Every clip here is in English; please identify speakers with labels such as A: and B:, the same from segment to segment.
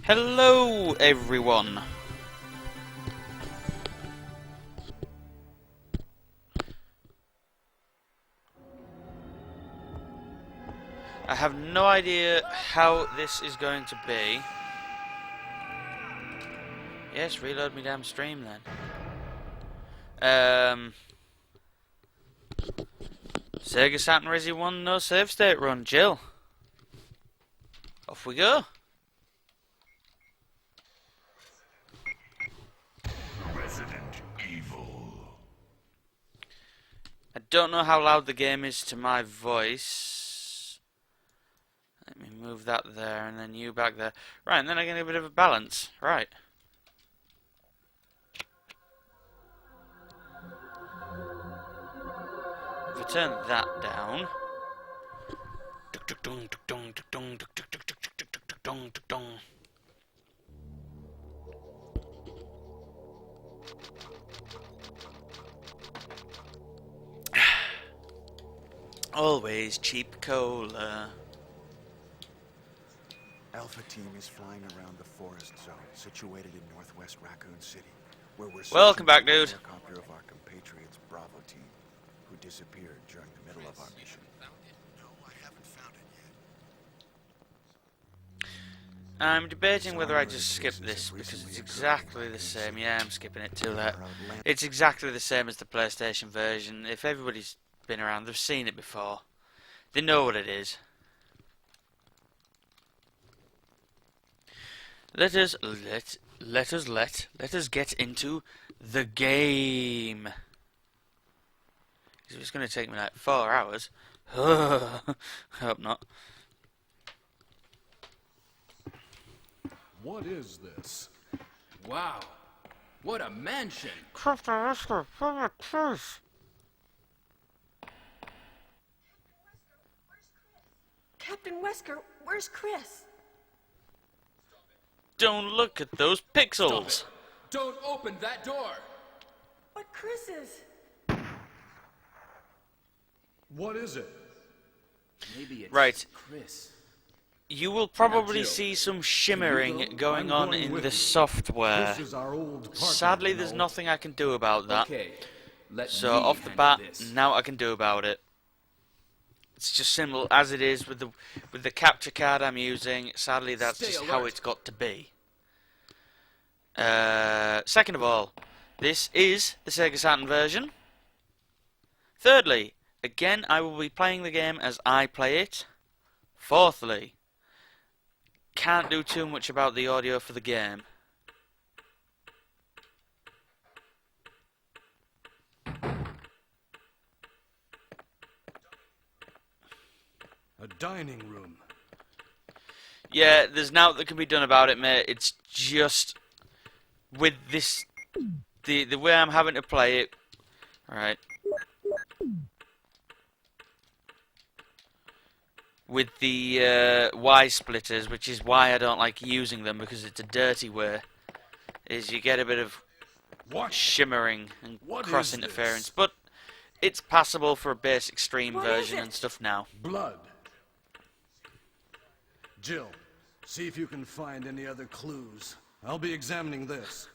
A: Hello, everyone. I have no idea how this is going to be. Yes, reload me damn stream then. Sega Saturn Resi 1 no save state run, Jill. Off we go.
B: Resident Evil.
A: I don't know how loud the game is to my voice. Let me move that there and then you back there. Right, and then I get a bit of a balance. Right. If I turn that down. Always cheap cola.
C: Alpha team is flying around the forest zone situated in northwest Raccoon City, where we're
A: Welcome back,
C: searching
A: dude.
C: for the helicopter of our compatriots Bravo team, who disappeared during the middle of our mission. No, I haven't found it yet.
A: I'm debating whether I just skip this because it's exactly the same. Yeah, I'm skipping it too late. It's exactly the same as the PlayStation version. If everybody's been around, they've seen it before. They know what it is. Let us get into the game. It's going to take me like 4 hours. I hope not.
D: What is this? Wow, what a mansion!
E: Captain Wesker, where's Chris?
A: Don't look at those pixels.
D: Don't open that door!
E: But Chris is...
D: What is it? Maybe it's
A: Right.
D: Chris.
A: You will probably
D: Jill,
A: see some shimmering going
D: I'm
A: on
D: going
A: in
D: with
A: the
D: you.
A: software.
D: This is our old partner,
A: Sadly,
D: you
A: there's
D: know.
A: nothing I can do about that.
D: Okay, let
A: So
D: me
A: off the
D: handle
A: bat,
D: this.
A: now I can do about it. It's just simple as it is with the capture card I'm using. Sadly, that's
D: Stay
A: just how
D: alert.
A: it's got to be. Second of all, this is the Sega Saturn version. Thirdly, again, I will be playing the game as I play it. Fourthly, can't do too much about the audio for the game.
D: A dining room.
A: Yeah, there's nothing that can be done about it, mate. It's just with this, the way I'm having to play it. Right. With the Y splitters, which is why I don't like using them, because it's a dirty way, is you get a bit of
D: What?
A: shimmering and
D: What
A: cross
D: is
A: interference.
D: this?
A: But it's passable for a basic stream
E: What
A: version
E: is
A: and
E: it?
A: stuff now.
D: Blood. Jill, see if you can find any other clues. I'll be examining this.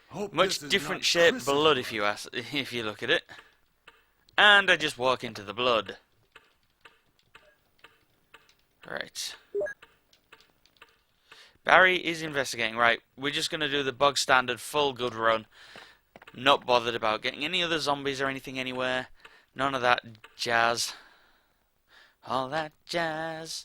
D: Hope
A: Much
D: this is
A: different
D: not
A: shaped
D: Chris's
A: blood if you ask, if you look at it. And I just walk into the blood. Right. Barry is investigating. Right, we're just going to do the bog standard full good run. Not bothered about getting any other zombies or anything anywhere. None of that jazz. All that jazz.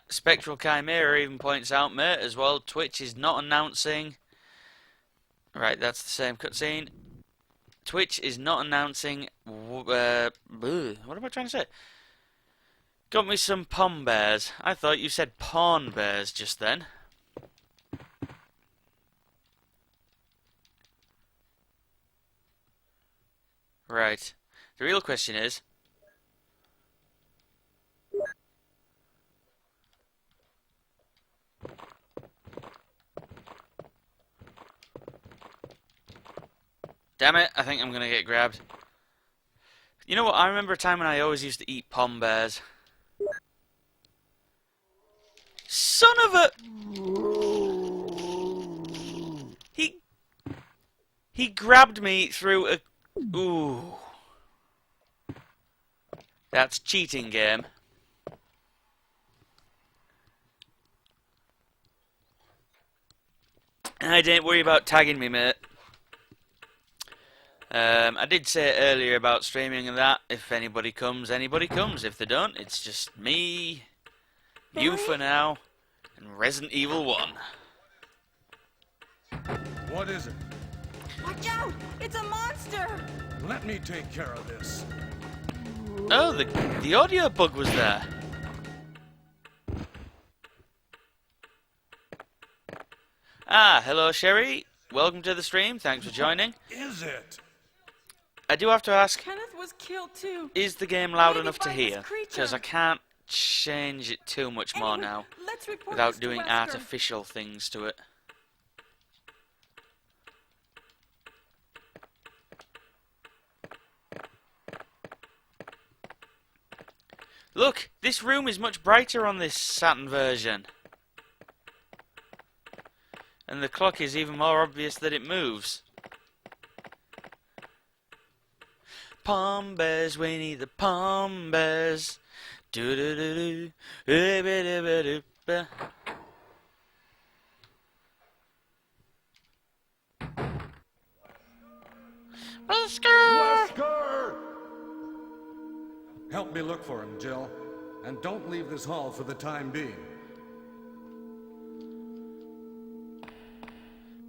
A: Spectral Chimera even points out, mate, as well, Twitch is not announcing... Right, that's the same cutscene. Twitch is not announcing... what am I trying to say? Got me some pom bears. I thought you said pawn bears just then. Right. The real question is... Damn it, I think I'm gonna get grabbed. You know what, I remember a time when I always used to eat pom bears. Son of a... He grabbed me through a... Ooh. That's cheating game. I didn't worry about tagging me, mate. I did say earlier about streaming and that. If anybody comes, anybody comes. If they don't, it's just me, you for now, and Resident Evil 1.
D: What is it?
E: Watch out! It's a monster!
D: Let me take care of this.
A: Oh, the audio bug was there. Ah, hello Sherry. Welcome to the stream. Thanks for joining.
D: Is it?
A: I do have to ask,
E: Kenneth was killed too.
A: is the game loud
E: Maybe
A: enough to
E: by this
A: hear?
E: creature.
A: Because I can't change it too much more
E: Anyway,
A: now
E: let's report
A: without
E: this to
A: doing
E: Wesker.
A: artificial things to it. Look, this room is much brighter on this Saturn version. And the clock is even more obvious that it moves. Pom bears, Winnie the Pom bears. Do do do do. Ba-ba-da-ba-da-ba.
D: Wesker! Help me look for him, Jill. And don't leave this hall for the time being.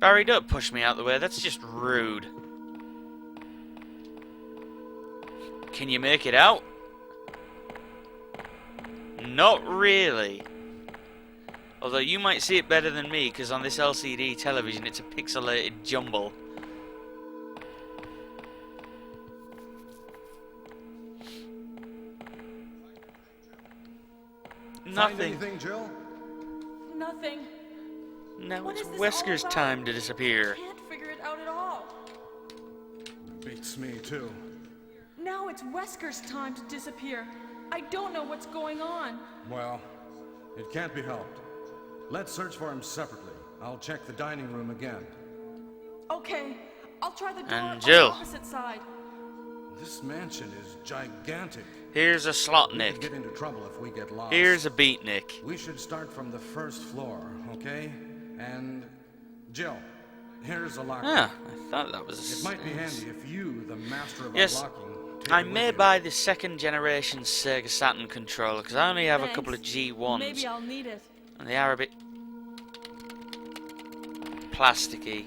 A: Barry, don't push me out the way. That's just rude. Can you make it out? Not really. Although you might see it better than me, because on this LCD television it's a pixelated jumble.
D: Find
A: Nothing.
D: anything, Jill?
E: Nothing.
A: Now
E: What
A: it's
E: is this all
A: Wesker's
E: about?
A: time to disappear.
E: Can't figure it out at all.
D: Beats me, too.
E: Now it's Wesker's time to disappear. I don't know what's going on.
D: Well, it can't be helped. Let's search for him separately. I'll check the dining room again.
E: Okay, I'll try the door
A: And
E: on the
A: Jill.
E: opposite side.
D: This mansion is gigantic.
A: Here's a slot
D: We
A: nick.
D: could get into trouble if we get lost.
A: Here's a beatnik.
D: We should start from the first floor, okay? And Jill, here's a locker.
A: Ah, I thought that was.
D: It might be handy if you, the master of
A: Yes,
D: unlocking, take
A: I
D: it with
A: may
D: you.
A: buy the second generation Sega Saturn controller because I only have a couple of
E: Thanks.
A: G1s
E: Maybe I'll need it.
A: and they are a bit plasticky.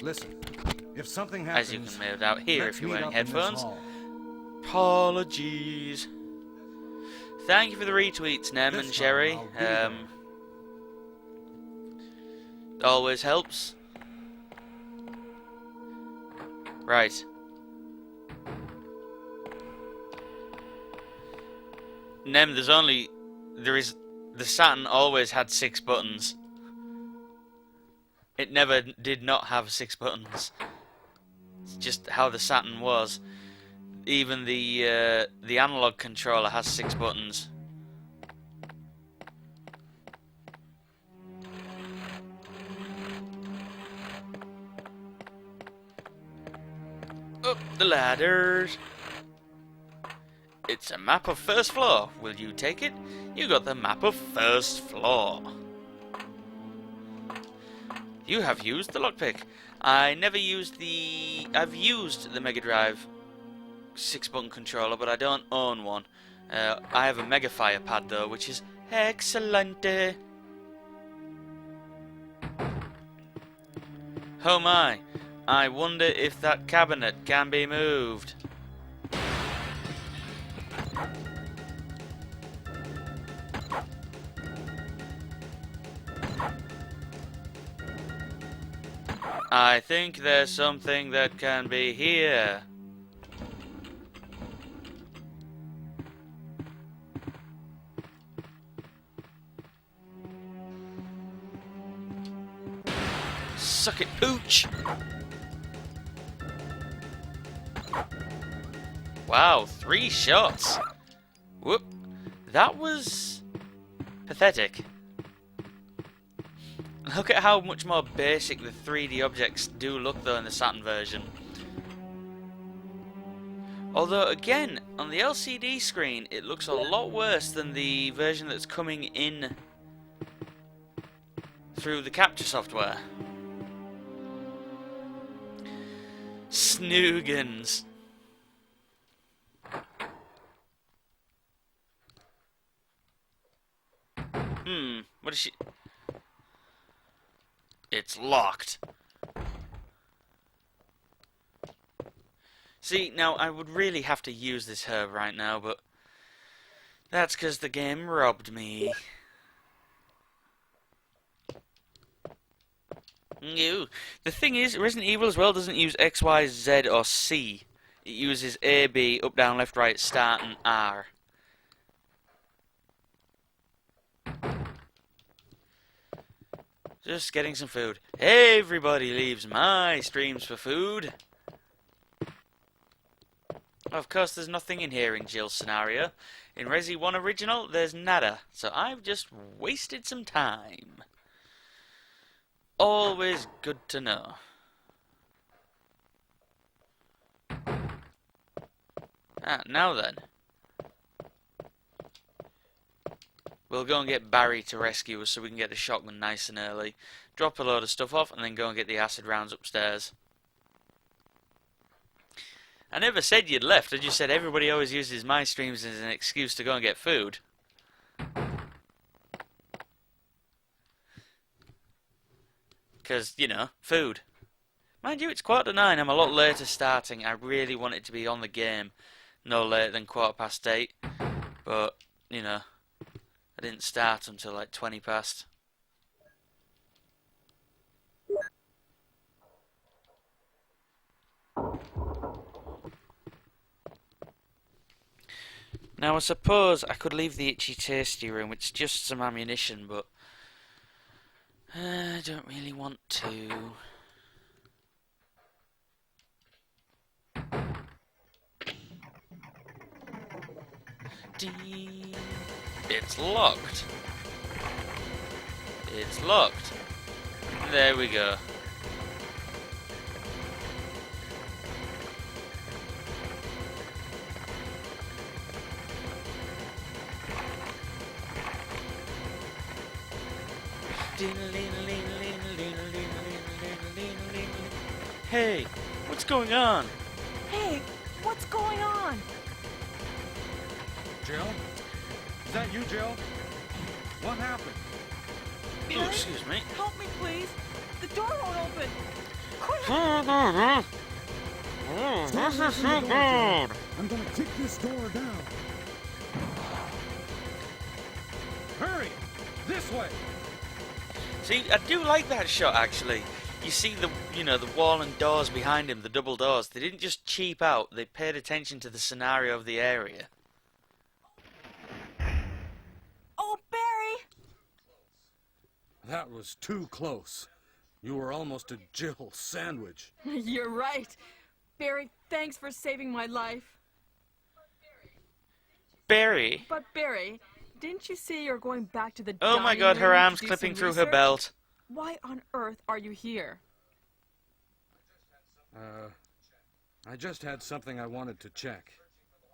D: Listen, if something happens,
A: As you can no doubt hear
D: let's
A: if you're
D: meet
A: wearing
D: up in this
A: headphones.
D: hall.
A: Apologies. Thank you for the retweets, Nem
D: This
A: and
D: time
A: Sherry.
D: I'll be there.
A: Always helps. Right. Nem, the Saturn always had 6 buttons. It never did not have 6 buttons. It's just how the Saturn was. Even the analog controller has 6 buttons. Up the ladders. It's a map of first floor. Will you take it? You got the map of first floor. You have used the lockpick. I never used the... I've used the Mega Drive 6-button controller, but I don't own one. I have a Mega Fire pad though, which is excellent. Oh my. I wonder if that cabinet can be moved. I think there's something that can be here. Suck it, pooch! Wow, 3 shots! Whoop. That was pathetic. Look at how much more basic the 3D objects do look though in the Saturn version. Although again, on the LCD screen it looks a lot worse than the version that's coming in through the capture software. Snoogans. What is she? It's locked. See, now I would really have to use this herb right now, but that's because the game robbed me. Ew. The thing is, Resident Evil as well doesn't use X, Y, Z or C. It uses A, B, up, down, left, right, start and R. Just getting some food. Everybody leaves my streams for food. Of course, there's nothing in here in Jill's scenario. In Resi 1 Original, there's nada. So I've just wasted some time. Always good to know. Now then. We'll go and get Barry to rescue us so we can get the shotgun nice and early. Drop a load of stuff off and then go and get the acid rounds upstairs. I never said you'd left, I just said everybody always uses my streams as an excuse to go and get food. Because, you know, food. Mind you, it's 9:15, I'm a lot later starting. I really wanted to be on the game no later than 8:15. But, you know, I didn't start until like 20 past. Now I suppose I could leave the itchy tasty room, it's just some ammunition, but I don't really want to. It's locked. It's locked. There we go. Hey, what's going on?
E: Hey, what's going on?
D: Jill? Is that you, Jill? What happened?
A: Oh, excuse me.
E: Help me, please. The door won't open. Quick!
D: This is so bad. I'm gonna kick this door down. Hurry! This way!
A: See, I do like that shot actually. You see the, you know, the wall and doors behind him, the double doors. They didn't just cheap out. They paid attention to the scenario of the area.
E: Oh, Barry!
D: That was too close. You were almost a Jill sandwich.
E: You're right. Barry, thanks for saving my life.
A: Barry.
E: But Barry, didn't you say you're going back to the
A: Oh my
E: dining
A: god, her
E: room to
A: arm's
E: do
A: clipping
E: some
A: through her
E: research?
A: belt.
E: Why on earth are you here?
D: I just had something I wanted to check.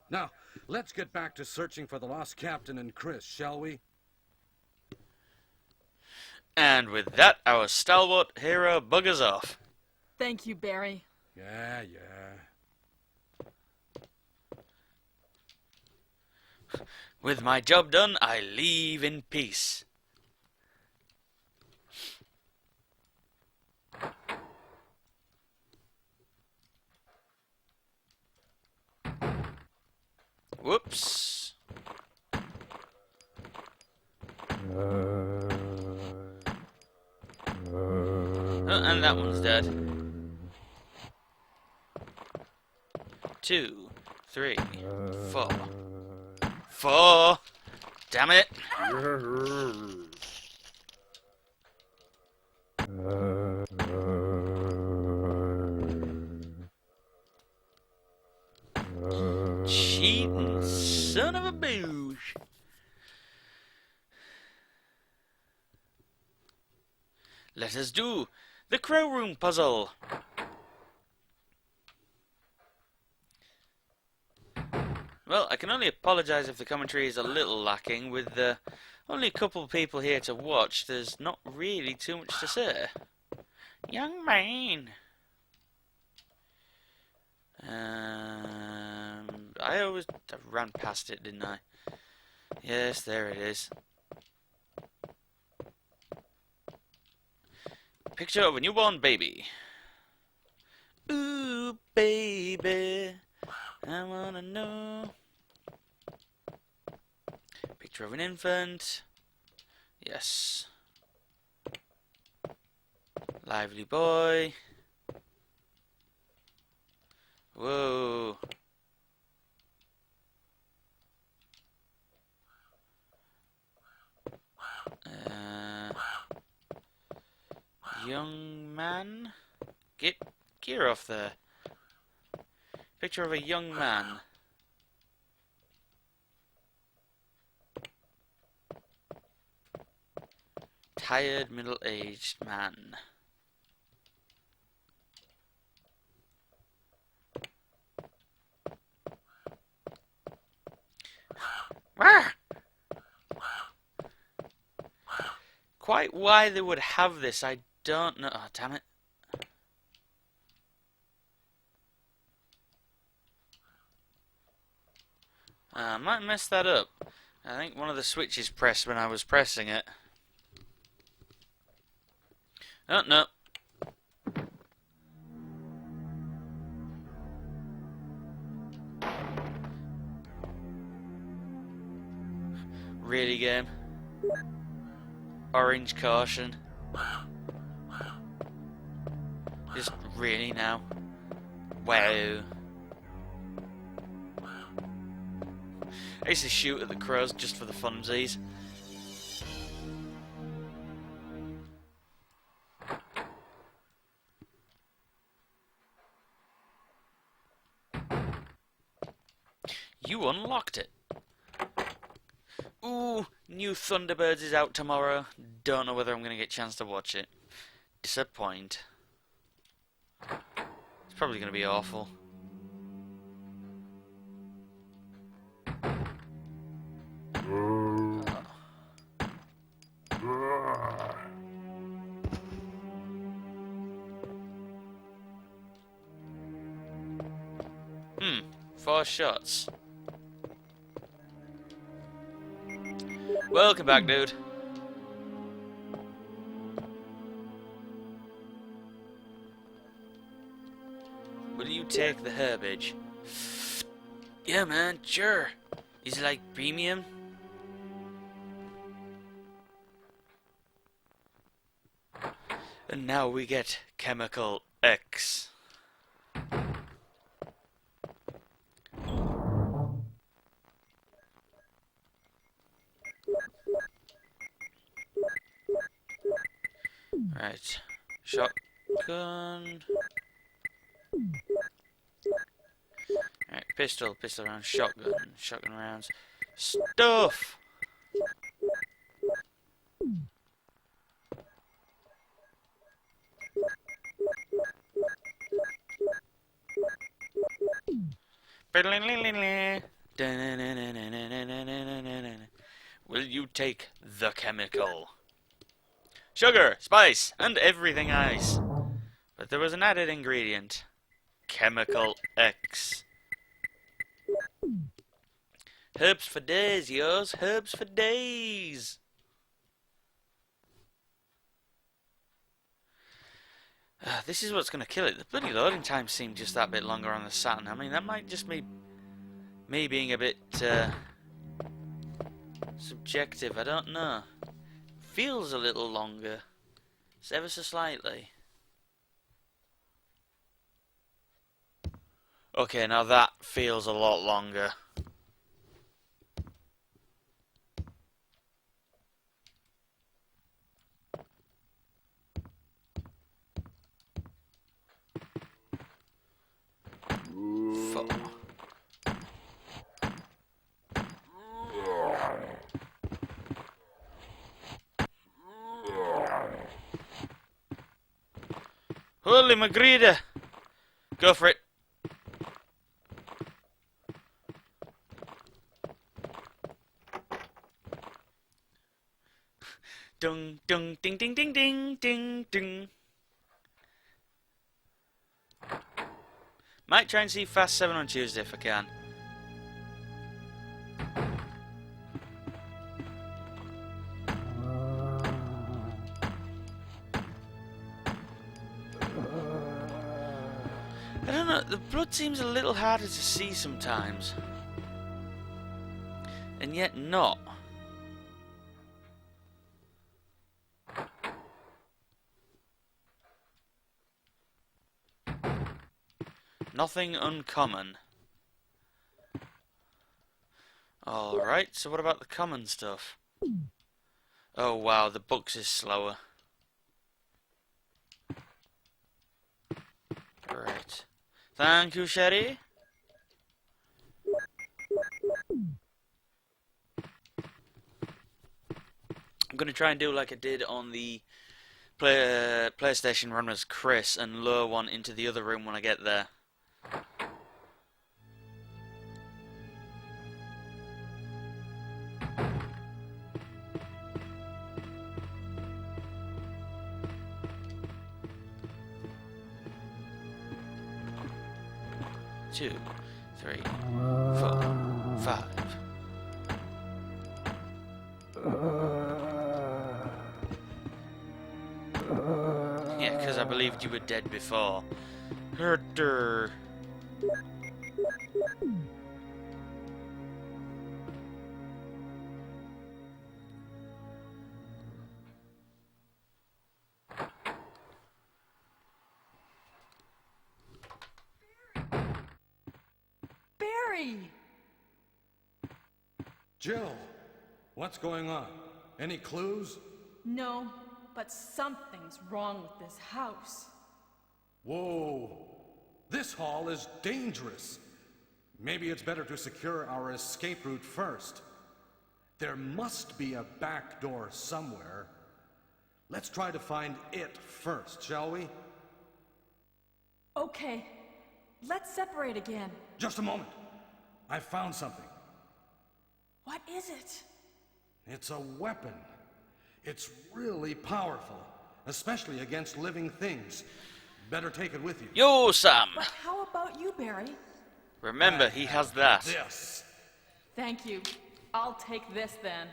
D: Now, let's get back to searching for the lost captain and Chris, shall we?
A: And with that, our stalwart hero buggers off.
E: Thank you, Barry.
D: Yeah.
A: With my job done, I leave in peace. Whoops. Oh, and that one's dead. 2, 3, 4. 4! Damn it! son of a boosh. Let us do the crow room puzzle. Well, I can only apologise if the commentary is a little lacking. With only a couple of people here to watch, there's not really too much to say. Young man. I ran past it, didn't I? Yes, there it is. Picture of a newborn baby. Ooh, baby, I wanna know. Picture of an infant. Yes. Lively boy. Whoa. Young man. Get gear off there. Picture of a young man. Tired middle-aged man. Quite why they would have this, I don't know. Oh, damn it. I might mess that up. I think one of the switches pressed when I was pressing it. Oh, no. Really, game? Orange caution. Just really now? Wow. I used to shoot at the crows just for the funsies. You unlocked it. Ooh, new Thunderbirds is out tomorrow. Don't know whether I'm going to get a chance to watch it. Disappoint. It's probably going to be awful. Four shots. Welcome back, dude. Will you take the herbage? Yeah, man, sure. Is it like premium? And now we get Chemical X. Right. Shotgun. Right, pistol rounds, shotgun rounds. Stuff! Will you take the chemical? Sugar, spice, and everything ice. But there was an added ingredient. Chemical X. Herbs for days, yos. Herbs for days. This is what's going to kill it. The bloody loading time seemed just that bit longer on the Saturn. I mean, that might just be me being a bit subjective. I don't know. Feels a little longer. It's ever so slightly. Okay, now that feels a lot longer. Holy Magrida! Go for it. Dung dung ding ding ding ding ding ding. Might try and see Fast 7 on Tuesday if I can. I don't know, the blood seems a little harder to see sometimes. And yet not. Nothing uncommon. Alright, so what about the common stuff? Oh wow, the books is slower. Right. Thank you, Sherry. I'm going to try and do like I did on the PlayStation run as Chris and lure one into the other room when I get there. Two, 3, 4, 5. Yeah, because I believed you were dead before. Herder.
E: Barry!
D: Jill, what's going on? Any clues?
E: No, but something's wrong with this house.
D: Whoa! This hall is dangerous. Maybe it's better to secure our escape route first. There must be a back door somewhere. Let's try to find it first, shall we?
E: Okay, let's separate again.
D: Just a moment. I found something.
E: What is it?
D: It's a weapon. It's really powerful, especially against living things. Better take it with you.
A: Yo, Sam!
E: But how about you, Barry?
A: Remember, he has that.
D: This.
E: Thank you. I'll take this then.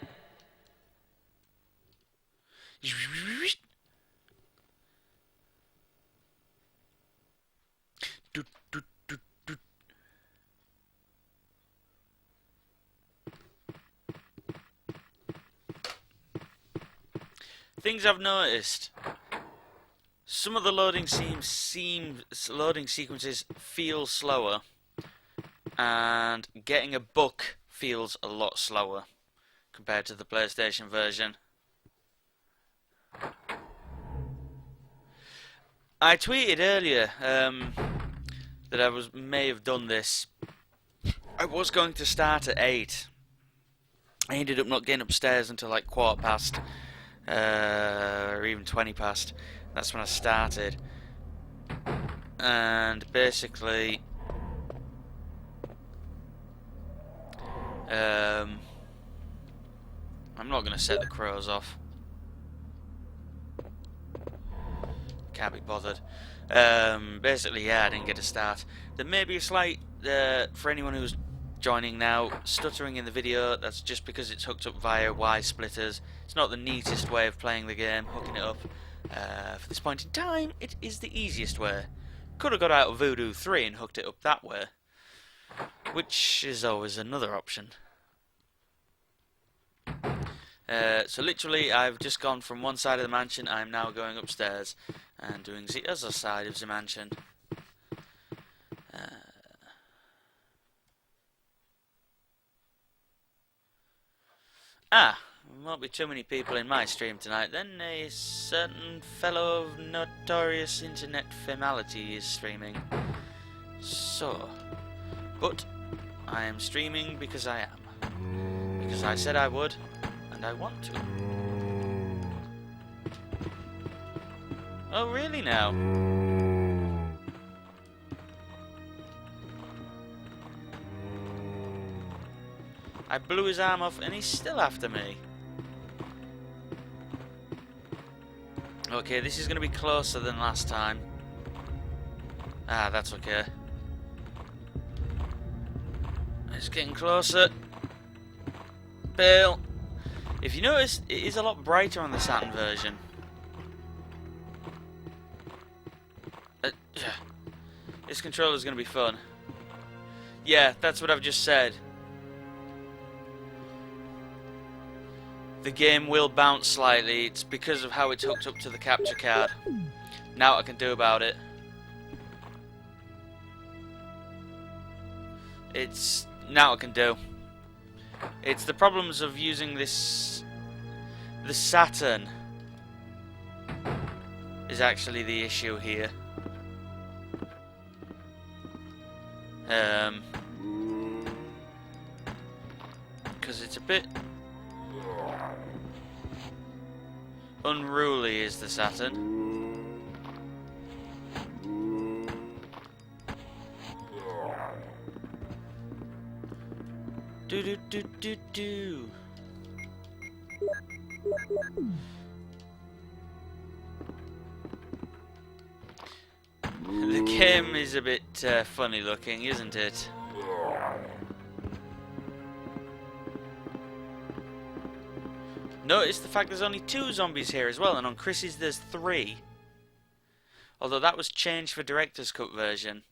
A: Things I've noticed. Some of the loading sequences feel slower, and getting a book feels a lot slower compared to the PlayStation version. I tweeted earlier that I may have done this. I was going to start at 8. I ended up not getting upstairs until like 15:15, or even 20 past. That's when I started. And basically, I'm not going to set the crows off. Can't be bothered. Basically, yeah, I didn't get a start. There may be a slight, for anyone who's joining now, stuttering in the video. That's just because it's hooked up via Y-splitters. It's not the neatest way of playing the game, hooking it up. For this point in time, it is the easiest way. Could have got out of Voodoo 3 and hooked it up that way, which is always another option. So literally, I've just gone from one side of the mansion. I'm now going upstairs and doing the other side of the mansion. Won't be too many people in my stream tonight then. A certain fellow of notorious internet famality is streaming. So, but I am streaming because I am. Because I said I would, and I want to. Oh, really now? I blew his arm off and he's still after me. Okay, this is going to be closer than last time. Ah, that's okay. It's getting closer. Bill. If you notice, it is a lot brighter on the Saturn version. This controller is going to be fun. Yeah, that's what I've just said. The game will bounce slightly. It's because of how it's hooked up to the capture card. Now what I can do about it. It's now what I can do. It's the problems of using this. The Saturn is actually the issue here. Because it's a bit unruly, is the Saturn. Do do do do do. The game is a bit funny looking, isn't it? Notice the fact there's only 2 zombies here as well, and on Chris's there's 3. Although that was changed for Director's Cut version.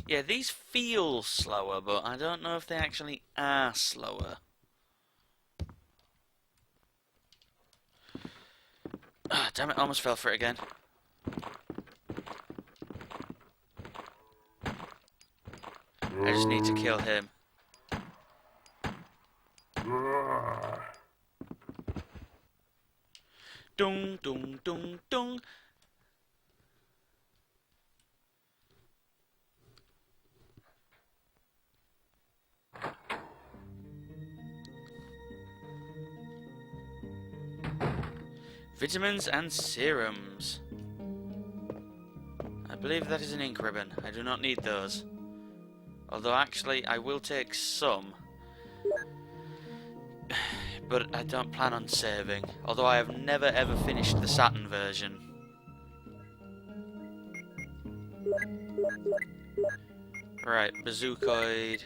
A: Yeah, these feel slower, but I don't know if they actually are slower. Ah, damn it, I almost fell for it again. I just need to kill him. Dung dung dung dung. Vitamins and serums. I believe that is an ink ribbon. I do not need those. Although actually I will take some. But I don't plan on saving. Although I have never ever finished the Saturn version. Right, bazookoid.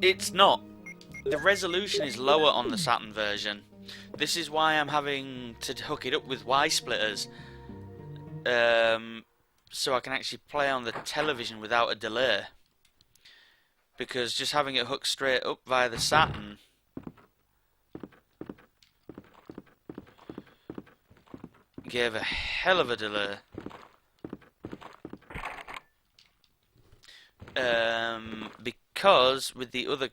A: It's not. The resolution is lower on the Saturn version. This is why I'm having to hook it up with Y-splitters. So I can actually play on the television without a delay. Because just having it hooked straight up via the Saturn gave a hell of a delay. Because with the other...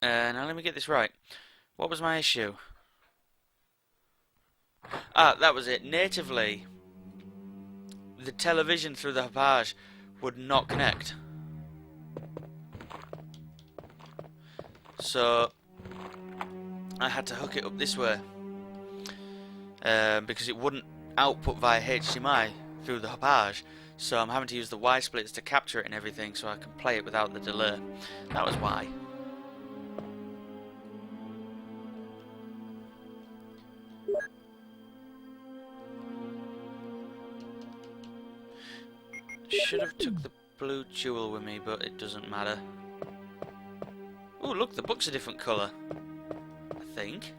A: now let me get this right. What was my issue? Ah, that was it. Natively, the television through the Hapage would not connect. So I had to hook it up this way. Because it wouldn't output via HDMI through the Hapage. So I'm having to use the Y-splits to capture it and everything so I can play it without the delay. That was why. Should have took the blue jewel with me, but it doesn't matter. Oh, look, the book's a different colour. I think.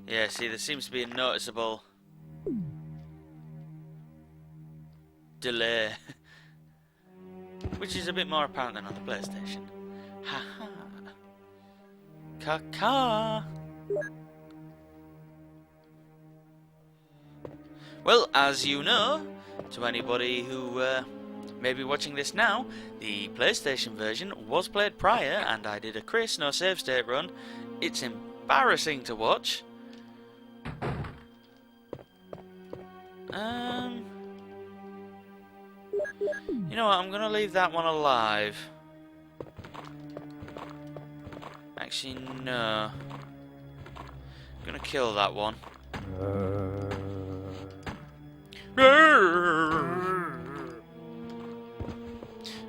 A: Yeah, see, there seems to be a noticeable delay. Which is a bit more apparent than on the PlayStation. Haha. Caca. Well, as you know, to anybody who maybe watching this now, the PlayStation version was played prior, and I did a Chris no save state run. It's embarrassing to watch. You know what, I'm gonna leave that one alive. Actually, no. I'm gonna kill that one.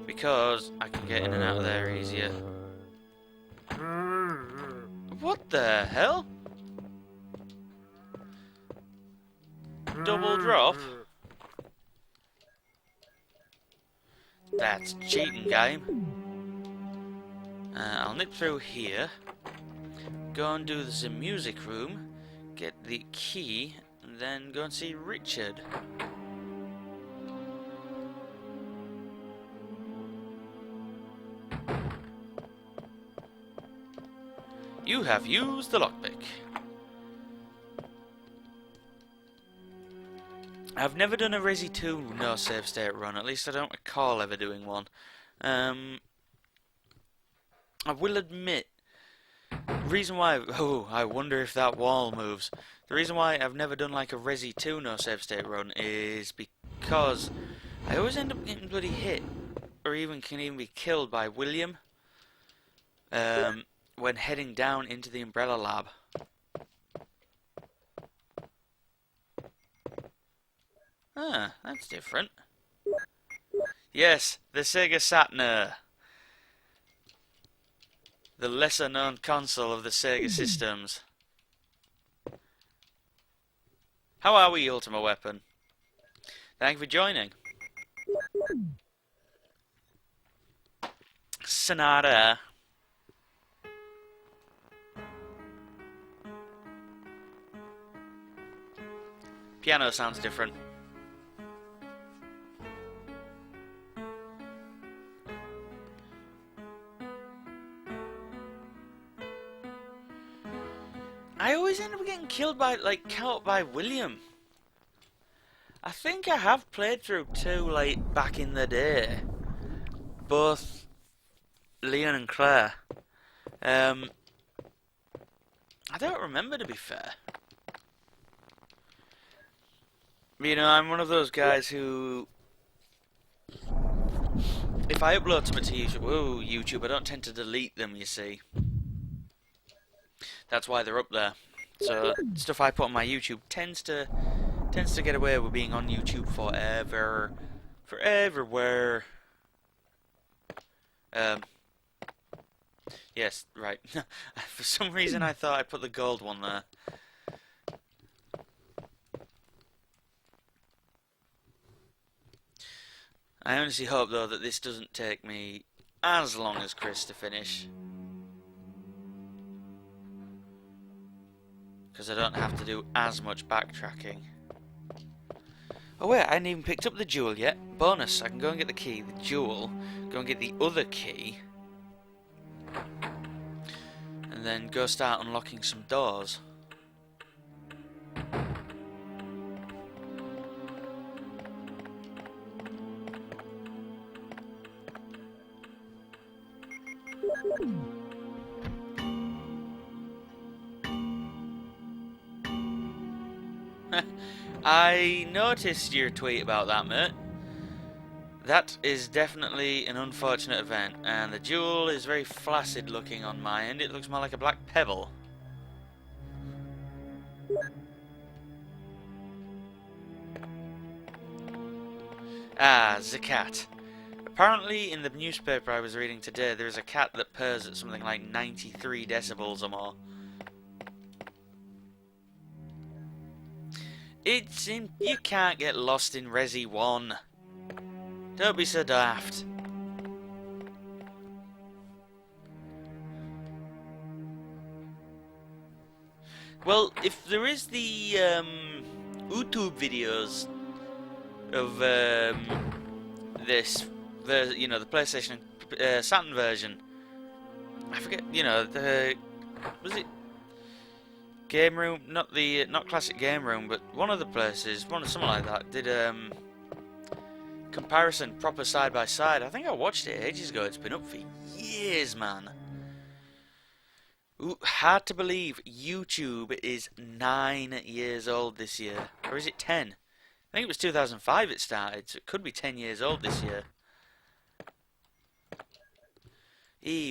A: Because I can get in and out of there easier. What the hell? Double drop? That's cheating, game. I'll nip through here, go and do the music room, get the key, and then go and see Richard. You have used the lockpick. I've never done a Resi 2 no save state run, at least I don't recall ever doing one. I will admit, reason why, oh, I wonder if that wall moves. The reason why I've never done like a Resi 2 no save state run is because I always end up getting bloody hit, or can even be killed by William, when heading down into the Umbrella Lab. Ah, that's different. Yes, the Sega Saturn. The lesser known console of the Sega systems. How are we, Ultima Weapon? Thank you for joining. Sonata. Piano sounds different. I always end up getting killed by, caught by William. I think I have played through 2, back in the day. Both Leon and Claire. I don't remember, to be fair. You know, I'm one of those guys who, if I upload something to YouTube, I don't tend to delete them, you see. That's why they're up there. So stuff I put on my YouTube tends to get away with being on YouTube forever, foreverwhere. Yes, right. For some reason I thought I put the gold one there. I honestly hope though that this doesn't take me as long as Chris to finish. Because I don't have to do as much backtracking. Oh wait, I hadn't even picked up the jewel yet. Bonus, I can go and get the key, the jewel, go and get the other key, and then go start unlocking some doors. I noticed your tweet about that, mate. That is definitely an unfortunate event, and the jewel is very flaccid looking on my end. It looks more like a black pebble. Ah, the cat. Apparently in the newspaper I was reading today, there is a cat that purrs at something like 93 decibels or more. You can't get lost in Resi 1. Don't be so daft. Well, if there is the YouTube videos of this, you know, the PlayStation Saturn version. I forget, you know, was it Game Room? Not Classic Game Room, but one of the places, something like that, did comparison proper side by side. I think I watched it ages ago. It's been up for years, man. Ooh, hard to believe YouTube is 9 years old this year. Or is it 10? I think it was 2005 it started, so it could be 10 years old this year.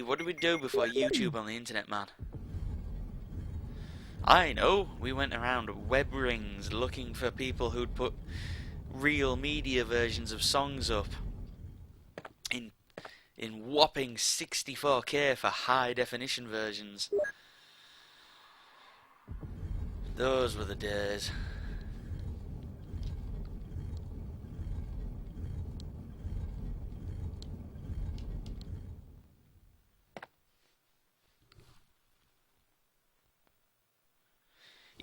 A: What did we do before YouTube on the internet, man? I know, we went around web rings looking for people who'd put real media versions of songs up in whopping 64K for high definition versions. Those were the days.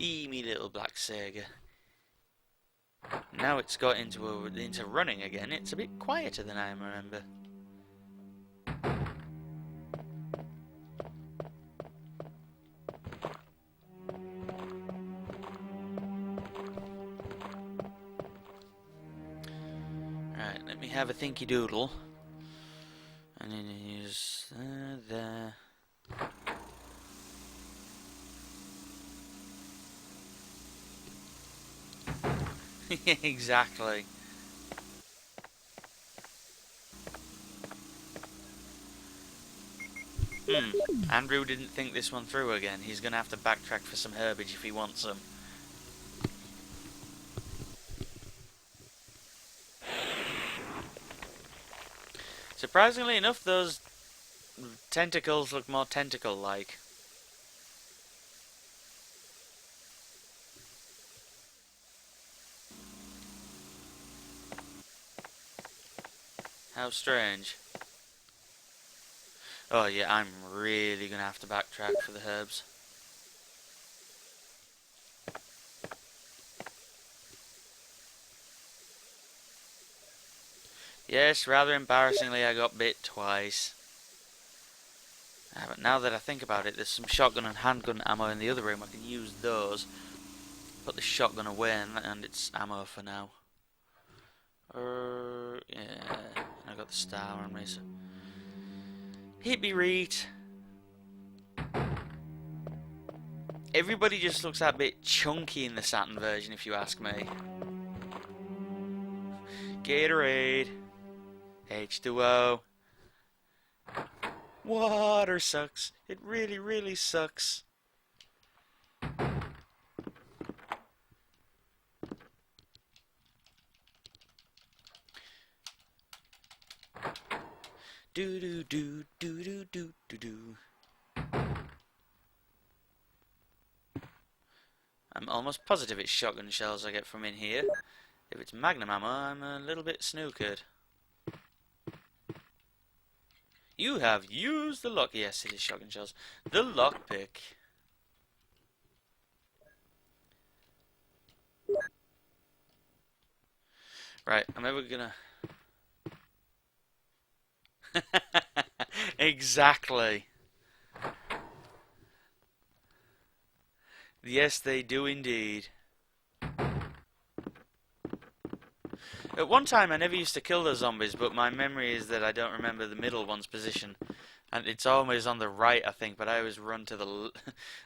A: Me little black Sega. Now it's got into running again. It's a bit quieter than I remember. Right, let me have a thinky doodle. And then use there. Exactly. Andrew didn't think this one through again. He's gonna have to backtrack for some herbage if he wants some. Surprisingly enough, those tentacles look more tentacle-like. How strange. Oh yeah, I'm really gonna have to backtrack for the herbs. Yes, rather embarrassingly, I got bit twice. But now that I think about it, there's some shotgun and handgun ammo in the other room. I can use those. Put the shotgun away and it's ammo for now. Yeah, I got the star on me, so... Hit me, Reet. Everybody just looks a bit chunky in the Saturn version, if you ask me. Gatorade. H2O. Water sucks. It really, really sucks. Do do do do do do do do. I'm almost positive it's shotgun shells I get from in here. If it's magnum ammo, I'm a little bit snookered. You have used the lock. Yes, it is shotgun shells. The lockpick. Right, I'm ever gonna... Exactly. Yes, they do indeed. At one time I never used to kill the zombies, but my memory is that I don't remember the middle one's position. And it's always on the right, I think, but I always run to the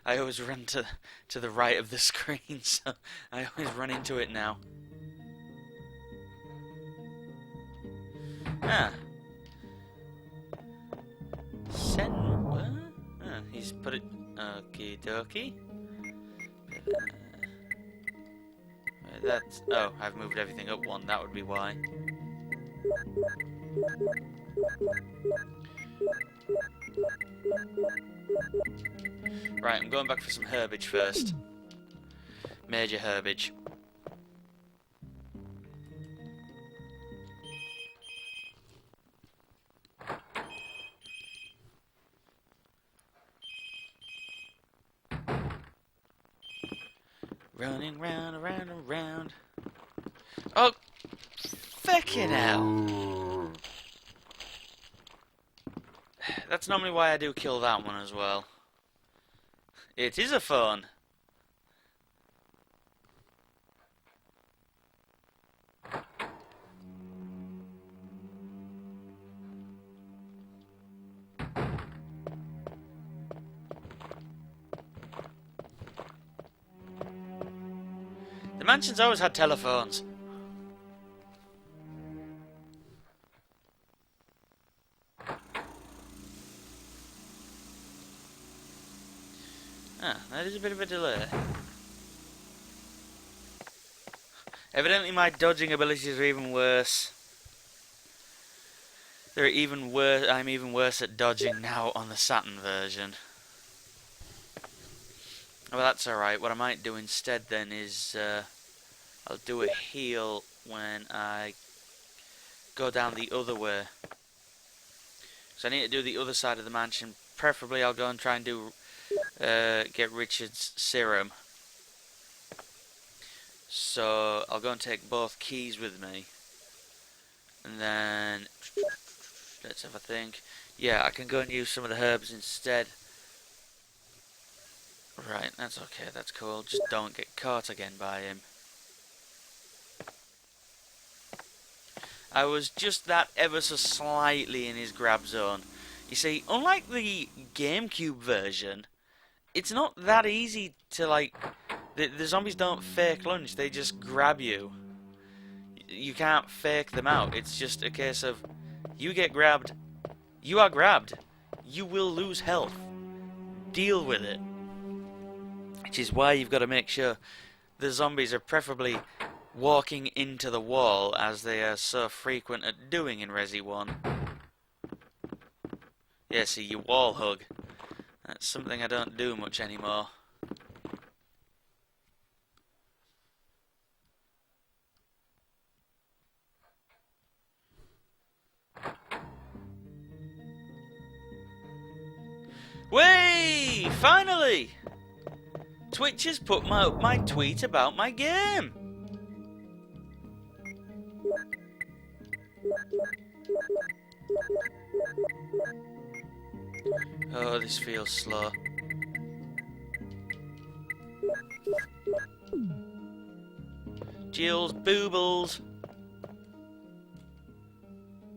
A: I always run to the right of the screen, so I always run into it now. Ah. Send what? He's put it. Okie dokie. That's... Oh, I've moved everything up one, that would be why. Right, I'm going back for some herbage first. Major herbage. Running round, around, around. Oh! Feckin' hell! That's normally why I do kill that one as well. It is a phone. mansions always had telephones. Ah, that is a bit of a delay. Evidently my dodging abilities are even worse. They're even worse. I'm even worse at dodging now on the Saturn version. Well, that's alright. What I might do instead then is I'll do a heal when I go down the other way. So I need to do the other side of the mansion. Preferably I'll go and try and do get Richard's serum. So I'll go and take both keys with me. And then let's have a think. Yeah, I can go and use some of the herbs instead. Right, that's okay, that's cool. Just don't get caught again by him. I was just that ever so slightly in his grab zone. You see, unlike the GameCube version, it's not that easy to, like... The zombies don't fake lunge, they just grab you. You can't fake them out. It's just a case of, you get grabbed, you are grabbed. You will lose health. Deal with it. Which is why you've got to make sure the zombies are preferably walking into the wall, as they are so frequent at doing in Resi 1. Yeah, see, you wall hug. That's something I don't do much anymore. Way! Finally! Twitch has put my tweet about my game. Oh, this feels slow. Jill's boobles.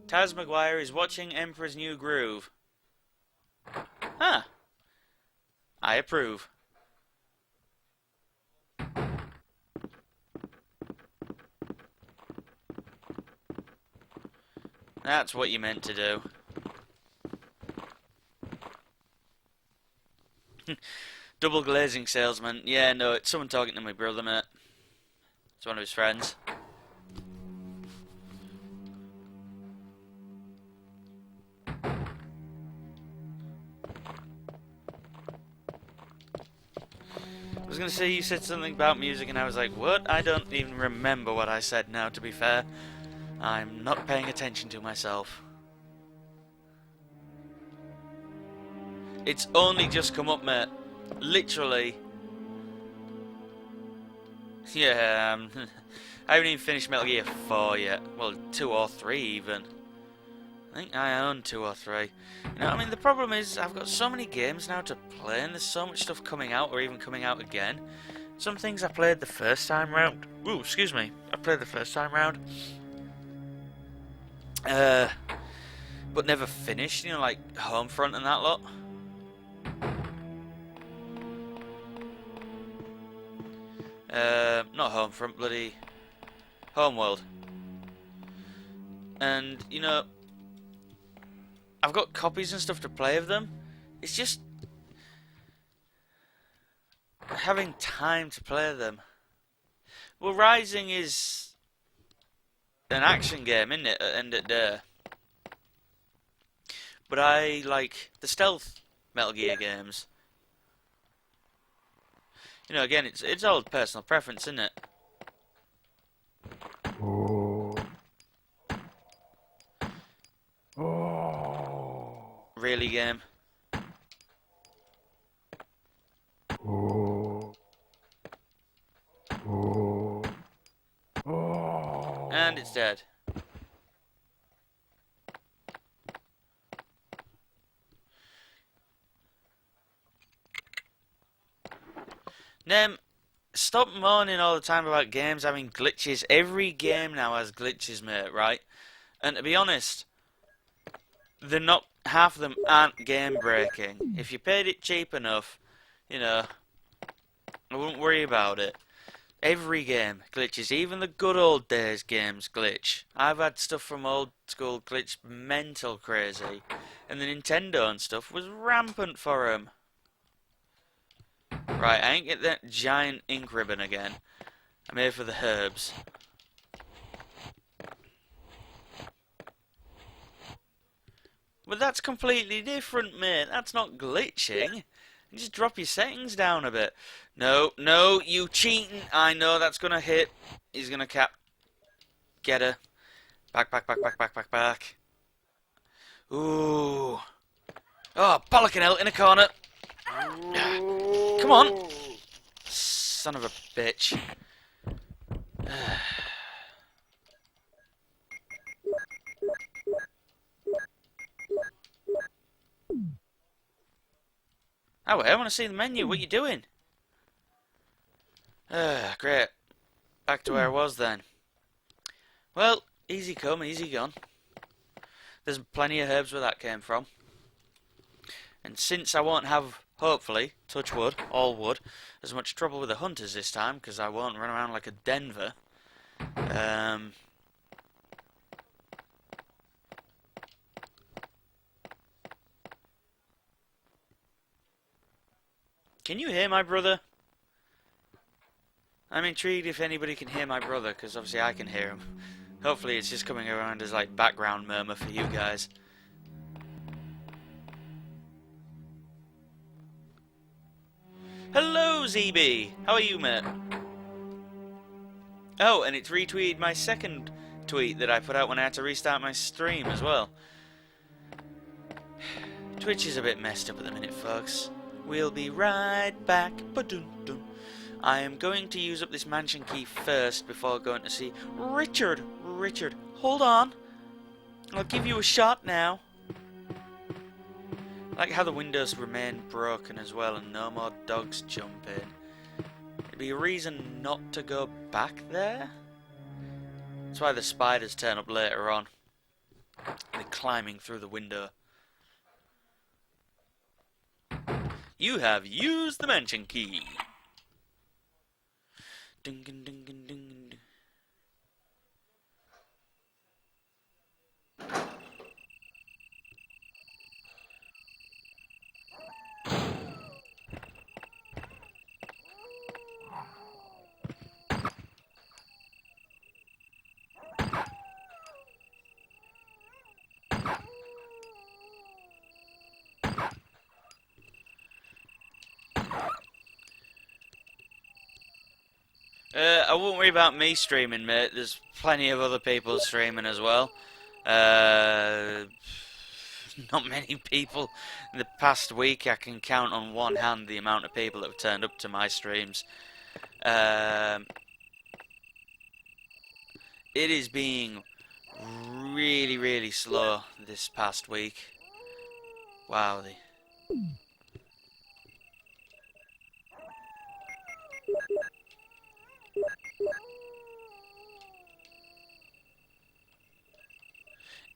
A: Taz Maguire is watching Emperor's New Groove. Huh. I approve. That's what you meant to do. Double glazing salesman. Yeah, no, it's someone talking to my brother, mate. It's one of his friends. I was going to say you said something about music and I was like, what? I don't even remember what I said now, to be fair. I'm not paying attention to myself. It's only just come up, mate. Literally. Yeah, I haven't even finished Metal Gear 4 yet. Well, 2 or 3 even. I think I own 2 or 3. You know, I mean, the problem is I've got so many games now to play and there's so much stuff coming out or even coming out again. Some things I played the first time round. Ooh, excuse me. I played the first time round. But never finished, you know, like Homefront and that lot. Not Homefront, bloody Homeworld. And, you know, I've got copies and stuff to play of them. It's just having time to play them. Well, Rising is an action game, isn't it, at the end of the day? But I like the stealth Metal Gear games. You know, again, it's all personal preference, isn't it? Really, game? And it's dead. Nem, stop moaning all the time about games having glitches. Every game now has glitches, mate, right? And to be honest, they're not, half of them aren't game breaking. If you paid it cheap enough, you know, I wouldn't worry about it. Every game glitches, even the good old days games glitch. I've had stuff from old school glitch mental crazy. And the Nintendo and stuff was rampant for 'em. Right, I ain't get that giant ink ribbon again. I'm here for the herbs. But that's completely different, mate. That's not glitching. You just drop your settings down a bit. No, no, you cheating. I know that's gonna hit. He's gonna get her. Back, back, back, back, back, back, back. Ooh. Oh, bollocking hell, in a corner. Come on. Son of a bitch. Oh, I want to see the menu. What you doing? Great. Back to where I was then. Well, easy come, easy gone. There's plenty of herbs where that came from. And since I won't have, hopefully, touch wood, all wood, as much trouble with the hunters this time, because I won't run around like a Denver. Can you hear my brother? I'm intrigued if anybody can hear my brother, because obviously I can hear him. Hopefully it's just coming around as like background murmur for you guys. Hello, ZB! How are you, mate? Oh, and it's retweeted my second tweet that I put out when I had to restart my stream as well. Twitch is a bit messed up at the minute, folks. We'll be right back. Ba-dun-dun. I am going to use up this mansion key first before going to see Richard. Richard, hold on. I'll give you a shot now. I like how the windows remain broken as well and no more dogs jump in. It'd be a reason not to go back there. That's why the spiders turn up later on. They're climbing through the window. You have used the mansion key. Ding, ding, ding, ding, ding. I won't worry about me streaming, mate. There's plenty of other people streaming as well. Not many people. In the past week, I can count on one hand the amount of people that have turned up to my streams. It is being really, really slow this past week. Wow.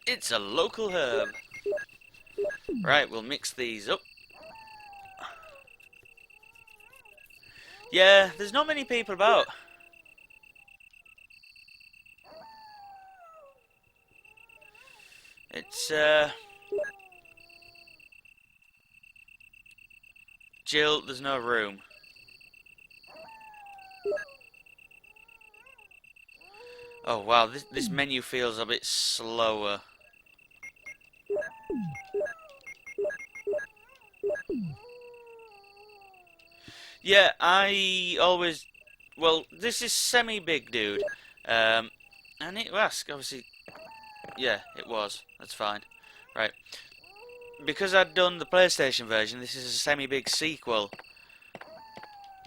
A: It's a local herb. Right, we'll mix these up. Yeah, there's not many people about. It's, Jill, there's no room. Oh wow, this menu feels a bit slower. Yeah, I always... Well, this is semi-big, dude. I need to ask, obviously... Yeah, it was. That's fine. Right. Because I'd done the PlayStation version, this is a semi-big sequel.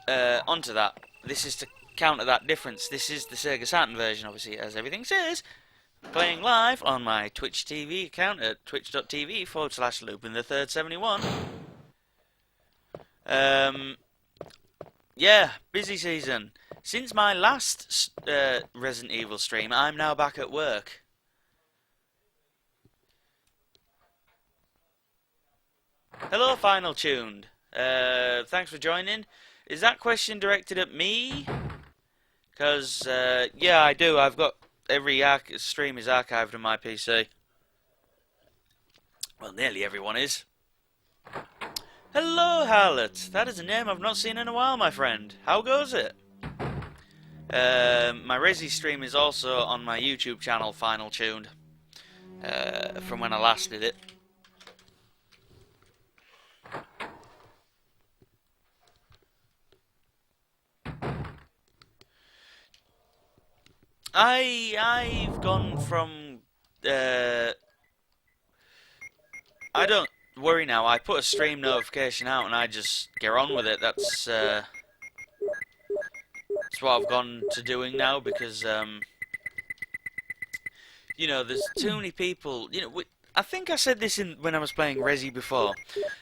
A: Onto that. This is to counter that difference. This is the Sega Saturn version, obviously, as everything says. Playing live on my Twitch TV account at twitch.tv/loopinthethird71. Yeah, busy season. Since my last Resident Evil stream, I'm now back at work. Hello, Final Tuned. Thanks for joining. Is that question directed at me? Because, yeah, I do. I've got every stream is archived on my PC. Well, nearly everyone is. Hello, Harlot. That is a name I've not seen in a while, my friend. How goes it? My Resi stream is also on my YouTube channel, Final Tuned, from when I last did it. I've gone from I don't worry now. I put a stream notification out and I just get on with it. That's what I've gone to doing now because you know, there's too many people. You know, I think I said this when I was playing Resi before.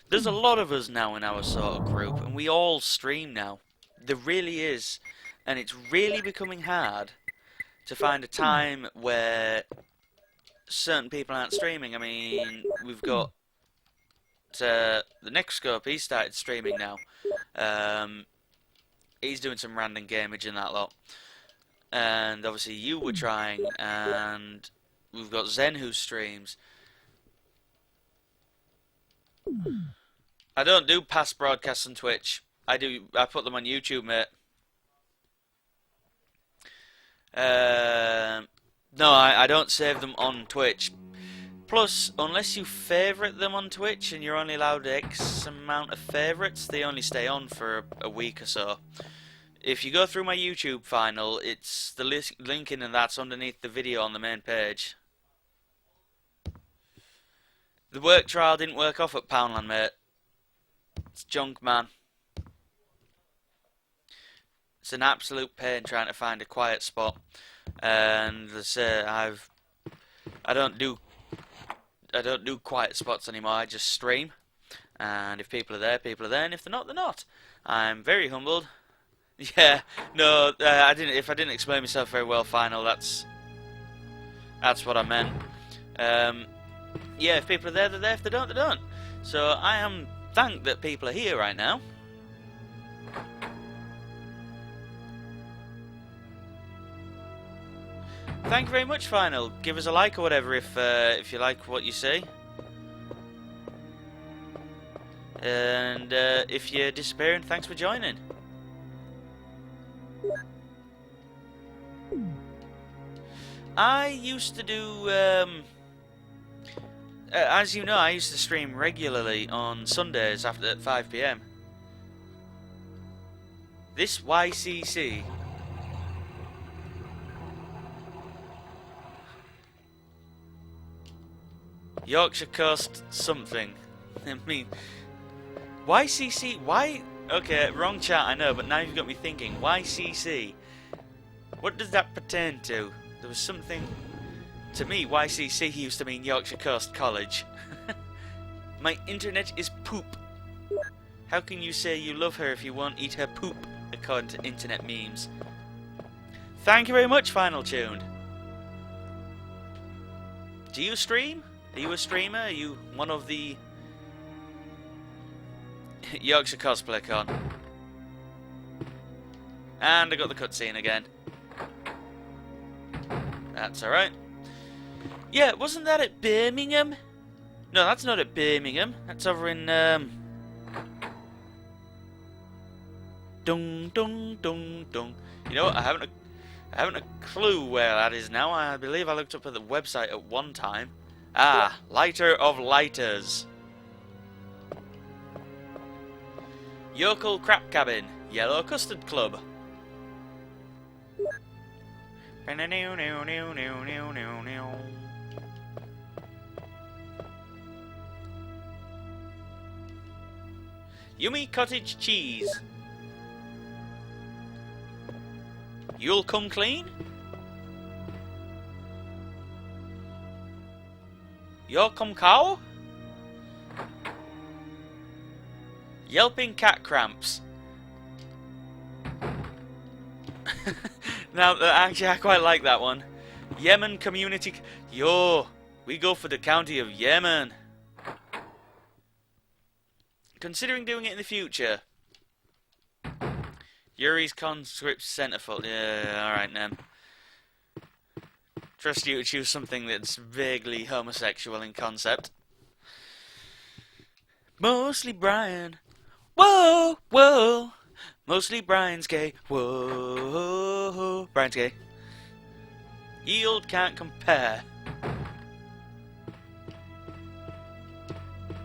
A: There's a lot of us now in our sort of group, and we all stream now. There really is, and it's really becoming hard to find a time where certain people aren't streaming. I mean, we've got the next scope. He started streaming now. He's doing some random gamage and that lot. And obviously you were trying, and we've got Zen who streams. I don't do past broadcasts on Twitch. I put them on YouTube, mate. No, I don't save them on Twitch. Plus, unless you favourite them on Twitch and you're only allowed X amount of favourites, they only stay on for a week or so. If you go through my YouTube final, it's the link in and that's underneath the video on the main page. The work trial didn't work off at Poundland, mate. It's junk, man. It's an absolute pain trying to find a quiet spot. And I don't do quiet spots anymore. I just stream. And if people are there, people are there. And if they're not, they're not. I'm very humbled. Yeah, no, if I didn't explain myself very well, final. That's what I meant. Yeah, if people are there, they're there. If they don't, they don't. So I am thanked that people are here right now. Thank you very much, Final. Give us a like or whatever if you like what you see. And if you're disappearing, thanks for joining. I used to do, as you know, I used to stream regularly on Sundays at 5 PM. This YCC. Yorkshire Coast something. I mean, YCC, why? Okay, wrong chat, I know, but now you've got me thinking. YCC. What does that pertain to? There was something... To me, YCC used to mean Yorkshire Coast College. My internet is poop. How can you say you love her if you won't eat her poop, according to internet memes? Thank you very much, Final Tuned. Do you stream? Are you a streamer? Are you one of the Yorkshire Cosplay Con? And I got the cutscene again. That's alright. Yeah, wasn't that at Birmingham? No, that's not at Birmingham. That's over in, Dung, dung, dung, dung. You know what? I haven't a clue where that is now. I believe I looked up at the website at one time. Ah, Lighter of Lighters. Yokel Crap Cabin. Yellow Custard Club. Yummy Cottage Cheese. You'll come clean? You'll come cow? Yelping cat cramps. Now, actually, I quite like that one. Yemen community. Yo, we go for the county of Yemen. Considering doing it in the future. Yuri's conscript centerfold. Yeah, alright, then. Trust you to choose something that's vaguely homosexual in concept. Mostly Brian. Whoa, whoa. Mostly Brian's gay. Whoa, Brian's gay. Yield can't compare.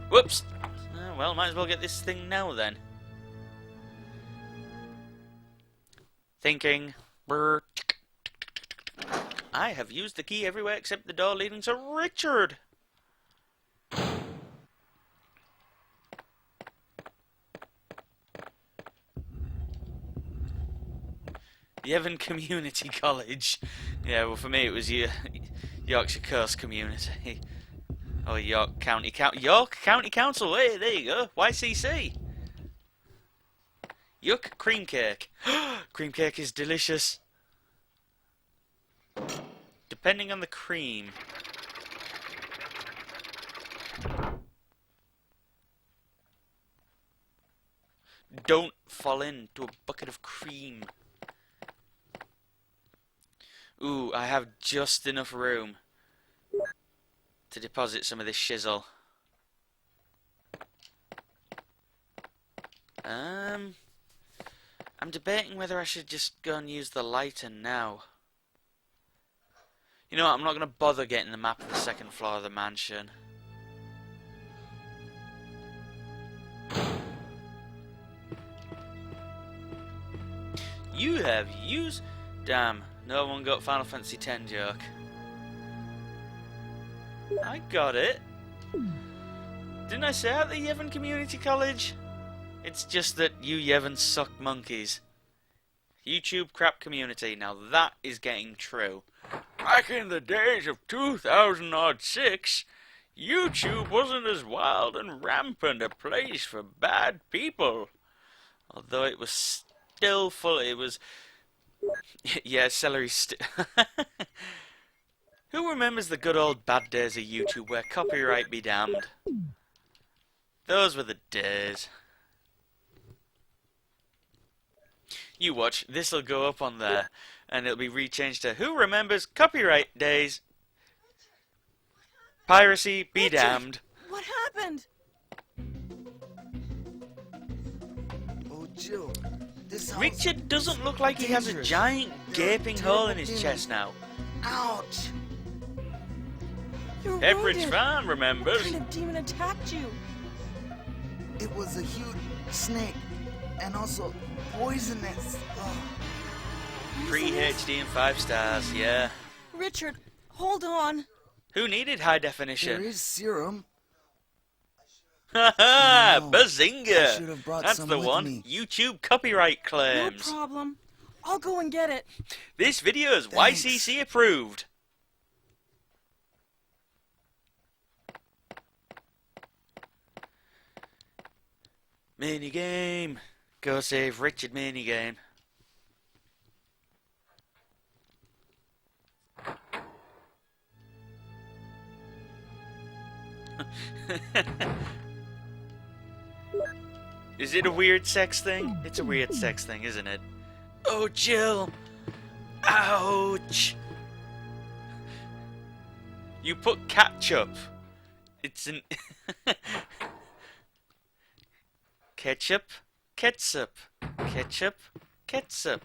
A: Whoops. Well, might as well get this thing now then. Thinking. Brr. I have used the key everywhere except the door leading to Richard. Yevon Community College. Yeah, well for me it was Yorkshire Coast Community. Or York County Council. Hey, there you go. YCC. Yuck cream cake. Cream cake is delicious. Depending on the cream. Don't fall into a bucket of cream. Ooh, I have just enough room to deposit some of this shizzle. I'm debating whether I should just go and use the lighter now. You know what, I'm not going to bother getting the map of the second floor of the mansion. You have used... Damn, no one got Final Fantasy X joke. I got it. Didn't I say at the Yevon Community College? It's just that you Yevons suck monkeys. YouTube crap community, now that is getting true. Back in the days of 2006, YouTube wasn't as wild and rampant a place for bad people. Although it was still full, it was... yeah, celery Who remembers the good old bad days of YouTube where copyright be damned? Those were the days. You watch, this'll go up on there, and it'll be rechanged to Who remembers copyright days? Piracy be
E: Richard,
A: damned.
E: What happened?
C: Oh, Jill, this house
A: Richard doesn't look like he has a
C: dangerous.
A: giant gaping hole in his
C: Terrible
A: chest now.
C: Ouch!
E: You're
A: Pepperidge
E: wounded.
A: Farm
E: What
A: remembers.
E: kind of demon attacked you?
C: It was a huge snake, and also poisonous. Ugh.
A: Pre-HD and 5 stars, yeah.
E: Richard, hold on.
A: Who needed high
C: There
A: definition?
C: is serum.
A: Haha,
C: No, I
A: Bazinga!
C: should have brought
A: That's
C: some
A: the
C: with
A: one.
C: me.
A: YouTube copyright
E: No
A: claims.
E: problem. I'll go and get it.
A: This video is
C: Thanks.
A: YCC approved. Minigame. Go save Richard minigame. Is it a weird sex thing? It's a weird sex thing, isn't it? Oh, Jill! Ouch! You put ketchup. It's an... ketchup, ketchup, ketchup, ketchup.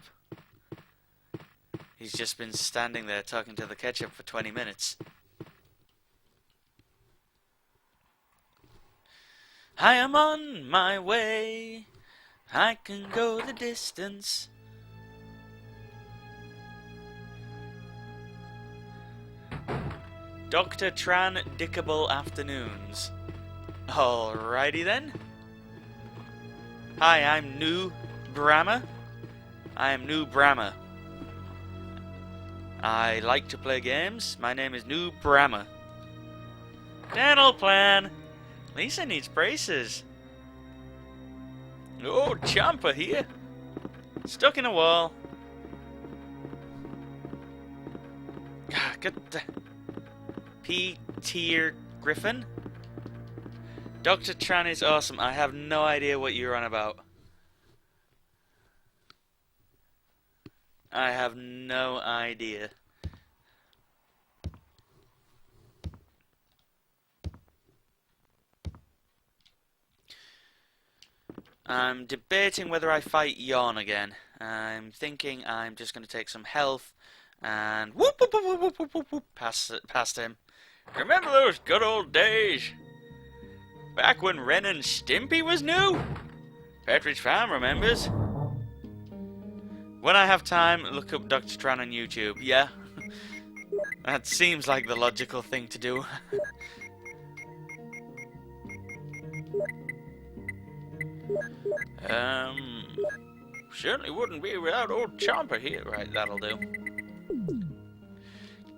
A: He's just been standing there talking to the ketchup for 20 minutes. I am on my way. I can go the distance. Dr. Tran Dickable Afternoons. Alrighty then. Hi, I'm New Brahma. I am New Brahma. I like to play games. My name is New Brahma. Dental plan. Lisa needs braces. Oh, Champa here. Stuck in a wall. Get the P-tier Griffin. Dr. Tran is awesome. I have no idea what you're on about. I have no idea. I'm debating whether I fight Yawn again. I'm thinking I'm just going to take some health and whoop whoop whoop whoop whoop whoop whoop past him. Remember those good old days? Back when Ren and Stimpy was new? Petridge Farm remembers. When I have time, look up Dr. Tran on YouTube. Yeah, that seems like the logical thing to do. Certainly wouldn't be without old Chomper here. Right, that'll do.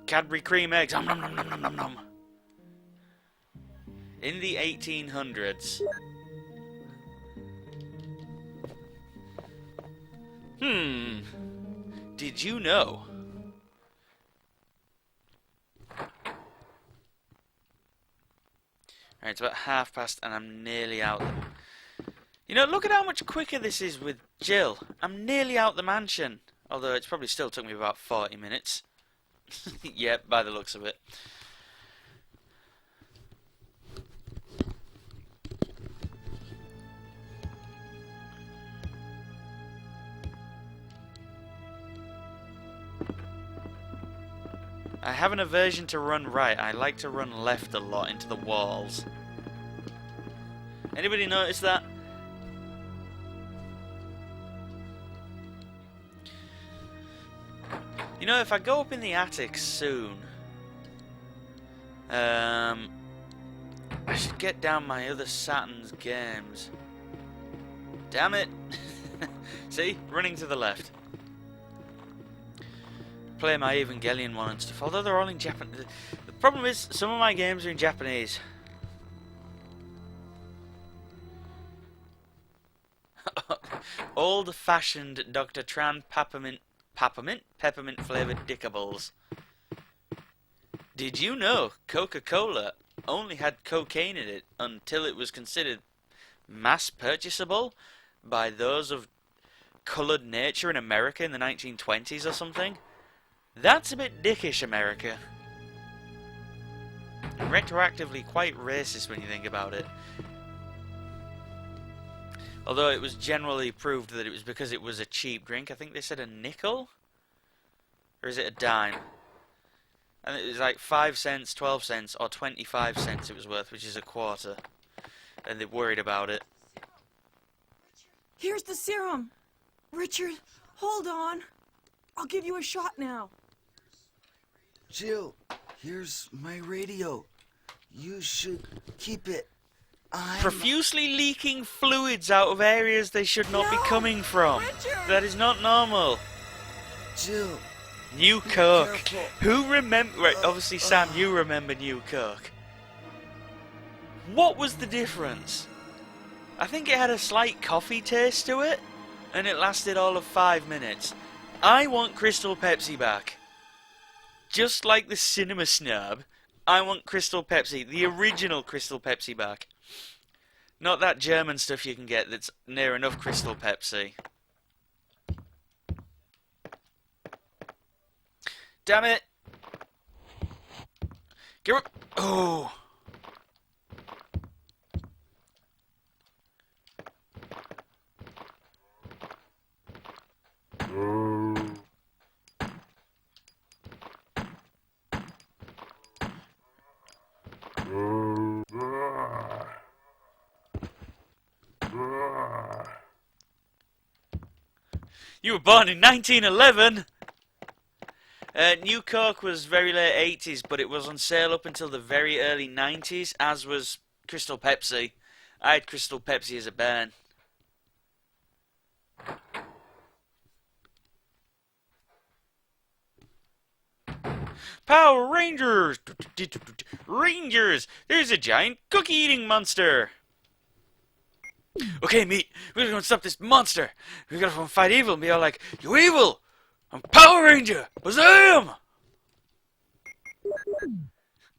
A: Cadbury cream eggs. Nom nom nom nom nom nom nom. In the 1800s. Did you know? Right, it's about past and I'm nearly out. You know, look at how much quicker this is with Jill. I'm nearly out the mansion. Although it's probably still took me about 40 minutes. Yeah, by the looks of it. I have an aversion to run right. I like to run left a lot into the walls. Anybody notice that? You know, if I go up in the attic soon, I should get down my other Saturn's games. Damn it! See? Running to the left. Play my Evangelion one and stuff, although they're all in Japanese. The problem is, some of my games are in Japanese. Old-fashioned Dr. Tran peppermint flavored dickables. Did you know Coca-Cola only had cocaine in it until it was considered mass purchasable by those of coloured nature in America in the 1920s or something? That's a bit dickish, America. And retroactively quite racist when you think about it. Although it was generally proved that it was because it was a cheap drink. I think they said a nickel? Or is it a dime? And it was like 5 cents, 12 cents, or 25 cents it was worth, which is a quarter. And they worried about it.
E: Here's the serum. Richard, hold on. I'll give you a shot now.
F: Jill, here's my radio. You should keep it.
A: Profusely leaking fluids out of areas they should not be coming from.
E: Richard!
A: That is not normal.
F: Jill.
A: New Coke.
F: Careful.
A: Who remember? Right, obviously, Sam, you remember New Coke. What was the difference? I think it had a slight coffee taste to it, and it lasted all of 5 minutes. I want Crystal Pepsi back. Just like the Cinema Snob, I want Crystal Pepsi, the original Crystal Pepsi back. Not that German stuff you can get that's near enough Crystal Pepsi. Damn it! Get up! Oh! You were born in 1911! New Coke was very late 80s, but it was on sale up until the very early 90s, as was Crystal Pepsi. I had Crystal Pepsi as a bairn. Power Rangers! Rangers! There's a giant cookie-eating monster! Okay, Meat, we're gonna stop this monster! We're gonna fight evil and be all like, "You evil! I'm Power Ranger! Bazam!"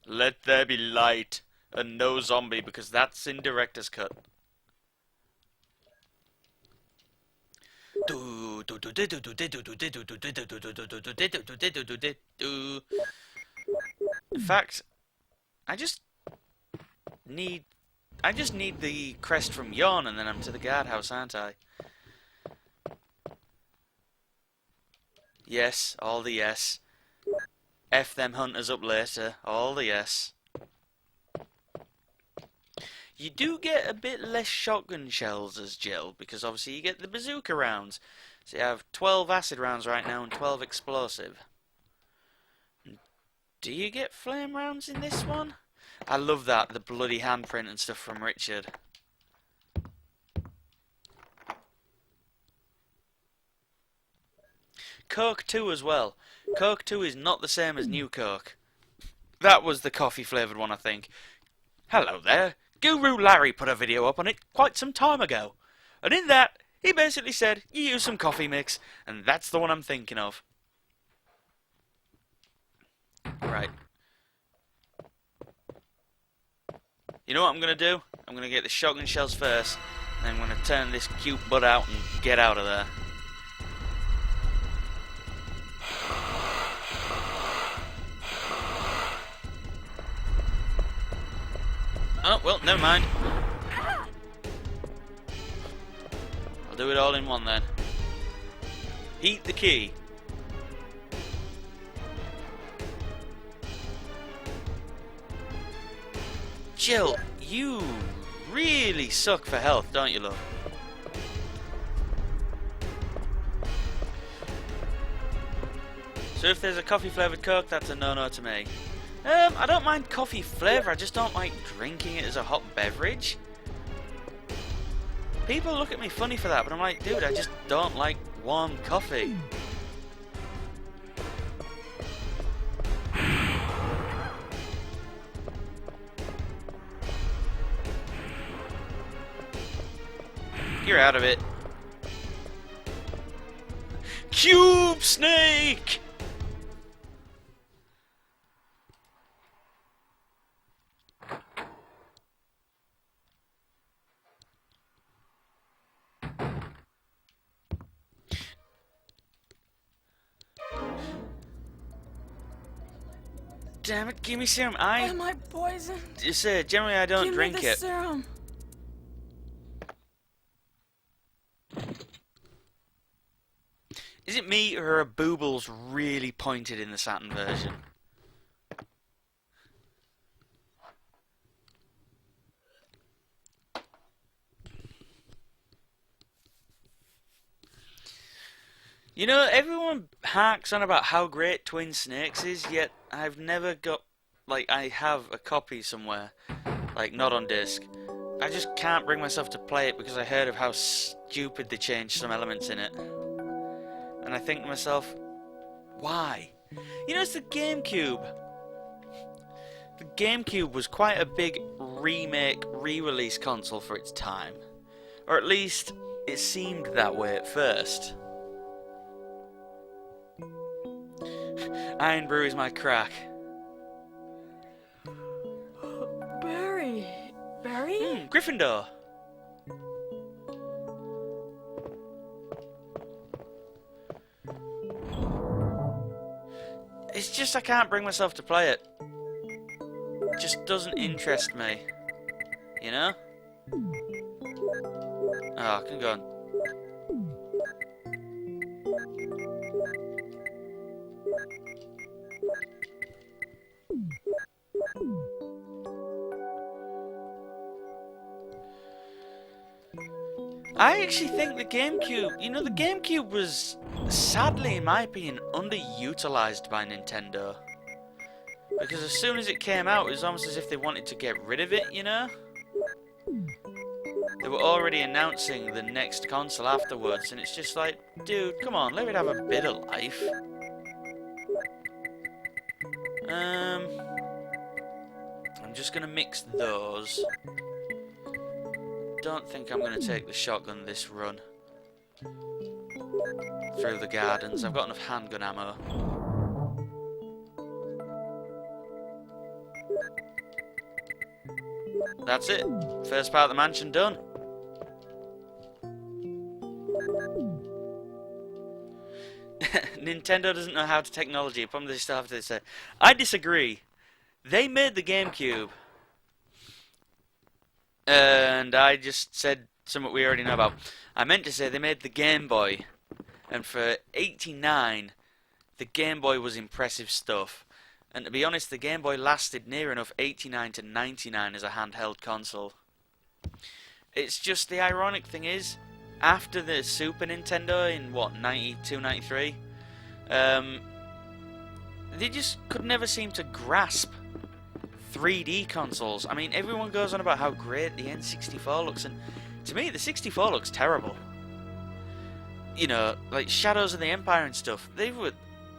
A: Let there be light, and no zombie, because that's in director's cut. In fact, I just need the crest from Yawn, and then I'm to the guardhouse, aren't I? Yes, all the yes. F them hunters up later, all the yes. You do get a bit less shotgun shells as Jill, because obviously you get the bazooka rounds. So you have 12 acid rounds right now and 12 explosive. Do you get flame rounds in this one? I love that, the bloody handprint and stuff from Richard. Coke 2 as well. Coke 2 is not the same as New Coke. That was the coffee flavoured one, I think. Hello there. Guru Larry put a video up on it quite some time ago. And in that, he basically said, you use some coffee mix, and that's the one I'm thinking of. Right. You know what I'm going to do? I'm going to get the shotgun shells first, and I'm going to turn this cute butt out and get out of there. Oh, well, never mind. I'll do it all in one then. Heat the key. Jill, you really suck for health, don't you, love? So if there's a coffee flavoured Coke, that's a no-no to me. I don't mind coffee flavour, I just don't like drinking it as a hot beverage. People look at me funny for that, but I'm like, dude, I just don't like warm coffee. You're out of it. Cube Snake! Damn it, give me serum.
E: Am I poisoned?
A: Generally I don't drink
E: Give me the
A: it.
E: serum.
A: Is it me, or are boobles really pointed in the Saturn version? You know, everyone harks on about how great Twin Snakes is, yet I've never got, like, I have a copy somewhere, like, not on disc. I just can't bring myself to play it because I heard of how stupid they changed some elements in it. And I think to myself, why? You know, it's the GameCube. The GameCube was quite a big remake, re-release console for its time. Or at least, it seemed that way at first. Iron Brew is my crack.
E: Barry. Barry?
A: Gryffindor. It's just I can't bring myself to play it. It just doesn't interest me. You know? Oh, I can go on. I actually think the GameCube, you know, the GameCube was, sadly in my opinion, underutilized by Nintendo. Because as soon as it came out, it was almost as if they wanted to get rid of it, you know? They were already announcing the next console afterwards, and it's just like, dude, come on, let it have a bit of life. I'm just gonna mix those. Don't think I'm going to take the shotgun this run through the gardens. I've got enough handgun ammo. That's it. First part of the mansion done. Nintendo doesn't know how to technology. Probably they still have to say. I disagree. They made the GameCube. And I just said something we already know about. I meant to say they made the Game Boy. And for '89, the Game Boy was impressive stuff. And to be honest, the Game Boy lasted near enough '89 to '99 as a handheld console. It's just the ironic thing is, after the Super Nintendo in what, 92, 93, they just could never seem to grasp 3D consoles. I mean, everyone goes on about how great the N64 looks, and to me, the 64 looks terrible. You know, like Shadows of the Empire and stuff, they were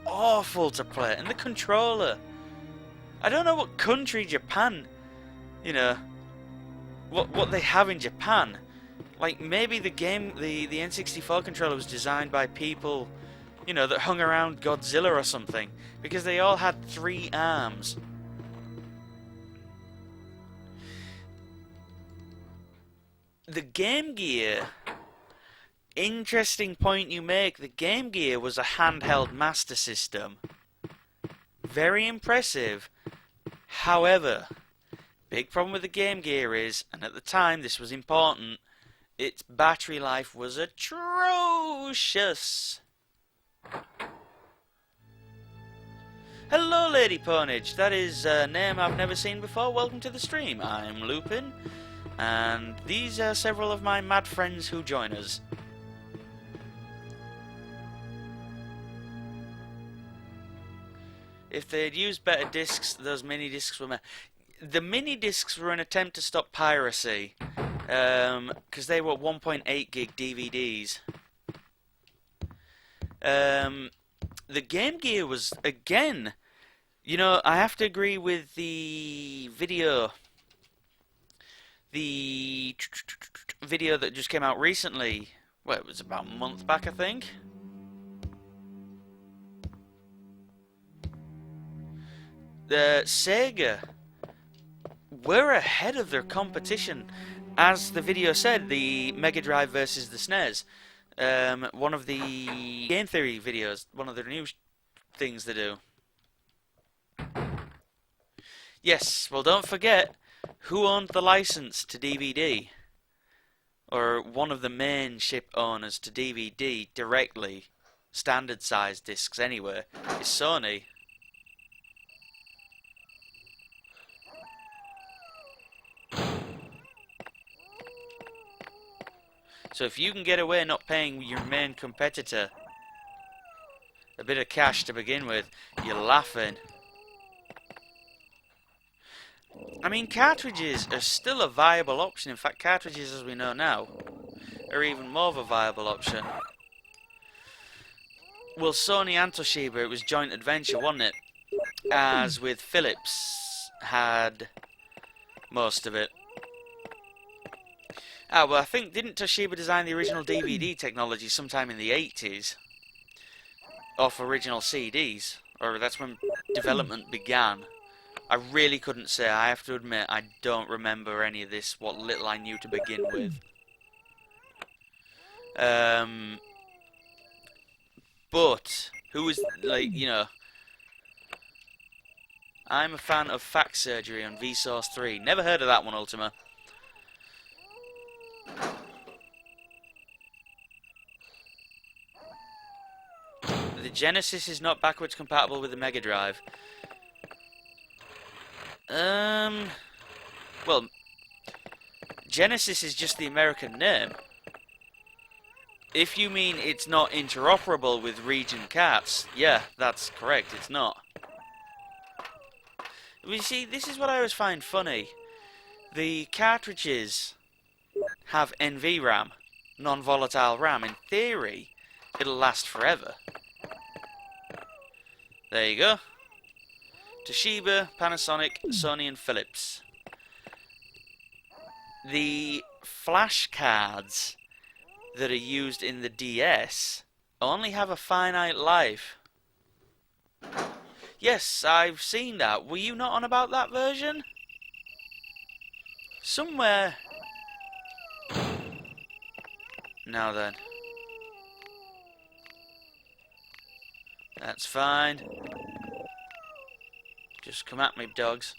A: awful to play. And the controller, I don't know what country Japan, you know, what they have in Japan. Like, maybe the N64 controller was designed by people, you know, that hung around Godzilla or something, because they all had 3 arms. The Game Gear, interesting point you make. The Game Gear was a handheld master system. Very impressive. However, big problem with the Game Gear is, and at the time this was important, its battery life was atrocious. Hello, Lady Ponage. That is a name I've never seen before. Welcome to the stream. I'm Lupin, and these are several of my mad friends who join us. If they'd used better discs, those mini discs were... The mini discs were an attempt to stop piracy, because they were 1.8 gig DVDs. The Game Gear was, again, you know, I have to agree with the video that just came out recently. Well, it was about a month back, I think. The Sega were ahead of their competition. As the video said, the Mega Drive versus the SNES. One of the Game Theory videos, one of the new things they do. Yes, well, don't forget who owned the license to DVD, or one of the main ship owners to DVD directly, standard size discs anyway, is Sony. So if you can get away not paying your main competitor a bit of cash to begin with, you're laughing. I mean, cartridges are still a viable option. In fact, cartridges, as we know now, are even more of a viable option. Well, Sony and Toshiba, it was joint adventure, wasn't it? As with Philips, had most of it. Ah, well, I think, didn't Toshiba design the original DVD technology sometime in the 80s? Off original CDs? Or that's when development began? I really couldn't say. I have to admit, I don't remember any of this, what little I knew to begin with. But, who was, like, you know... I'm a fan of Fact Surgery on Vsauce 3. Never heard of that one, Ultima. The Genesis is not backwards compatible with the Mega Drive. Well, Genesis is just the American name. If you mean it's not interoperable with region carts, yeah, that's correct, it's not. You see, this is what I always find funny. The cartridges have NVRAM, non-volatile RAM. In theory, it'll last forever. There you go. Toshiba, Panasonic, Sony and Philips. The flash cards that are used in the DS only have a finite life. Yes, I've seen that. Were you not on about that version? Somewhere... Now then. That's fine. Just come at me, dogs.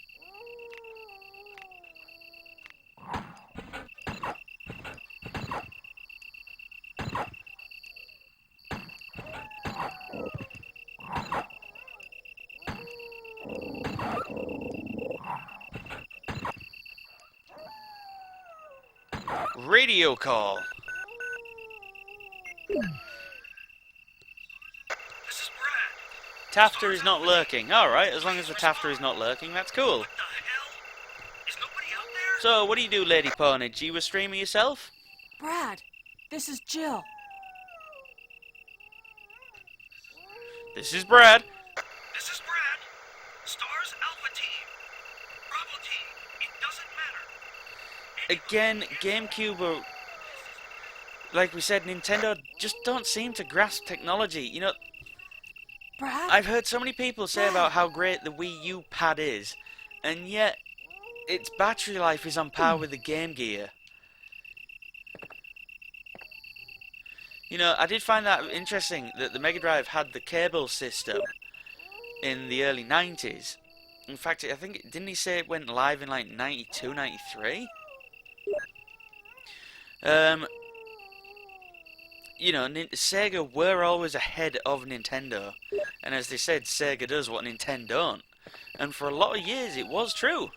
A: Radio call.
G: This is Brad.
A: Tafter is not lurking. Alright, as long as the Tafter is not lurking, that's cool.
G: What the hell? Is nobody out there?
A: So, what do you do, Lady Ponage? You a streamer yourself?
E: Brad, this is Jill.
A: This is Brad.
G: This is Brad. Stars Alpha Team. Bravo Team. It doesn't matter.
A: Again, GameCube, or, like we said, Nintendo just don't seem to grasp technology. You know,
E: Brad?
A: I've heard so many people say about how great the Wii U pad is, and yet its battery life is on par with the Game Gear. You know, I did find that interesting that the Mega Drive had the cable system in the early 90s. In fact, I think, didn't he say it went live in like 92, 93? You know, Sega were always ahead of Nintendo. And as they said, Sega does what Nintendo don't. And for a lot of years, it was true.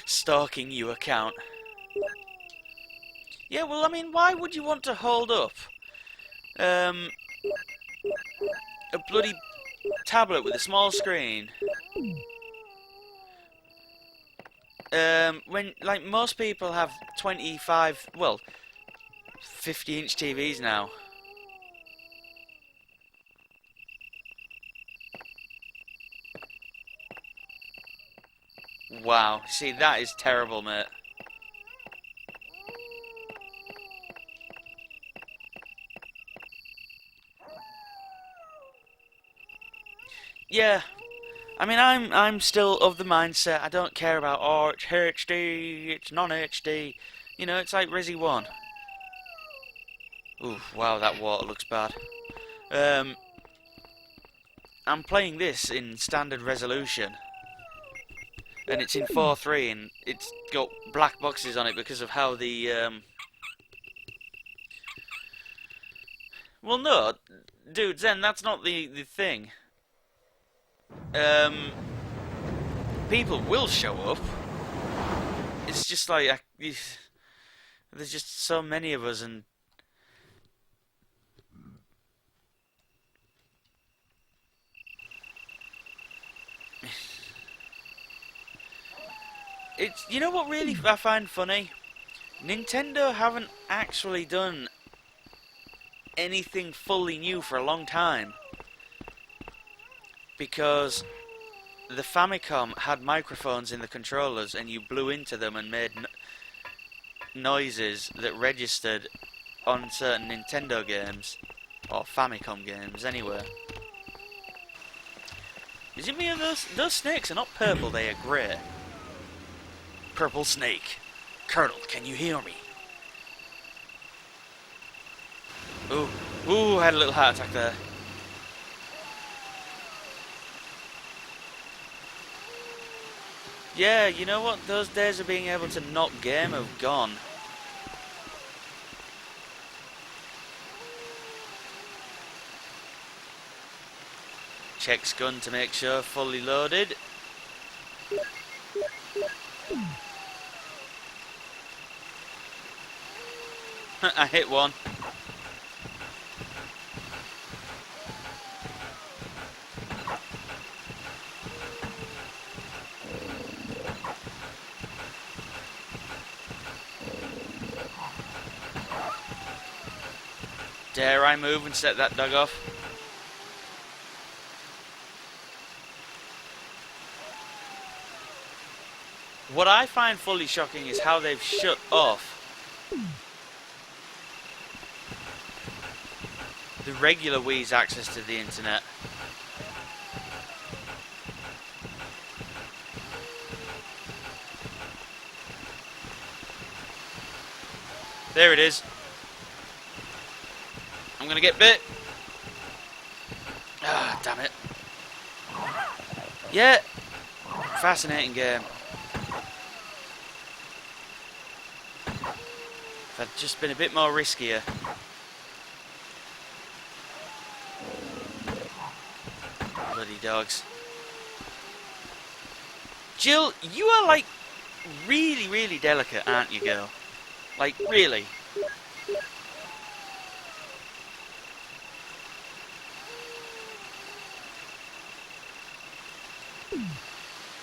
A: Stalking you account. Yeah, well, I mean, why would you want to hold up a bloody tablet with a small screen when, like, most people have 25, well, 50-inch TVs now? Wow, see, that is terrible, mate. Yeah, I mean, I'm still of the mindset, I don't care about, oh, it's HD, it's non-HD. You know, it's like Resi 1. Ooh, wow, that water looks bad. I'm playing this in standard resolution. And it's in 4:3, and it's got black boxes on it because of how the, Well, no, dude, Zen, that's not the thing. People will show up. It's just like, there's just so many of us, and it's, you know what really I find funny? Nintendo haven't actually done anything fully new for a long time. Because the Famicom had microphones in the controllers and you blew into them and made noises that registered on certain Nintendo games. Or Famicom games, anyway. Is it me or those snakes are not purple, they are grey. Purple snake. Colonel, can you hear me? Ooh, ooh, I had a little heart attack there. Yeah, you know what? Those days of being able to not game have gone. Checks gun to make sure fully loaded. I hit one. Dare I move and set that dog off? What I find fully shocking is how they've shut off the regular Wii's access to the internet. There it is. I'm gonna get bit. Ah, damn it. Yeah. Fascinating game. If I'd just been a bit more riskier. Bloody dogs. Jill, you are like really, really delicate, aren't you, girl? Like, really.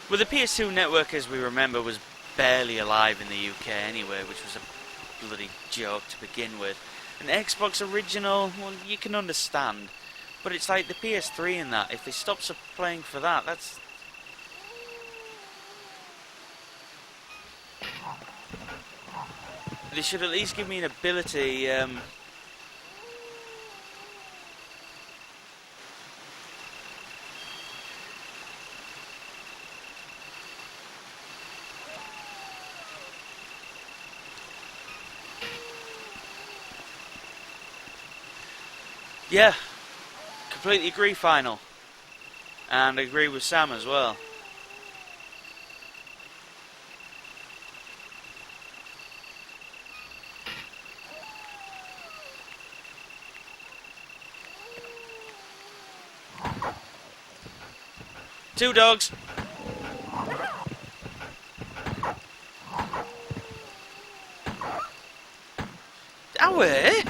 A: Well, the PS2 network, as we remember, was barely alive in the UK anyway, which was a bloody joke to begin with. An Xbox original, well, you can understand. But it's like the PS3 and that, if they stop playing for that, that's... They should at least give me an ability, yeah, completely agree, Final. And agree with Sam as well. Two dogs. Away.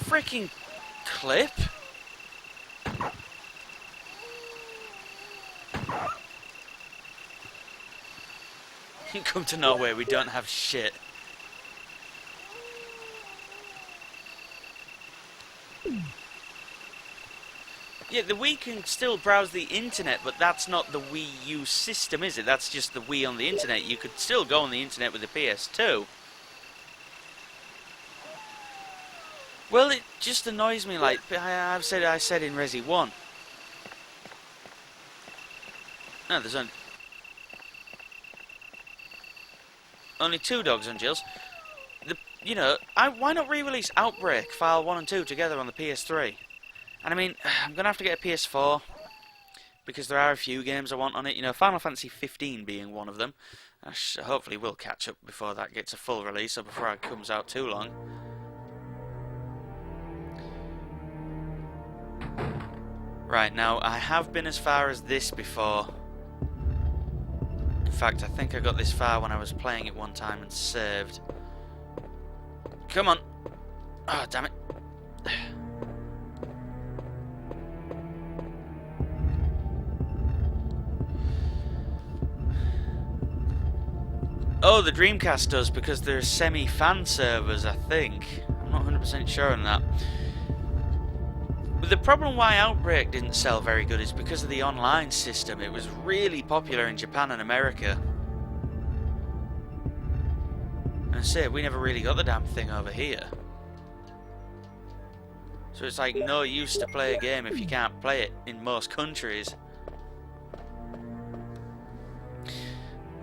A: Freaking clip. Come to nowhere, we don't have shit. Yeah, the Wii can still browse the internet, but that's not the Wii U system, is it? That's just the Wii on the internet. You could still go on the internet with the PS2. Well, it just annoys me, like I said in Resi 1. No, there's only two dogs on Jill's. You know, why not re-release Outbreak File 1 and 2 together on the PS3? And I mean, I'm going to have to get a PS4, because there are a few games I want on it. You know, Final Fantasy 15 being one of them. I hopefully will catch up before that gets a full release, or before it comes out too long. Right, now, I have been as far as this before. In fact, I think I got this far when I was playing it one time and saved. Come on. Oh, damn it. Oh, the Dreamcast does, because they're semi-fan servers, I think. I'm not 100% sure on that. But the problem why Outbreak didn't sell very good is because of the online system. It was really popular in Japan and America. And I say, we never really got the damn thing over here. So it's like no use to play a game if you can't play it in most countries.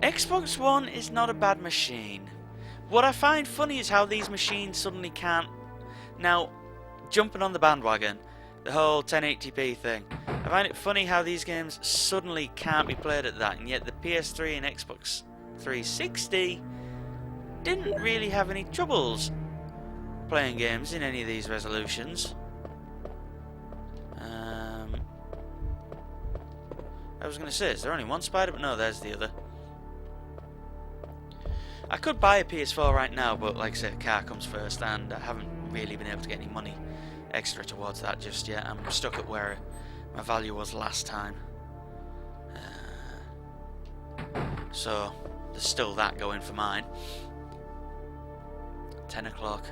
A: Xbox One is not a bad machine. What I find funny is how these machines suddenly can't... Now, jumping on the bandwagon, the whole 1080p thing. I find it funny how these games suddenly can't be played at that, and yet the PS3 and Xbox 360 didn't really have any troubles playing games in any of these resolutions. I was going to say, is there only one spider? But no, there's the other. I could buy a PS4 right now, but like I said, car comes first, and I haven't really been able to get any money extra towards that just yet. I'm stuck at where my value was last time. So, there's still that going for mine. 10 o'clock.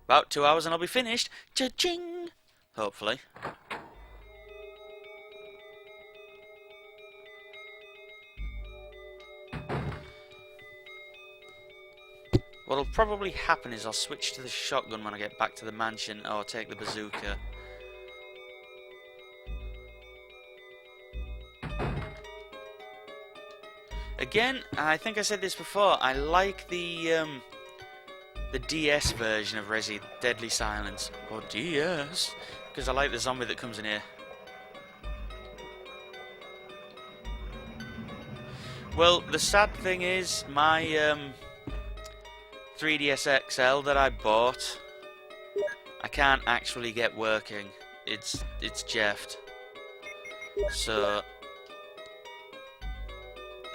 A: About 2 hours and I'll be finished. Cha-ching! Hopefully. What'll probably happen is I'll switch to the shotgun when I get back to the mansion, or take the bazooka. Again, I think I said this before, I like the DS version of Resi, Deadly Silence, or DS, because I like the zombie that comes in here. Well, the sad thing is, my 3DS XL that I bought, I can't actually get working. It's jeffed. So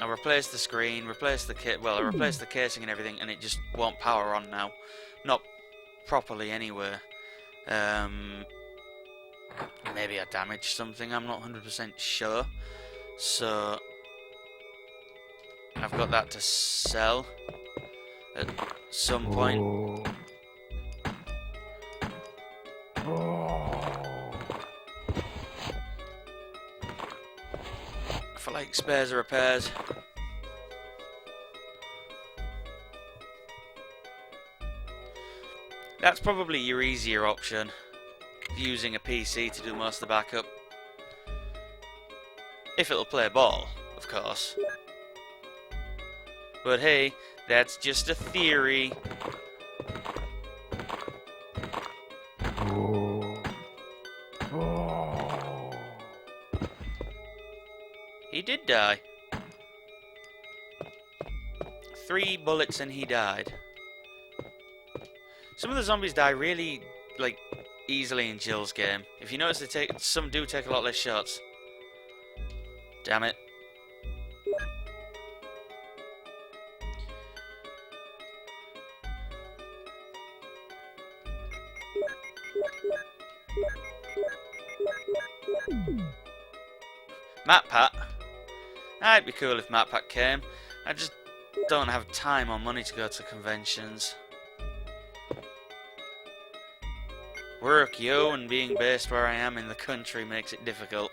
A: I replaced the screen, replaced the kit. Well, I replaced the casing and everything, and it just won't power on now. Not properly anywhere. Maybe I damaged something. I'm not 100% sure. So I've got that to sell at some point. For like spares or repairs. That's probably your easier option, using a PC to do most of the backup. If it'll play ball, of course. But hey, that's just a theory. He did die. 3 bullets and he died. Some of the zombies die really, like, easily in Jill's game. If you notice, some do take a lot less shots. Damn it. MatPat. It'd be cool if MatPat came. I just don't have time or money to go to conventions. Work, yo, and being based where I am in the country makes it difficult.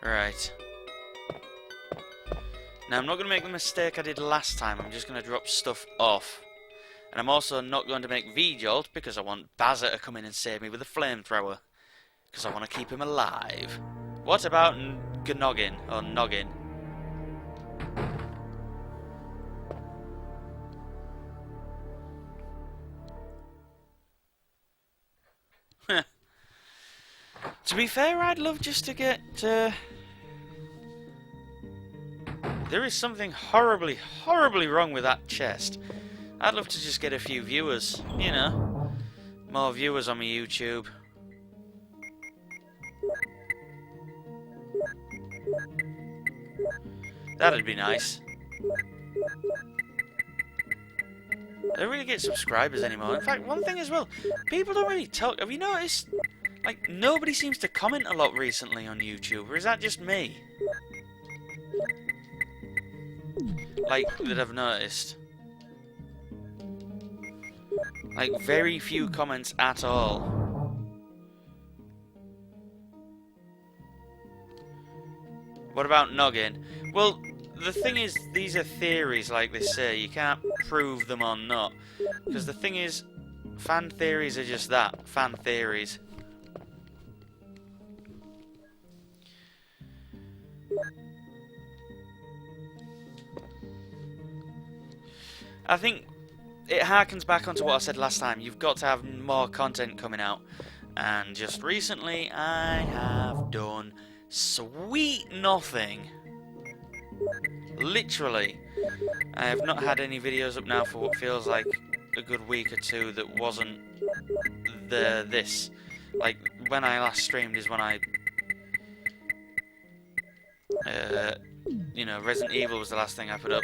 A: Right. Now I'm not going to make the mistake I did last time. I'm just going to drop stuff off. And I'm also not going to make V-Jolt because I want Bazza to come in and save me with a flamethrower. Because I want to keep him alive. What about Gnoggin? Or Noggin? To be fair, I'd love just to get... There is something horribly, horribly wrong with that chest. I'd love to just get a few viewers, you know. More viewers on my YouTube. That'd be nice. I don't really get subscribers anymore. In fact, one thing as well, people don't really talk. Have you noticed? Like, nobody seems to comment a lot recently on YouTube, or is that just me? Like, that I've noticed. Like, very few comments at all. What about Noggin? Well, the thing is, these are theories, like they say. You can't prove them or not. Because the thing is, fan theories are just that. Fan theories. I think it harkens back onto what I said last time. You've got to have more content coming out. And just recently, I have done sweet nothing. Literally. I have not had any videos up now for what feels like a good week or two that wasn't this. Like, when I last streamed is when I... you know, Resident Evil was the last thing I put up.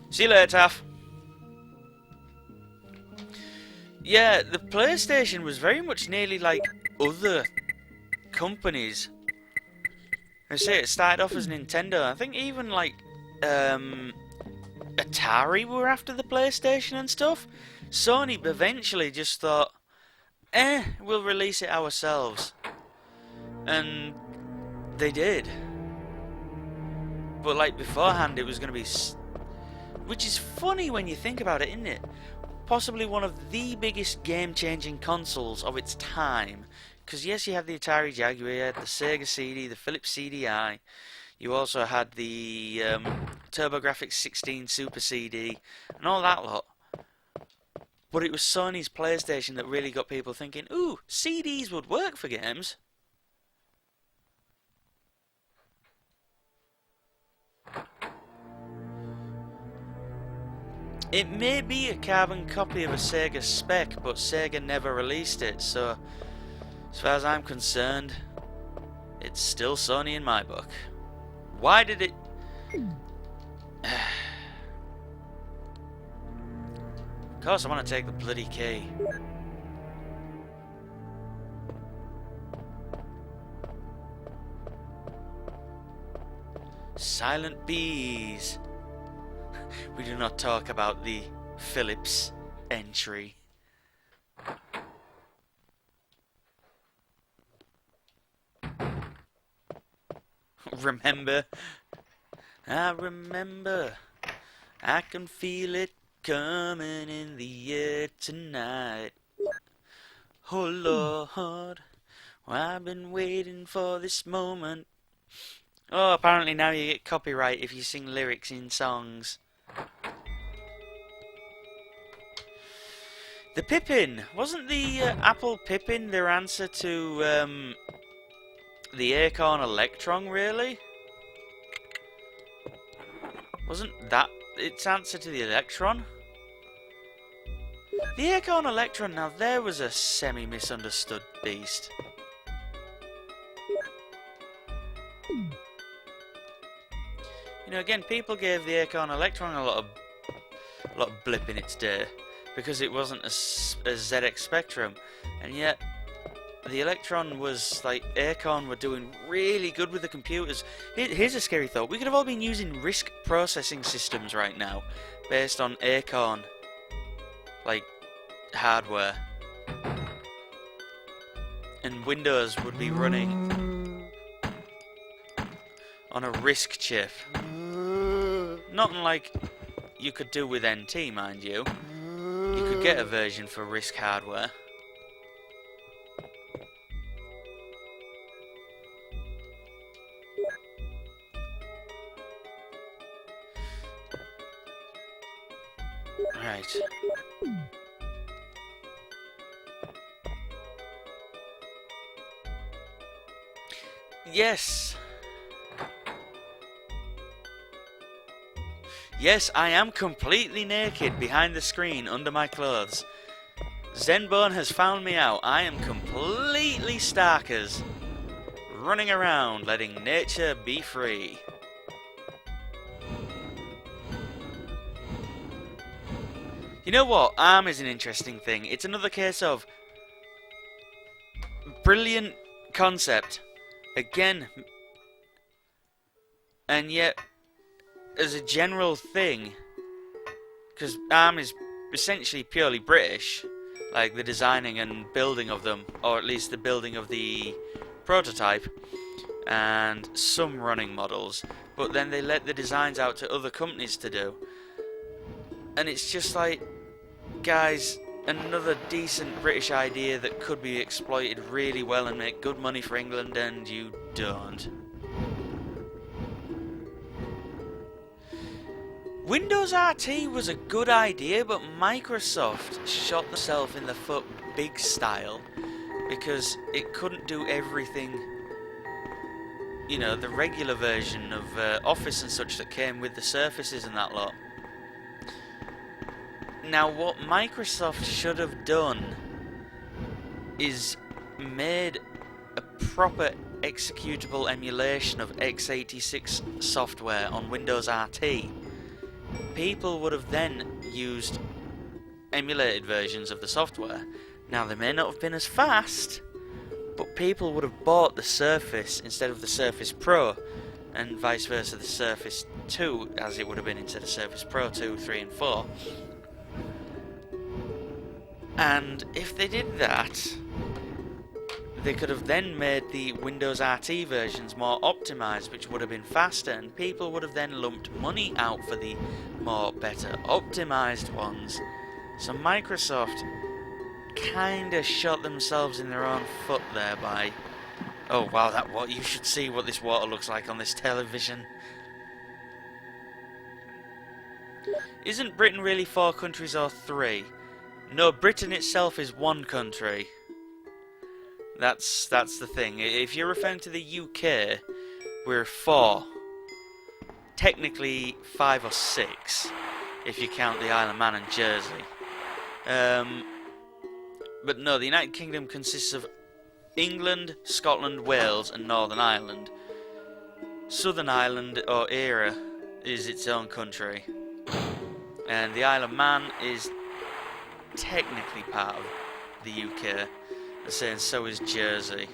A: See you later, Taff. Yeah, the PlayStation was very much nearly like other companies. I say it started off as Nintendo. I think even like Atari were after the PlayStation and stuff. Sony eventually just thought, we'll release it ourselves. And they did. But like beforehand, it was going to be... Which is funny when you think about it, isn't it? Possibly one of the biggest game-changing consoles of its time. Because yes, you had the Atari Jaguar, you had the Sega CD, the Philips CDI. You also had the TurboGrafx 16 Super CD, and all that lot. But it was Sony's PlayStation that really got people thinking, ooh, CDs would work for games. It may be a carbon copy of a Sega spec, but Sega never released it, so as far as I'm concerned, it's still Sony in my book. Why did it... Of course I want to take the bloody key. Silent bees. We do not talk about the Philips entry. Remember? I remember. I can feel it coming in the air tonight. Oh Lord, I've been waiting for this moment. Oh, apparently now you get copyright if you sing lyrics in songs. The Pippin! Wasn't the Apple Pippin their answer to the Acorn Electron, really? Wasn't that its answer to the Electron? The Acorn Electron, now there was a semi-misunderstood beast. You know, again, people gave the Acorn Electron a lot of blip in its day because it wasn't a ZX Spectrum, and yet the Electron was like Acorn were doing really good with the computers. Here's a scary thought: we could have all been using RISC processing systems right now, based on Acorn, like hardware, and Windows would be running on a RISC chip. Not unlike you could do with NT, mind you. You could get a version for RISC hardware. Right. Yes. Yes, I am completely naked behind the screen under my clothes. Zenbone has found me out. I am completely starkers, running around letting nature be free. You know what? ARM is an interesting thing. It's another case of brilliant concept. Again, and yet as a general thing, because ARM is essentially purely British, like the designing and building of them, or at least the building of the prototype, and some running models, but then they let the designs out to other companies to do. And it's just like, guys, another decent British idea that could be exploited really well and make good money for England, and you don't. Windows RT was a good idea, but Microsoft shot themselves in the foot big style because it couldn't do everything, you know, the regular version of Office and such that came with the Surfaces and that lot. Now, what Microsoft should have done is made a proper executable emulation of x86 software on Windows RT. People would have then used emulated versions of the software. Now, they may not have been as fast, but people would have bought the Surface instead of the Surface Pro, and vice versa the Surface 2, as it would have been instead of Surface Pro 2, 3 and 4. And if they did that, they could have then made the Windows RT versions more optimized, which would have been faster, and people would have then lumped money out for the more better optimized ones. So Microsoft kinda shot themselves in their own foot there by... Oh wow, that water, you should see what this water looks like on this television. Isn't Britain really 4 countries or 3? No, Britain itself is 1 country. That's the thing. If you're referring to the UK, we're 4. Technically 5 or 6, if you count the Isle of Man and Jersey. But no, the United Kingdom consists of England, Scotland, Wales and Northern Ireland. Southern Ireland, or ERA, is its own country. And the Isle of Man is technically part of the UK. And so is Jersey.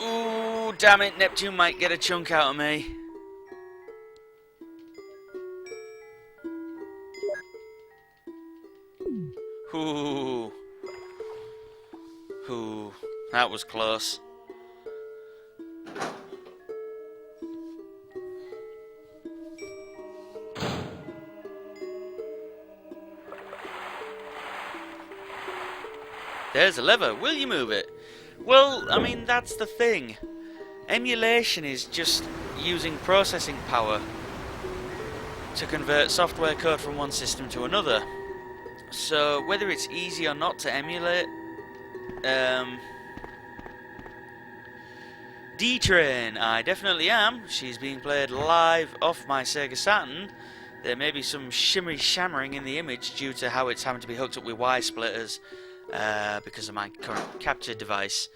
A: Ooh, damn it, Neptune might get a chunk out of me. Ooh. Ooh, that was close. There's a lever, will you move it? Well, I mean, that's the thing. Emulation is just using processing power to convert software code from one system to another. So, whether it's easy or not to emulate, D-Train, I definitely am. She's being played live off my Sega Saturn. There may be some shimmery shammering in the image due to how it's having to be hooked up with Y-splitters because of my current capture device.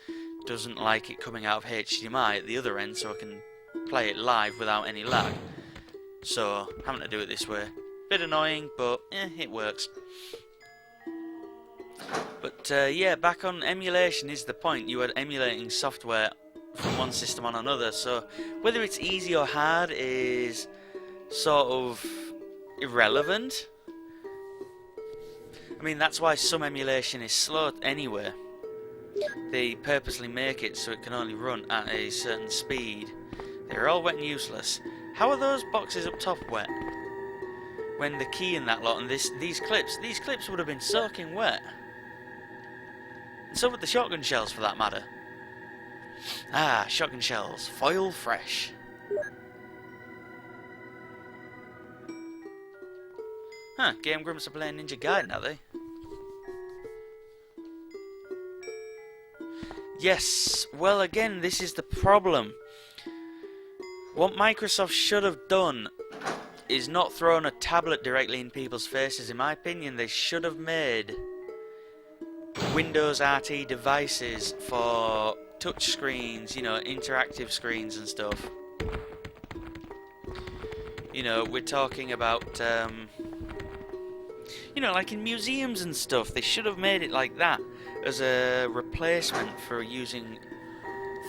A: Doesn't like it coming out of HDMI at the other end, so I can play it live without any lag. So, having to do it this way. Bit annoying, but it works. But yeah, back on emulation is the point. You are emulating software from one system on another, so whether it's easy or hard is sort of irrelevant. I mean, that's why some emulation is slow anyway. They purposely make it so it can only run at a certain speed. They're all wet and useless. How are those boxes up top wet? When the key in that lot and these clips would have been soaking wet. And so would the shotgun shells for that matter. Ah, shotgun shells, foil fresh. Huh, Game Grumps are playing Ninja Gaiden, are they? Yes, well again, this is the problem. What Microsoft should have done is not thrown a tablet directly in people's faces. In my opinion, they should have made Windows RT devices for touch screens, you know, interactive screens and stuff. You know, we're talking about, you know, like in museums and stuff. They should have made it like that as a replacement for using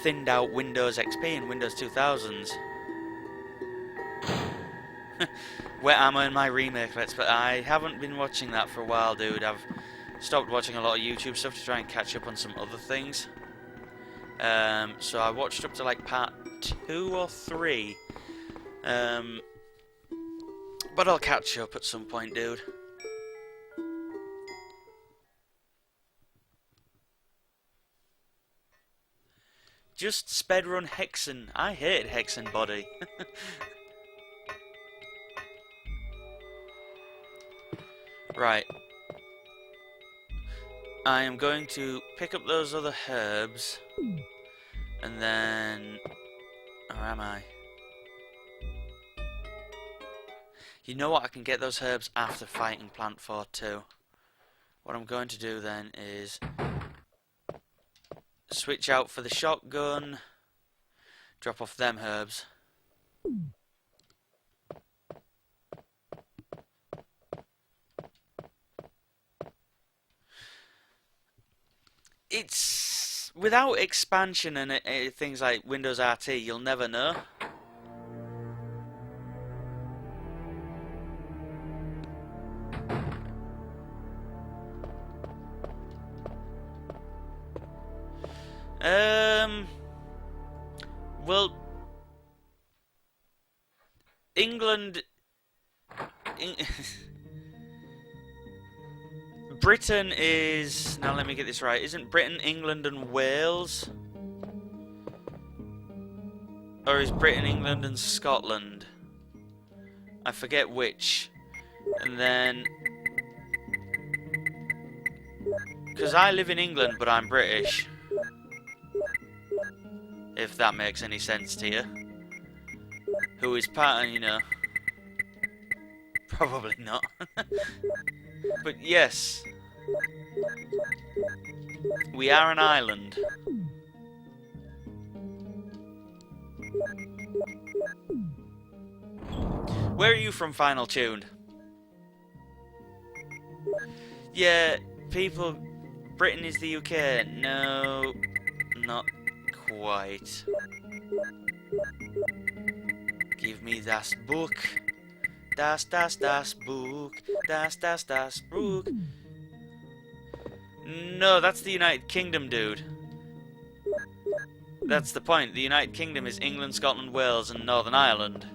A: thinned out Windows XP and Windows 2000s. Wet Ammo in my remake let's play. I haven't been watching that for a while, dude. I've stopped watching a lot of YouTube stuff to try and catch up on some other things. So I watched up to like part 2 or 3. But I'll catch up at some point, dude. Just sped-run Hexen. I hate Hexen body. Right. I am going to pick up those other herbs. And then... Where am I? You know what? I can get those herbs after fighting Plant 4 too. What I'm going to do then is... switch out for the shotgun. Drop off them herbs. It's without expansion and things like Windows RT, you'll never know. Well, England, Britain is, now let me get this right, isn't Britain, England and Wales? Or is Britain, England and Scotland? I forget which. And then, because I live in England but I'm British. If that makes any sense to you. Who is part of, you know... Probably not. But yes. We are an island. Where are you from, Final Tuned? Yeah, people... Britain is the UK. No, not quite. Give me das book. Das book. Das book. No, that's the United Kingdom, dude. That's the point. The United Kingdom is England, Scotland, Wales, and Northern Ireland.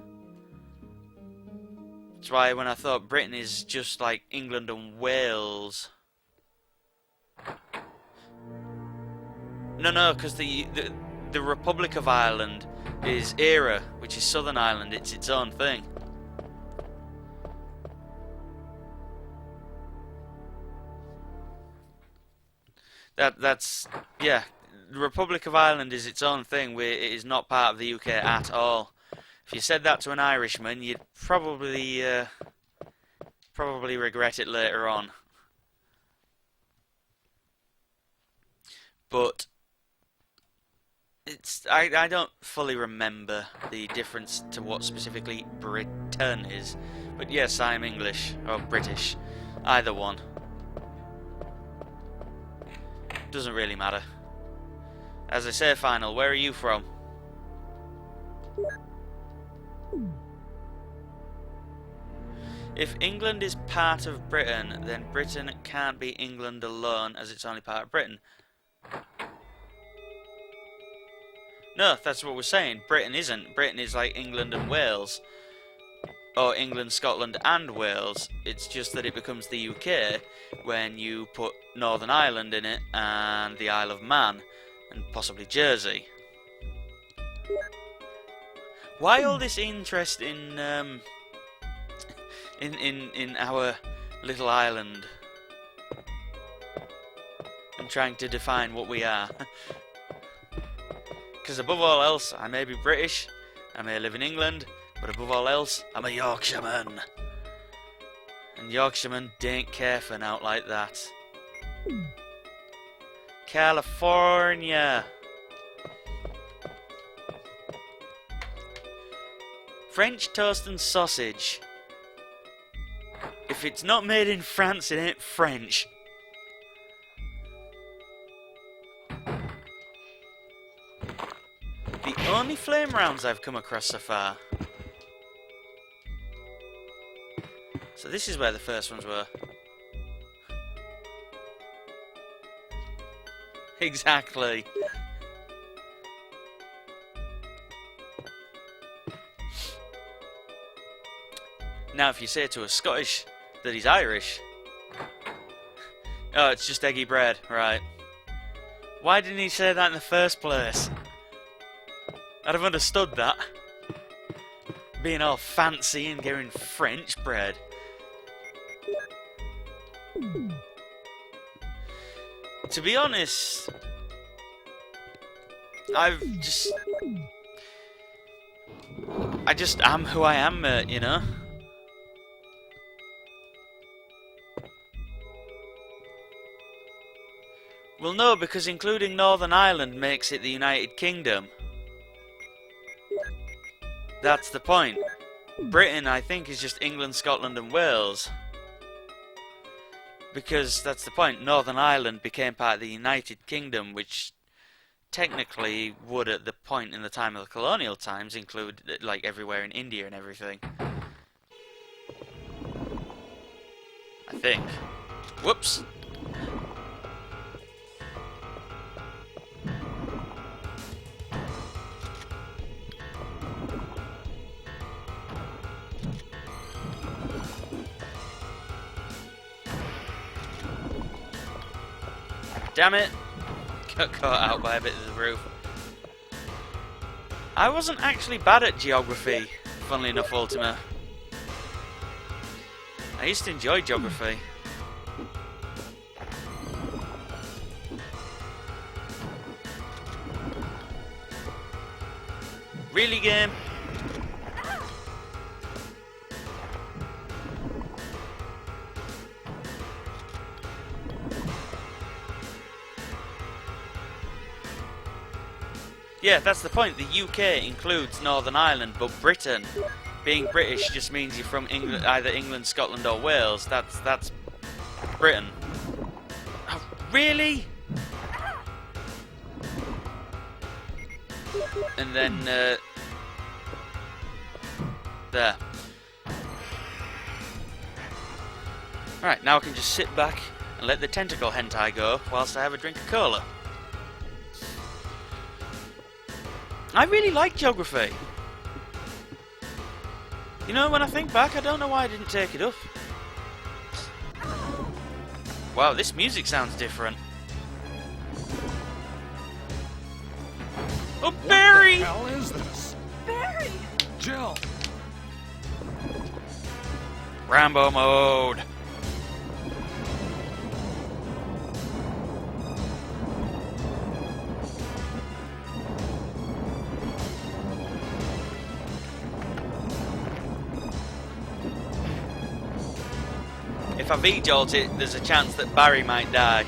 A: That's why when I thought Britain is just like England and Wales. No, because the Republic of Ireland is a.k.a, which is Southern Ireland. It's its own thing. That's yeah. The Republic of Ireland is its own thing. It is not part of the UK at all. If you said that to an Irishman, you'd probably regret it later on. But it's I don't fully remember the difference to what specifically Britain is. But yes, I'm English or British, either one. Doesn't really matter. As I say, Final, where are you from? If England is part of Britain, then Britain can't be England alone, as it's only part of Britain. No, that's what we're saying. Britain isn't. Britain is like England and Wales. Or England, Scotland and Wales. It's just that it becomes the UK when you put Northern Ireland in it and the Isle of Man and possibly Jersey. Why all this interest in our little island and trying to define what we are? Because above all else, I may be British, I may live in England, but above all else, I'm a Yorkshireman. And Yorkshiremen don't care for an out like that. California. French toast and sausage. If it's not made in France, it ain't French. The only flame rounds I've come across so far. So this is where the first ones were. Exactly. Now if you say to a Scottish that he's Irish, oh, it's just eggy bread, right. Why didn't he say that in the first place? I'd have understood that. Being all fancy and getting French bread. To be honest, I just am who I am, mate, you know? Well, no, because including Northern Ireland makes it the United Kingdom. That's the point. Britain, I think, is just England, Scotland and Wales. Because that's the point. Northern Ireland became part of the United Kingdom, which technically would, at the point in the time of the colonial times, include like everywhere in India and everything. I think. Whoops. Damn it! Got caught out by a bit of the roof. I wasn't actually bad at geography, funnily enough, Ultima. I used to enjoy geography. Really, game? Yeah, that's the point. The UK includes Northern Ireland, but Britain, being British, just means you're from England, either England, Scotland, or Wales. That's Britain. Oh, really? And then there. Right, now I can just sit back and let the tentacle hentai go whilst I have a drink of cola. I really like geography. You know, when I think back, I don't know why I didn't take it up. Wow, this music sounds different. Oh, Barry!
D: What the hell is this?
E: Barry!
D: Jill!
A: Rambo mode. If I V-jolt it, there's a chance that Barry might die.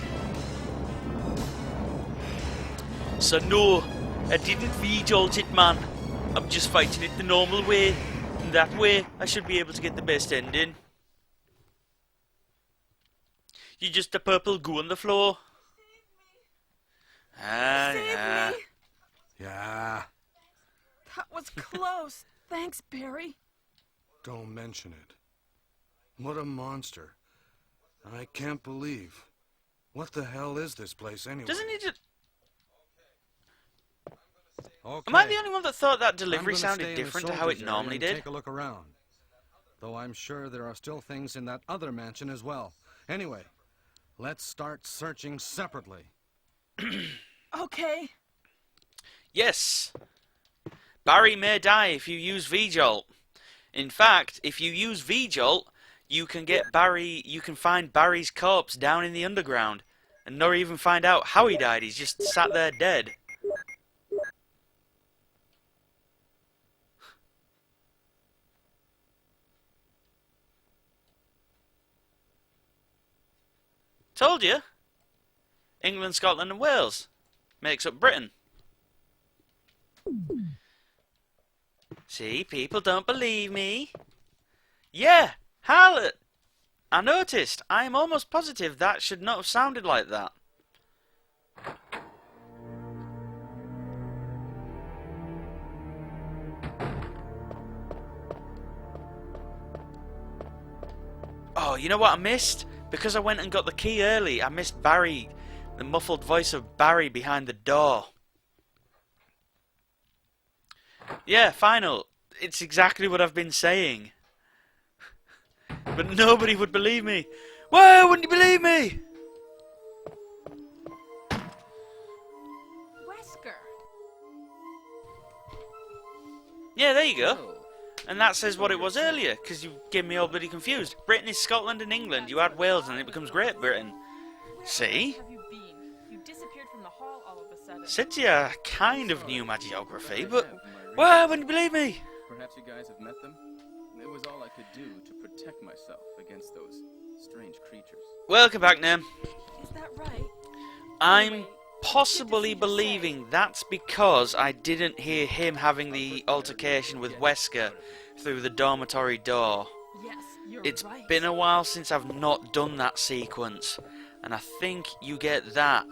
A: So no, I didn't V-jolt it, man. I'm just fighting it the normal way. And that way, I should be able to get the best ending. You're just a purple goo on the floor. Ah,
E: Save
A: yeah.
E: me!
D: Yeah,
E: That was close. Thanks, Barry.
D: don't mention it. What a monster. I can't believe. What the hell is this place anyway?
A: Doesn't he just...
D: Okay.
A: Am I the only one that thought that
D: I'm
A: delivery
D: gonna
A: sounded
D: stay in the
A: different to how
D: soldiers
A: it
D: area
A: normally
D: and
A: did?
D: Take a look around. Though I'm sure there are still things in that other mansion as well. Anyway, let's start searching separately.
E: Okay.
A: Yes. Barry may die if you use V-Jolt. In fact, if you use V-Jolt, you can find Barry's corpse down in the underground and not even find out how he died. He's just sat there dead. Told you. England, Scotland and Wales makes up Britain. See, people don't believe me. Yeah, Harlot. I noticed. I am almost positive that should not have sounded like that. Oh, you know what I missed? Because I went and got the key early, I missed Barry, the muffled voice of Barry behind the door. Yeah, final. It's exactly what I've been saying. But nobody would believe me. Why wouldn't you believe me?
E: Wesker.
A: Yeah, there you go. And that says what it was earlier, because you gave me all bloody confused. Britain is Scotland and England. You add Wales and it becomes Great Britain. See?
E: Where have you been? You disappeared from the hall all of a sudden.
A: Said to you, I kind of knew my geography, but why wouldn't you believe me?
H: Perhaps you guys have met them? It was all I could do to protect myself against those strange creatures.
A: Welcome back, Nim.
E: Is that right?
A: I'm possibly believing that's because I didn't hear him having the altercation with Wesker through the dormitory door.
E: Yes, you're
A: It's
E: right.
A: been a while since I've not done that sequence, and I think you get that.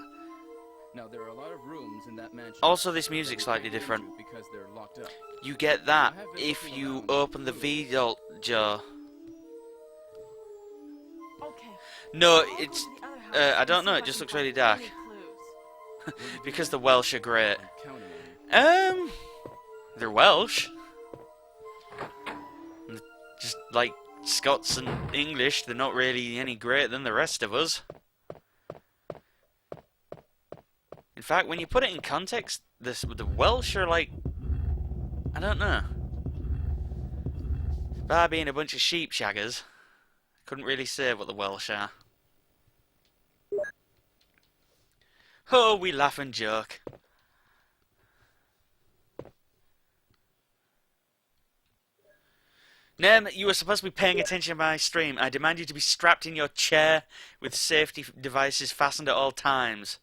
H: Now, there are a lot of rooms in that mansion.
A: Also, this
H: that
A: music's
H: we
A: slightly
H: can't get
A: different.
H: into because they're locked up.
A: You get that
H: I have been
A: if
H: looking
A: you
H: around
A: open the
H: for
A: V jar.
E: Okay.
A: No,
E: I'll go
A: it's...
E: to the other house
A: I
E: and
A: don't
E: see
A: know,
E: if
A: it
E: I
A: just
E: can
A: looks
E: find
A: really dark.
E: any clues.
A: Because the Welsh are great.
H: I'm counting on you.
A: They're Welsh. Just like Scots and English, they're not really any greater than the rest of us. In fact, when you put it in context, the Welsh are like... I don't know. By being a bunch of sheep shaggers, couldn't really say what the Welsh are. Oh, we laugh and joke. Nem, you were supposed to be paying attention to my stream. I demand you to be strapped in your chair with safety devices fastened at all times.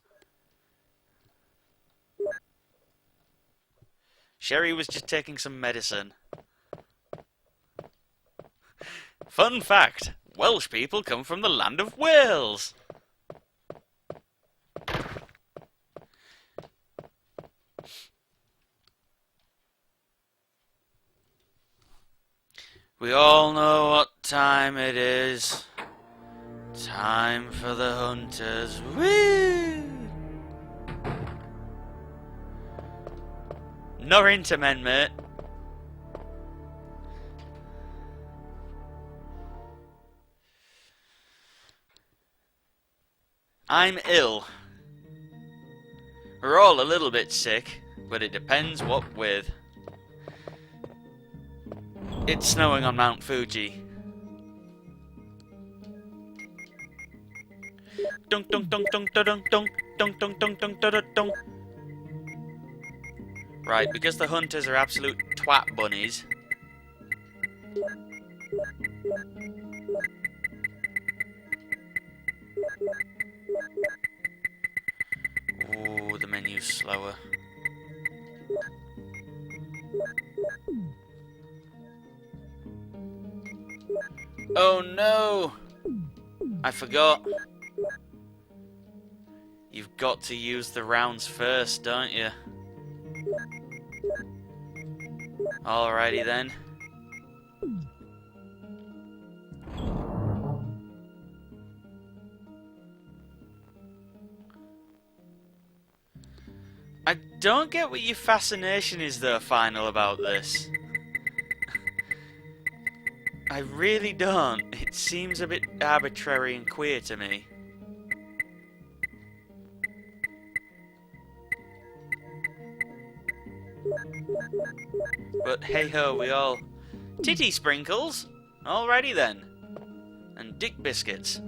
A: Sherry was just taking some medicine. Fun fact, Welsh people come from the land of Wales. We all know what time it is. Time for the hunters. Woo! Not men, mate. I'm ill. We're all a little bit sick, but it depends what with. It's snowing on Mount Fuji. Dunk dunk dunk dunk dunk dunk dunk dunk dunk dunk dunk dunk dunk. Right, because the hunters are absolute twat bunnies. Ooh, the menu's slower. Oh no! I forgot. You've got to use the rounds first, don't you? Alrighty then. I don't get what your fascination is though, Final, about this. I really don't. It seems a bit arbitrary and queer to me. But hey ho, we all... Titty sprinkles? Alrighty then. And dick biscuits.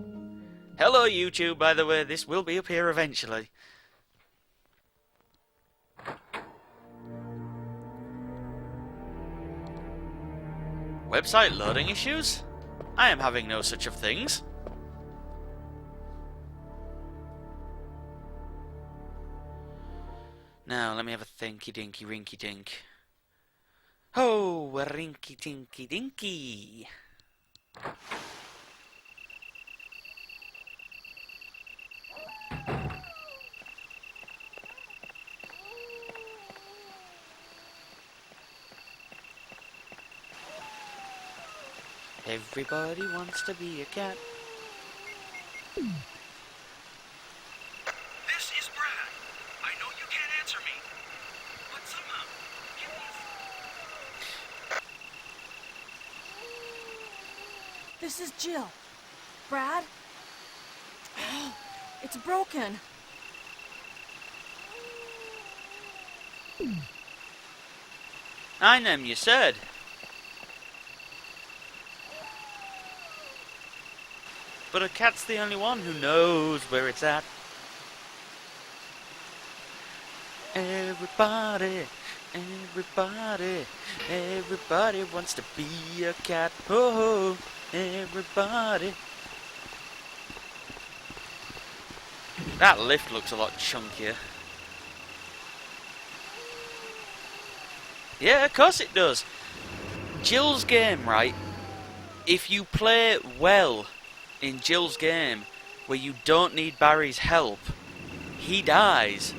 A: Hello YouTube, by the way, this will be up here eventually. Website loading issues? I am having no such of things. Now, let me have a thinky dinky rinky dink. Oh, a rinky tinky dinky. Everybody wants to be a cat.
G: This is Brad. I know you can't answer me, but somehow, give me
E: This is Jill. Brad? Oh, it's broken.
A: I know you said. But a cat's the only one who knows where it's at. Everybody, everybody, everybody wants to be a cat. Oh, everybody. That lift looks a lot chunkier. Yeah, of course it does. Jill's game, right, if you play well in Jill's game, where you don't need Barry's help, he dies.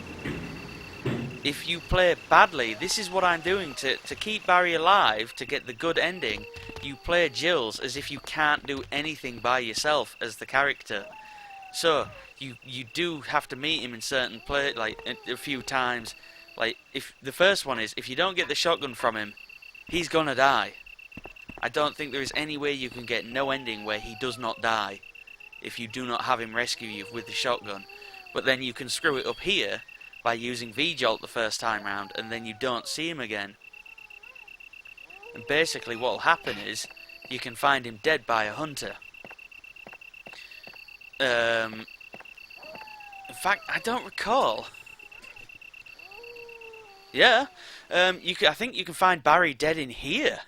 A: If you play badly, this is what I'm doing to keep Barry alive, to get the good ending. You play Jill's as if you can't do anything by yourself as the character. So you do have to meet him in certain like a few times. Like if the first one is, if you don't get the shotgun from him, he's gonna die. I don't think there is any way you can get no ending where he does not die if you do not have him rescue you with the shotgun. But then you can screw it up here by using V-Jolt the first time round, and then you don't see him again. And basically what will happen is, you can find him dead by a hunter. In fact, I don't recall. Yeah, I think you can find Barry dead in here.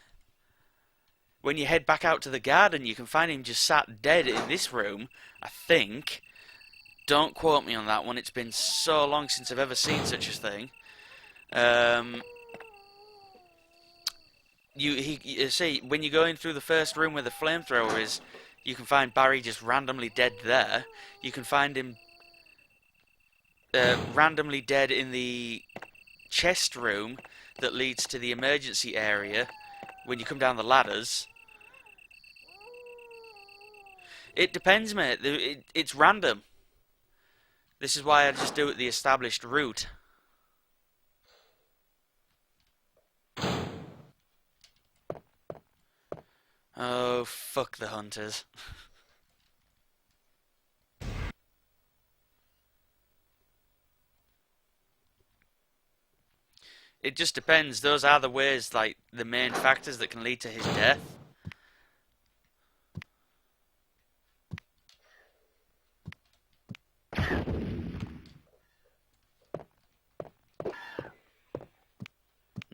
A: When you head back out to the garden, you can find him just sat dead in this room, I think. Don't quote me on that one, it's been so long since I've ever seen such a thing. You see, when you go in through the first room where the flamethrower is, you can find Barry just randomly dead there. You can find him randomly dead in the chest room that leads to the emergency area when you come down the ladders. It depends, mate. It's random. This is why I just do it the established route. Oh, fuck the hunters. It just depends. Those are the ways, like, the main factors that can lead to his death.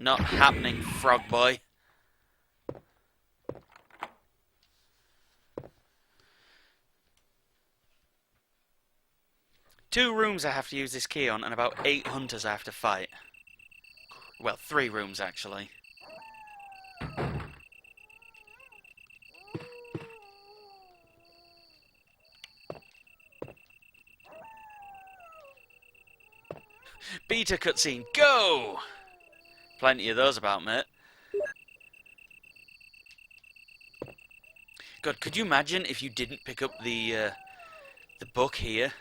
A: Not happening, frog boy. Two rooms I have to use this key on, and about 8 hunters I have to fight. Well, 3 rooms, actually. Beta cutscene, go! Plenty of those about, mate. God, could you imagine if you didn't pick up the book here?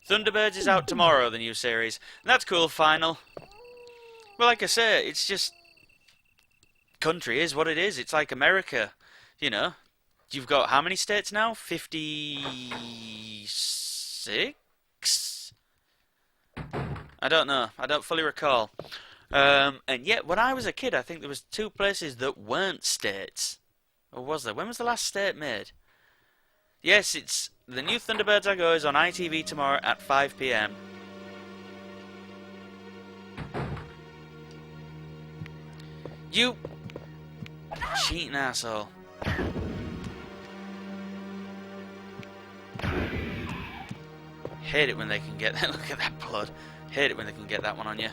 A: Thunderbirds is out tomorrow, the new series. And that's cool, final. Well, like I say, it's just... country is what it is. It's like America. You know, you've got how many states now? 56? I don't know. I don't fully recall. And yet, when I was a kid, I think there was 2 places that weren't states. Or was there? When was the last state made? Yes, it's... the new Thunderbirds I Go is on ITV tomorrow at 5 PM. You... cheating asshole. Hate it when they can get that. Look at that blood. Hate it when they can get that one on you.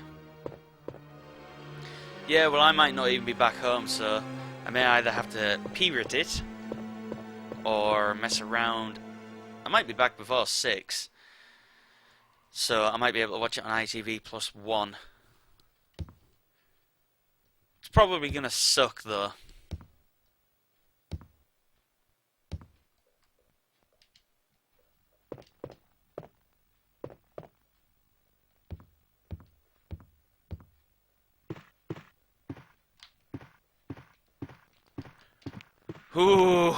A: Yeah, well, I might not even be back home, so I may either have to pirate it or mess around. I might be back before 6, so I might be able to watch it on ITV plus 1. It's probably gonna suck, though. Ooh.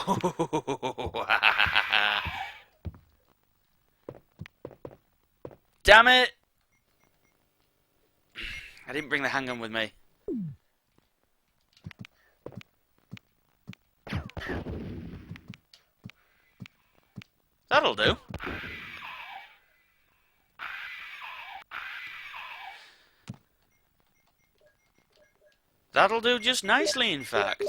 A: Damn it! I didn't bring the handgun with me. That'll do. That'll do just nicely, in fact.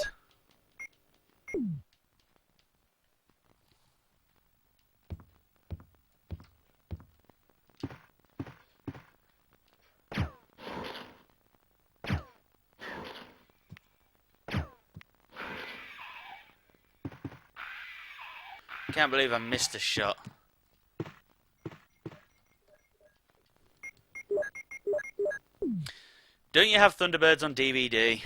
A: Can't believe I missed a shot. Don't you have Thunderbirds on DVD?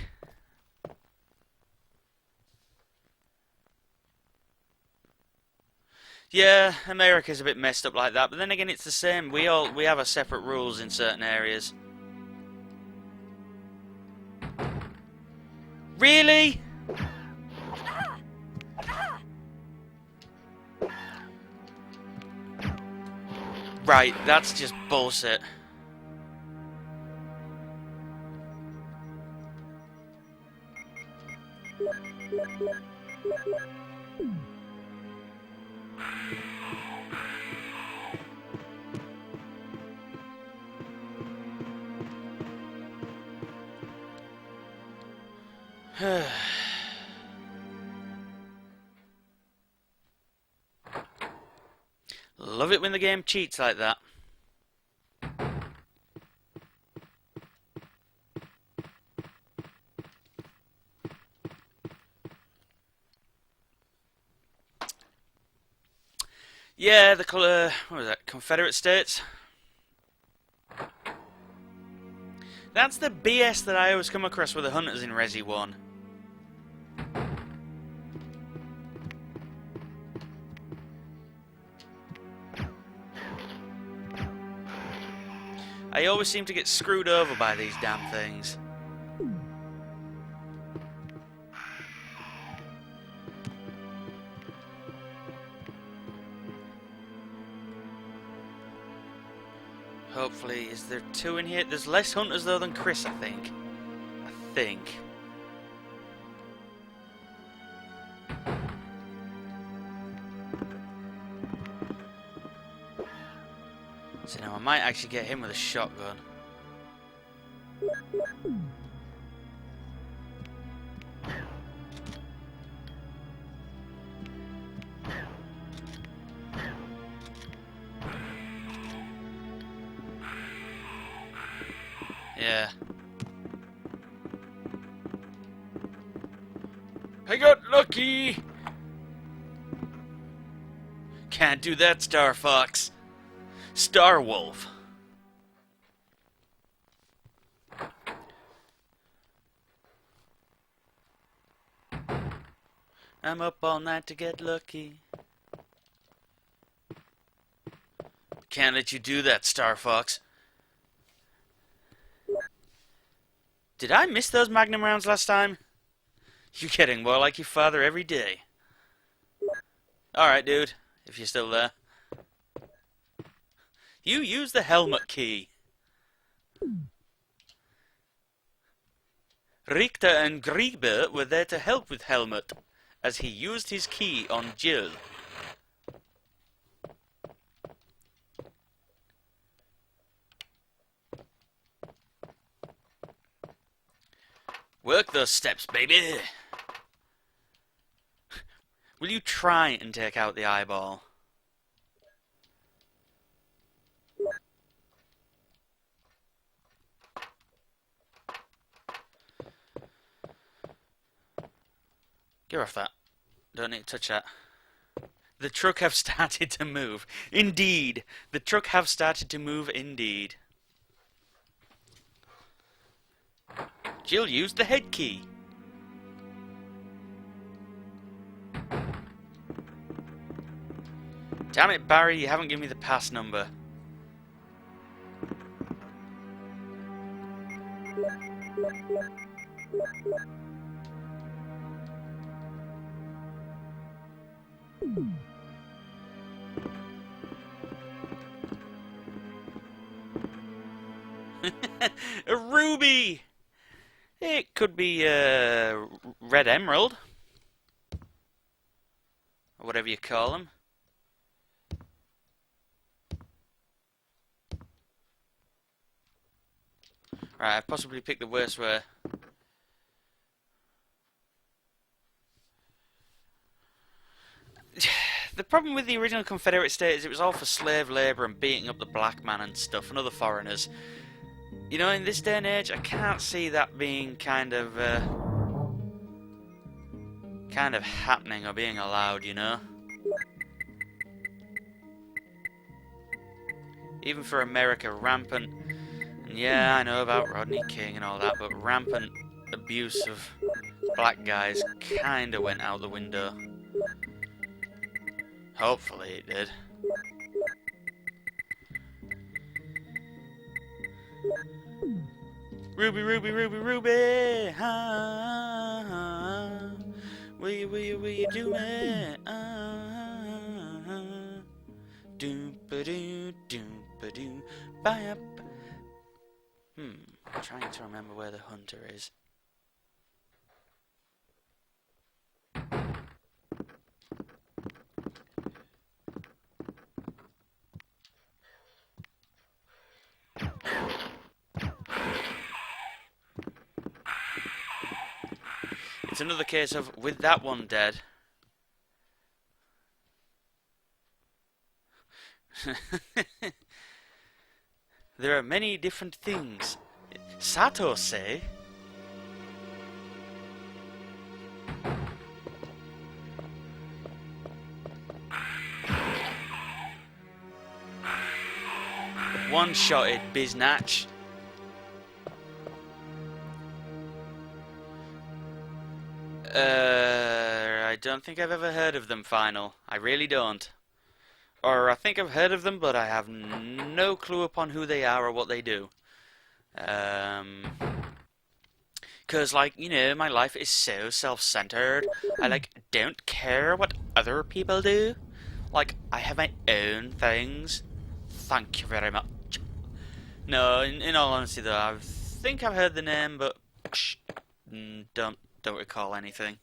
A: Yeah, America's a bit messed up like that, but then again it's the same. We have our separate rules in certain areas. Really? Right, that's just bullshit. Love it when the game cheats like that. Yeah, the colour, what was that, Confederate States? That's the BS that I always come across with the hunters in Resi 1. I always seem to get screwed over by these damn things. Hopefully, is there 2 in here? There's less hunters though than Chris, I think. So now I might actually get him with a shotgun. Yeah. I got lucky! Can't do that, Star Fox. Star Wolf. I'm up all night to get lucky. Can't let you do that, Star Fox. Did I miss those Magnum rounds last time? You're getting more like your father every day. Alright, dude, if you're still there. You use the helmet key. Richter and Grieber were there to help with Helmut, as he used his key on Jill. Work those steps, baby! Will you try and take out the eyeball? Get off that. Don't need to touch that. The truck have started to move. Indeed. The truck have started to move indeed. Jill used the head key. Damn it, Barry, you haven't given me the pass number. A ruby! It could be a red emerald. Or whatever you call them. Right, I've possibly picked the worst way. problem with the original Confederate states, it was all for slave labour and beating up the black man and stuff and other foreigners. You know, in this day and age, I can't see that being kind of happening or being allowed, you know? Even for America, rampant, and yeah, I know about Rodney King and all that, but rampant abuse of black guys kinda went out the window. Hopefully it did. Ruby, Ruby, Ruby, Ruby! Ah, will you do me? Doom-ba-doo, doom-ba-doo, bye-up. I'm trying to remember where the hunter is. It's another case of, with that one dead, there are many different things. Sato say. One-shotted biznatch. I don't think I've ever heard of them, Final. I really don't. Or I think I've heard of them, but I have no clue upon who they are or what they do. 'Cause, like, you know, my life is so self-centered. I, like, don't care what other people do. Like, I have my own things. Thank you very much. No, in all honesty, though, I think I've heard the name, but don't recall anything.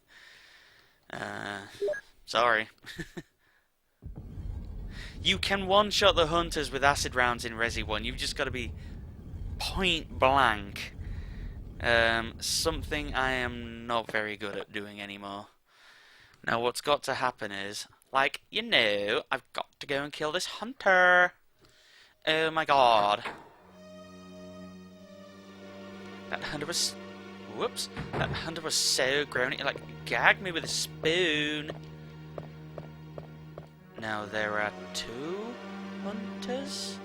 A: Sorry. You can one-shot the hunters with acid rounds in Resi 1. You've just got to be point blank. Something I am not very good at doing anymore. Now, what's got to happen is, like, you know, I've got to go and kill this hunter. Oh my god. That hunter was... Whoops. That hunter was so grown, it, like, gagged me with a spoon. Now, there are 2 hunters?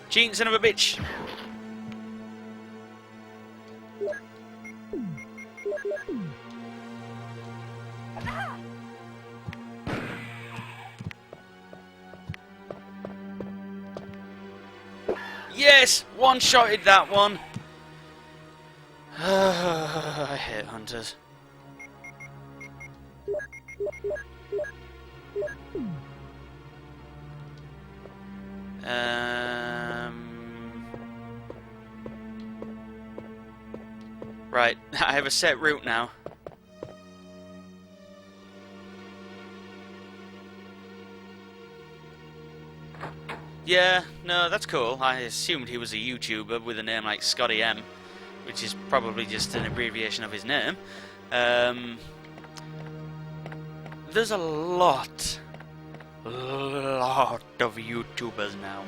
A: Cheating son of a bitch! Yes! One-shotted that one! I hate hunters. Right, I have a set route now. Yeah, no, that's cool. I assumed he was a YouTuber with a name like Scotty M, which is probably just an abbreviation of his name. There's a lot of YouTubers now.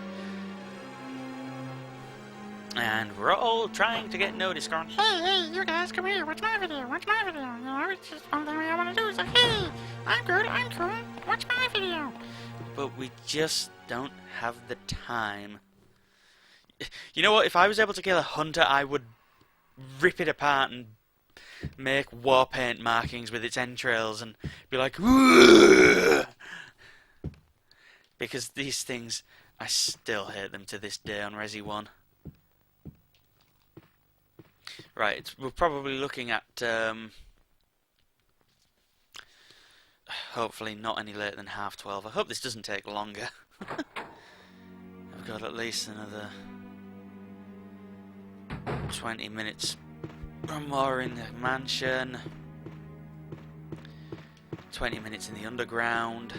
A: And we're all trying to get noticed, going, hey, you guys, come here, watch my video, watch my video. You know, it's just something I want to do. It's like, hey, I'm good, I'm cool, watch my video. But we just don't have the time. You know what, if I was able to kill a hunter, I would rip it apart and make war paint markings with its entrails and be like, Whoa! Because these things, I still hate them to this day on Resi 1. Right, we're probably looking at, hopefully not any later than 12:30. I hope this doesn't take longer. I've got at least another 20 minutes or more in the mansion. 20 minutes in the underground.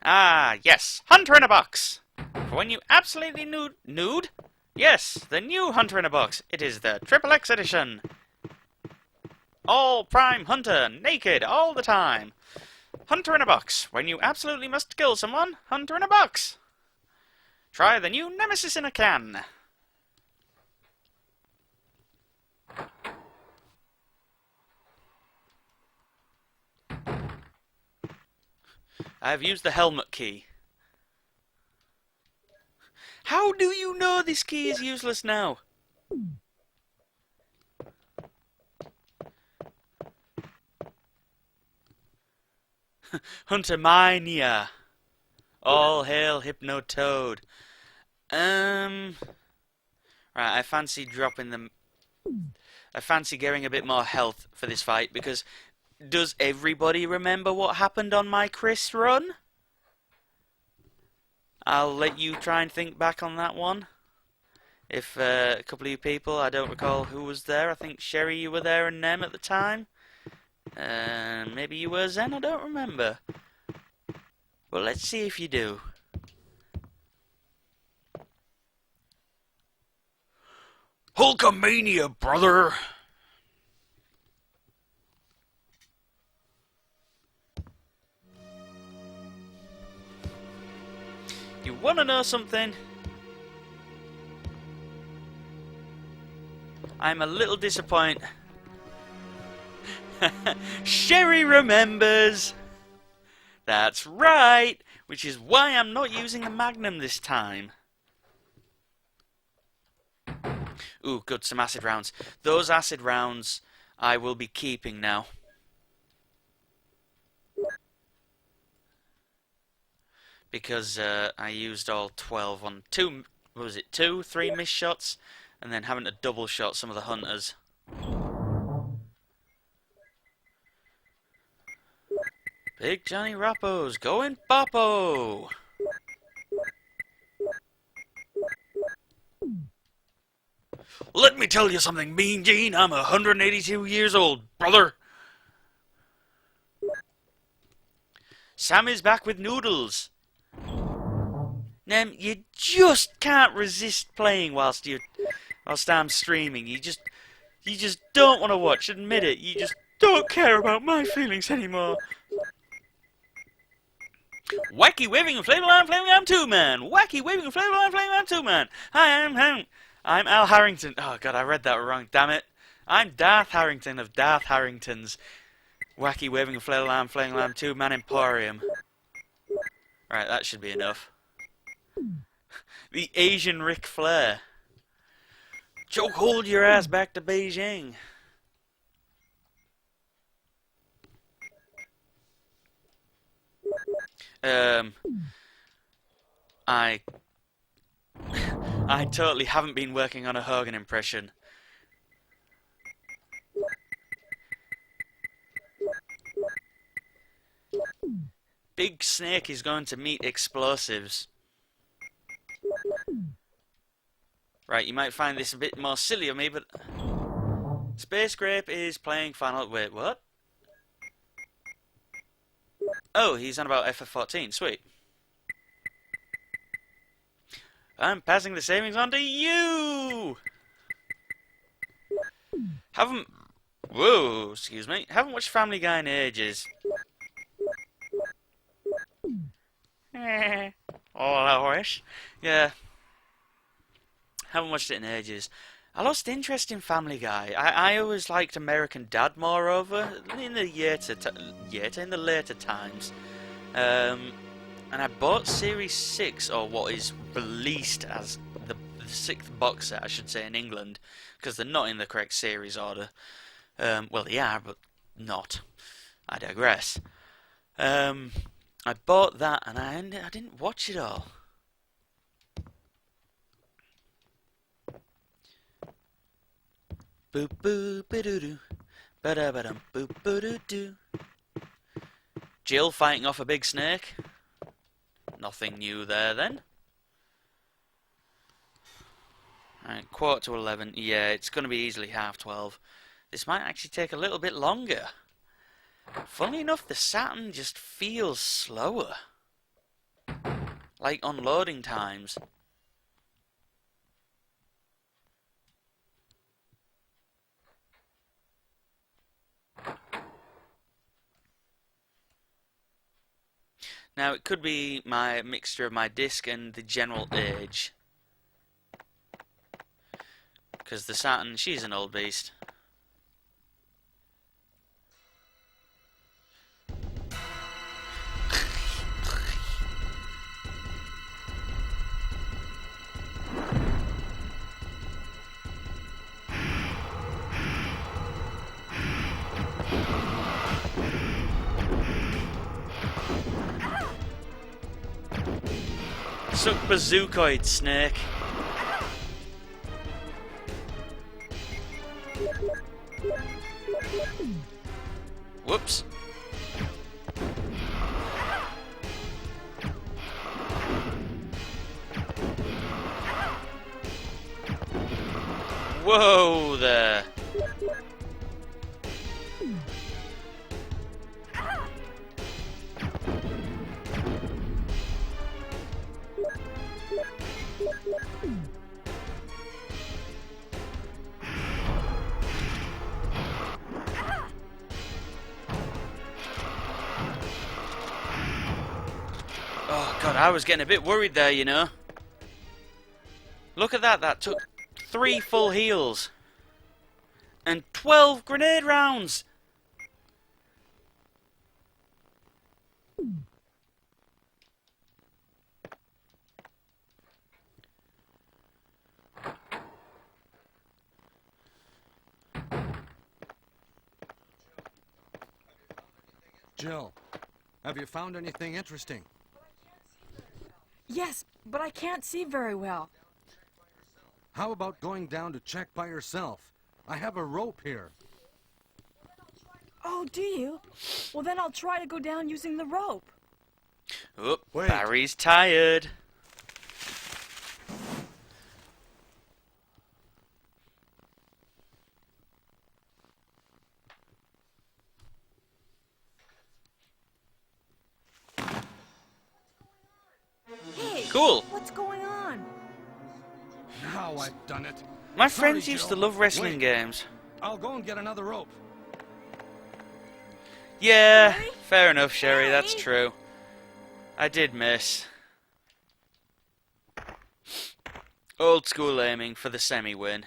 A: Ah, yes, Hunter in a Box. For when you absolutely nude? Yes, the new Hunter in a Box. It is the XXX edition. All Prime Hunter, naked all the time. Hunter in a Box. When you absolutely must kill someone, Hunter in a Box. Try the new Nemesis in a can. I have used the helmet key. How do you know this key is useless now? Hunter Mania. All hail Hypno Toad. Right, I fancy dropping them. I fancy getting a bit more health for this fight because does everybody remember what happened on my Chris run? I'll let you try and think back on that one. If a couple of you people, I don't recall who was there. I think Sherry, you were there, and Nem at the time. Maybe you were Zen. I don't remember. Well, let's see if you do. Hulkamania, brother! You wanna know something? I'm a little disappointed. Sherry remembers! That's right! Which is why I'm not using the Magnum this time. Ooh, good, some acid rounds. Those acid rounds I will be keeping now. Because I used all 12 on two, what was it, 3 missed shots? And then having to double shot some of the hunters. Big Johnny Rappo's going Boppo! Let me tell you something, Mean Gene. I'm 182 years old, brother. Sam is back with noodles. Nem, you just can't resist playing whilst I'm streaming. You just don't want to watch. Admit it. You just don't care about my feelings anymore. Wacky waving and flaming arm 2 man. Wacky waving and flaming arm 2 man. Hi, I'm Al Harrington. Oh god, I read that wrong. Damn it. I'm Darth Harrington of Darth Harrington's Wacky waving and flaming arm 2 man Emporium. Right, that should be enough. The Asian Ric Flair. Choke hold your ass back to Beijing. I totally haven't been working on a Hogan impression. Big Snake is going to meet explosives. Right, you might find this a bit more silly of me, but Space Grape is playing Final... Wait, what? Oh, he's on about FF14. Sweet. I'm passing the savings on to you! Whoa, excuse me. Haven't watched Family Guy in ages. All I wish. Yeah. Haven't watched it in ages. I lost interest in Family Guy. I always liked American Dad moreover in the in the later times. And I bought Series 6, or what is released as the 6th box set, I should say, in England, because they're not in the correct series order. Well, they are, but not. I digress. I bought that, and I didn't watch it all. Boop boop ba-doo doo, ba-da-ba-dum boop ba-doo doo. Jill fighting off a big snake. Nothing new there then. Alright, 11:15. Yeah, it's going to be easily 12:30. This might actually take a little bit longer. Funnily enough, the Saturn just feels slower. like unloading times. Now, it could be my mixture of my disc and the general age. Because the Saturn, she's an old beast. Suck bazookoid, snake. Whoops. Whoa there. Oh god, I was getting a bit worried there, you know. Look at that, that took 3 full heals. And 12 grenade rounds!
D: Jill, have you found anything interesting?
E: Yes, but I can't see very well.
D: How about going down to check by yourself? I have a rope here.
E: Oh, do you? Well, then I'll try to go down using the rope.
A: Oop,
D: Wait.
A: Barry's tired.
E: Hey,
A: Cool.
E: what's going on?
D: Now I've done it.
A: My
D: Sorry,
A: friends used to
D: Jill.
A: love wrestling
D: Wait.
A: games.
D: I'll go and get another rope.
A: Yeah,
E: Sherry?
A: fair enough, Sherry, that's
E: Sherry?
A: true. I did miss. Old school aiming for the semi-win.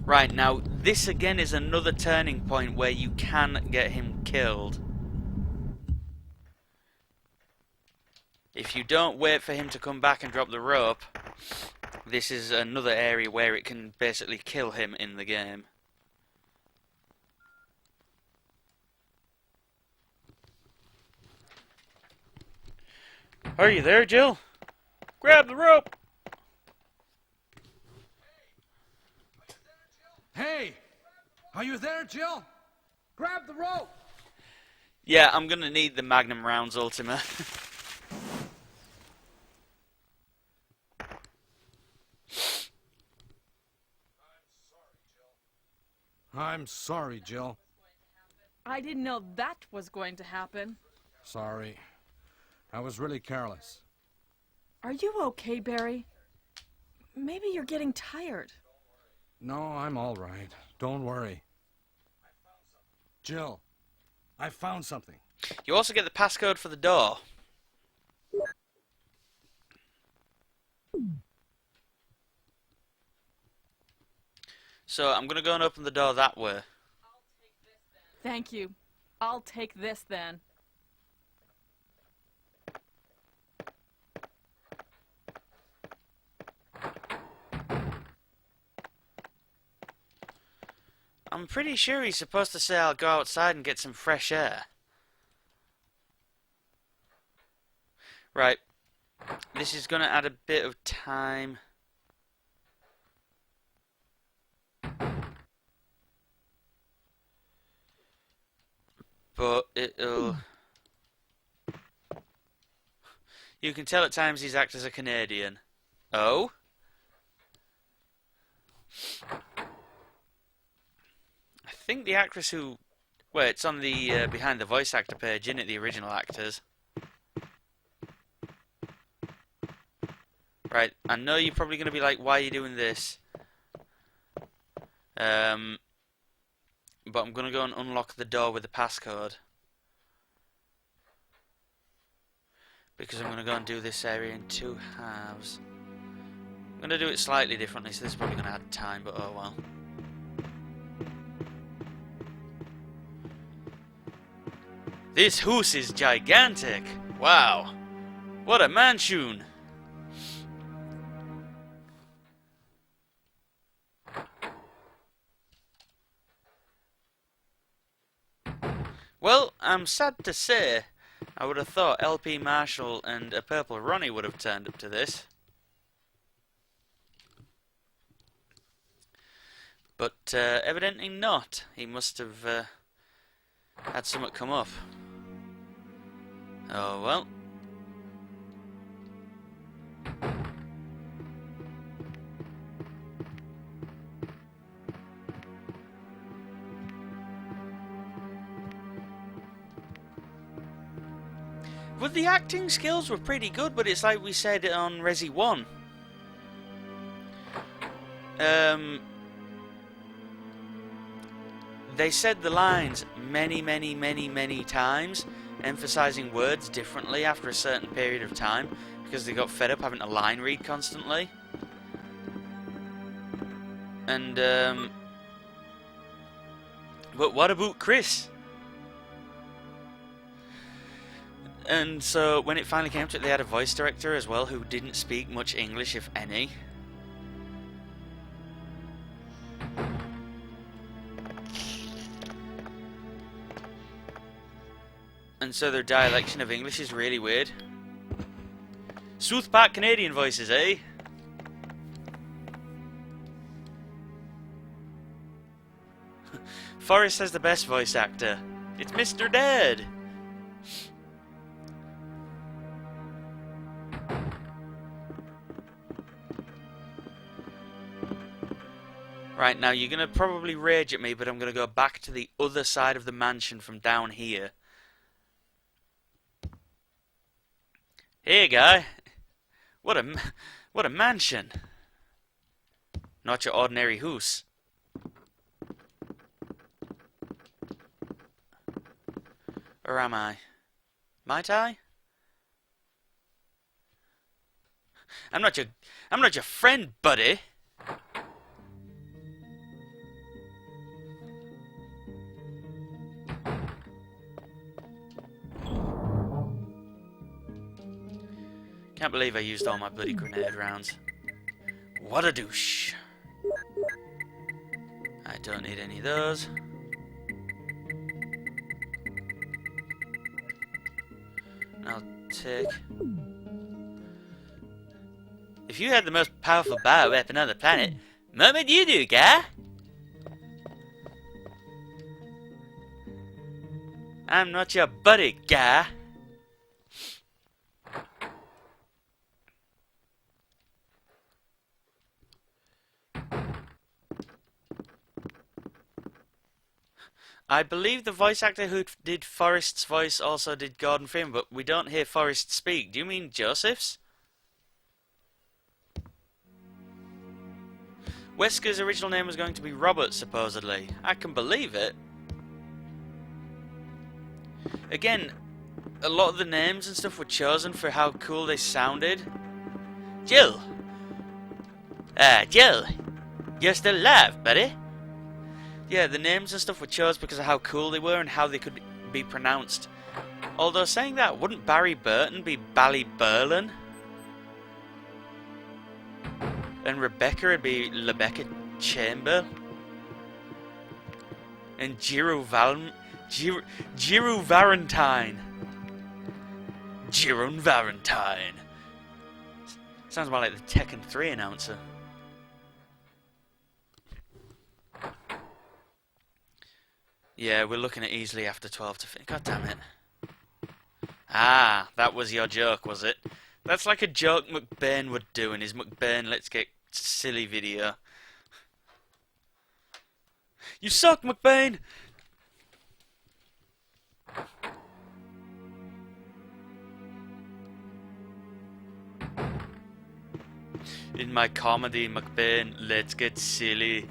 A: Right, now, this again is another turning point where you can get him killed. If you don't wait for him to come back and drop the rope, this is another area where it can basically kill him in the game. Are you there, Jill? Grab the rope!
D: Hey! Are you there, Jill? Grab the rope!
A: Yeah, I'm gonna need the Magnum rounds, Ultima.
D: I'm sorry, Jill.
E: I didn't know that was going to happen.
D: Sorry. I was really careless.
E: Are you okay, Barry? Maybe you're getting tired.
D: No, I'm all right. Don't worry. Jill, I found something.
A: You also get the passcode for the door. So I'm gonna go and open the door that way.
E: Thank you. I'll take this then.
A: I'm pretty sure he's supposed to say I'll go outside and get some fresh air. Right. This is gonna add a bit of time. But it'll... You can tell at times he's acts as a Canadian. Oh? I think the actress who... Well, it's on the behind the voice actor page, isn't it? The original actors. Right, I know you're probably going to be like, why are you doing this? But I'm going to go and unlock the door with the passcode. Because I'm going to go and do this area in 2 halves. I'm going to do it slightly differently, so this is probably going to add time, but oh well. This house is gigantic! Wow! What a mansion! Well, I'm sad to say, I would have thought LP Marshall and a Purple Ronnie would have turned up to this. But evidently not. He must have had something come up. Oh well. But the acting skills were pretty good, but it's like we said on Resi 1. They said the lines many times, emphasizing words differently after a certain period of time, because they got fed up having to line read constantly. And, but what about Chris? And so, when it finally came to it, they had a voice director as well who didn't speak much English, if any. And so their dialection of English is really weird. South Park Canadian voices, eh? Forrest has the best voice actor. It's Mr. Dead. Right, now you're going to probably rage at me, but I'm going to go back to the other side of the mansion from down here. Hey, guy. What a mansion. Not your ordinary house. Or am I? Might I? I'm not your friend, buddy. Can't believe I used all my bloody grenade rounds. What a douche. I don't need any of those. I'll take... If you had the most powerful bioweapon on the planet, what would you do, guy? I'm not your buddy, guy. I believe the voice actor who did Forrest's voice also did Gordon Freeman, but we don't hear Forrest speak. Do you mean Joseph's? Wesker's original name was going to be Robert, supposedly. I can believe it. Again, a lot of the names and stuff were chosen for how cool they sounded. Jill! Jill! You're still alive, buddy? Yeah, the names and stuff were chosen because of how cool they were and how they could be pronounced. Although, saying that, wouldn't Barry Burton be Ballyburlin? And Rebecca would be Rebecca Chamber? And Giru Valentine. Jiron Valentine. Sounds more like the Tekken 3 announcer. Yeah, we're looking at easily after 12 to finish. God damn it. Ah, that was your joke, was it? That's like a joke McBain would do in his McBain Let's Get Silly video. You suck, McBain! In my comedy, McBain, let's get silly.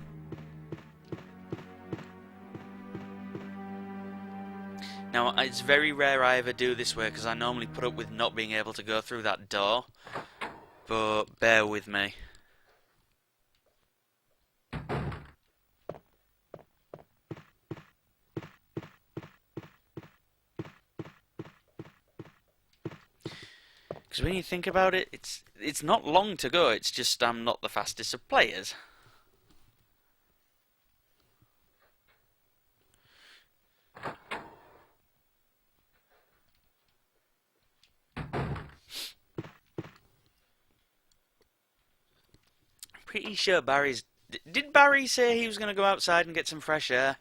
A: Now, it's very rare I ever do this way, because I normally put up with not being able to go through that door. But bear with me. Because when you think about it, it's not long to go, it's just I'm not the fastest of players. Pretty sure Barry's... Did Barry say he was going to go outside and get some fresh air?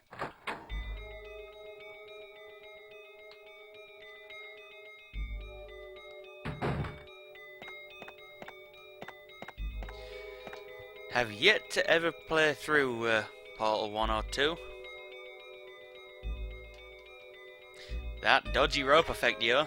A: Have yet to ever play through Portal 1 or 2. That dodgy rope effect, yo.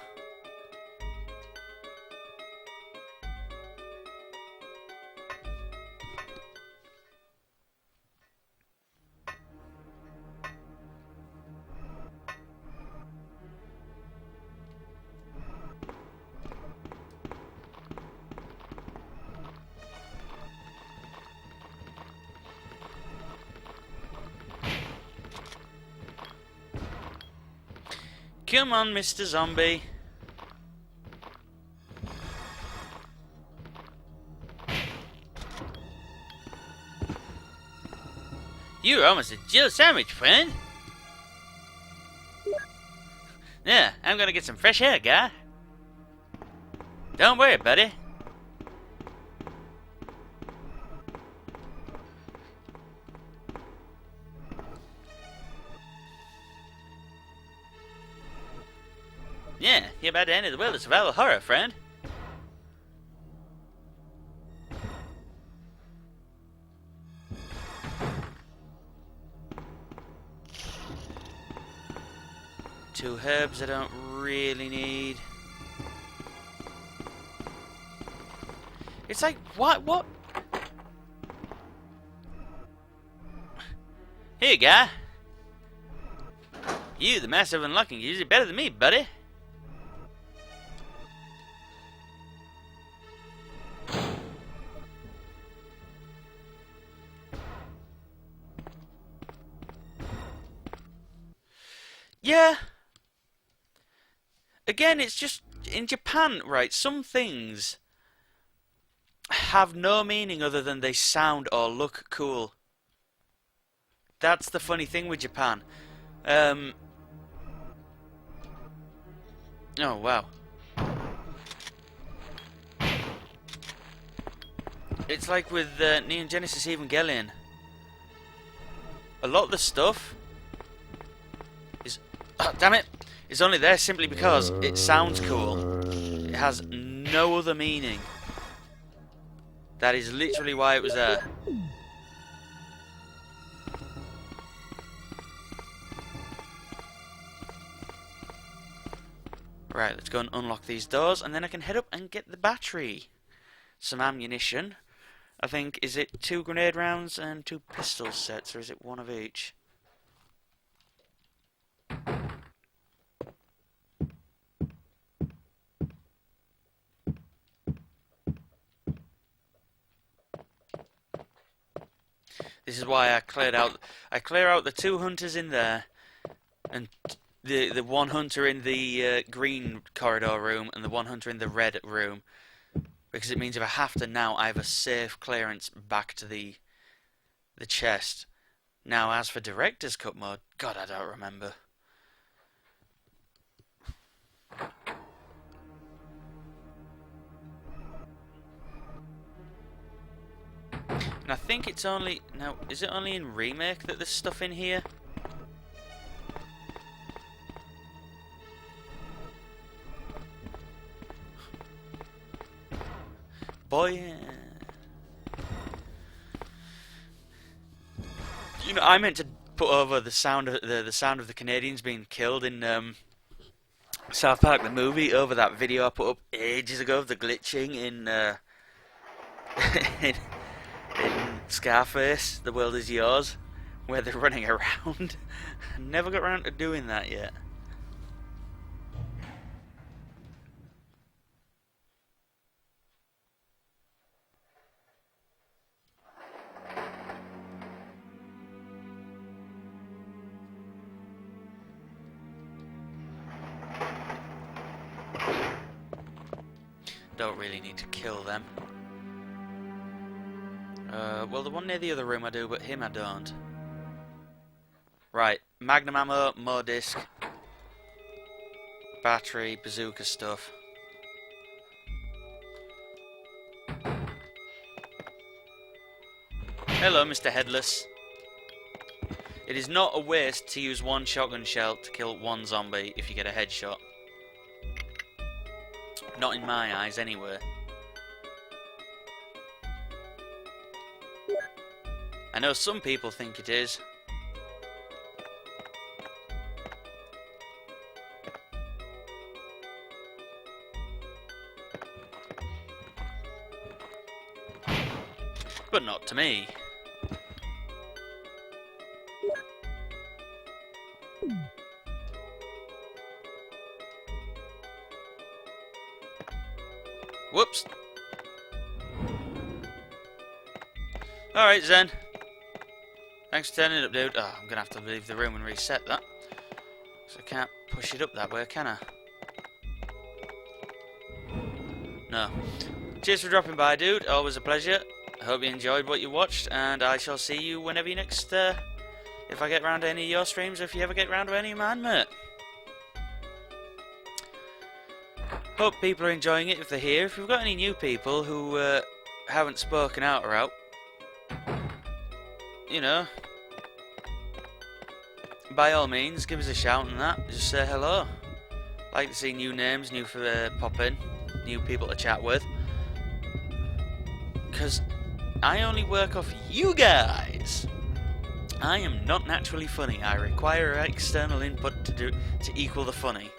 A: Come on, Mr. Zombie. You're almost a Jill sandwich, friend. Yeah, I'm gonna get some fresh air, guy. Don't worry, buddy. Yeah, you're about to enter the world of survival horror, friend. Two herbs I don't really need. It's like, what? Here, guy. You, the master of unlocking, you do it better than me, buddy. Yeah. Again, it's just in Japan, right? Some things have no meaning other than they sound or look cool. That's the funny thing with Japan. Oh, wow. It's like with Neon Genesis Evangelion. A lot of the stuff is... Oh, damn it! It's only there simply because it sounds cool. It has no other meaning. That is literally why it was there. Right, let's go and unlock these doors, and then I can head up and get the battery. Some ammunition. I think, is it 2 grenade rounds and 2 pistol sets, or is it one of each? This is why I clear out the 2 hunters in there, and the 1 hunter in the green corridor room and the 1 hunter in the red room, because it means if I have to now, I have a safe clearance back to the chest. Now, as for director's cut mode, God, I don't remember. And I think it's only... Now, is it only in Remake that there's stuff in here? Boy... You know, I meant to put over the sound of the Canadians being killed in South Park the movie over that video I put up ages ago of the glitching in in Scarface, The World Is Yours, where they're running around. Never got around to doing that yet. Don't really need to kill them. Well, the one near the other room I do, but him I don't. Right, magnum ammo, more disc, battery, bazooka stuff. Hello, Mr. Headless. It is not a waste to use one shotgun shell to kill one zombie if you get a headshot. Not in my eyes, anyway. I know some people think it is. But not to me. Whoops. Alright, Zen. Thanks for turning up, dude. Oh, I'm gonna have to leave the room and reset that. So I can't push it up that way, can I? No. Cheers for dropping by, dude. Always a pleasure. I hope you enjoyed what you watched, and I shall see you whenever you next, if I get round to any of your streams, or if you ever get round to any of mine, mate. Hope people are enjoying it if they're here. If we've got any new people who haven't spoken out or out, you know, by all means, give us a shout and that. Just say hello. Like to see new names, new pop in, new people to chat with. Because I only work off you guys. I am not naturally funny. I require external input to equal the funny.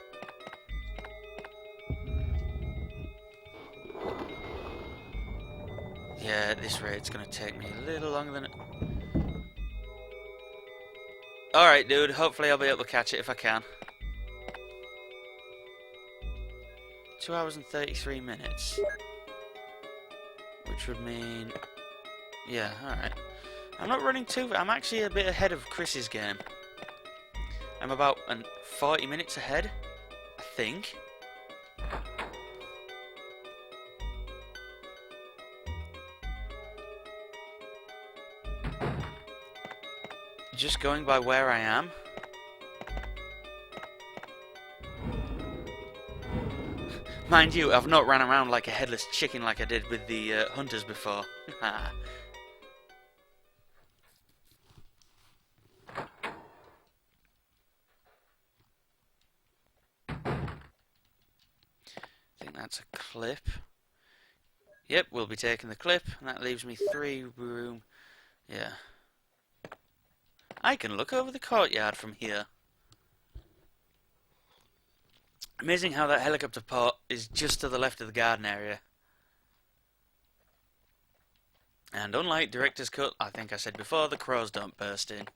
A: Yeah, at this rate, it's going to take me a little longer than it... Alright, dude. Hopefully I'll be able to catch it if I can. 2 hours and 33 minutes. Which would mean... Yeah, alright. I'm not running too... I'm actually a bit ahead of Chris's game. I'm about 40 minutes ahead, I think. Just going by where I am. Mind you, I've not ran around like a headless chicken like I did with the hunters before. I think that's a clip. Yep, we'll be taking the clip, and that leaves me 3 room. Yeah. I can look over the courtyard from here. Amazing how that helicopter port is just to the left of the garden area. And unlike Director's Cut, I think I said before, the crows don't burst in.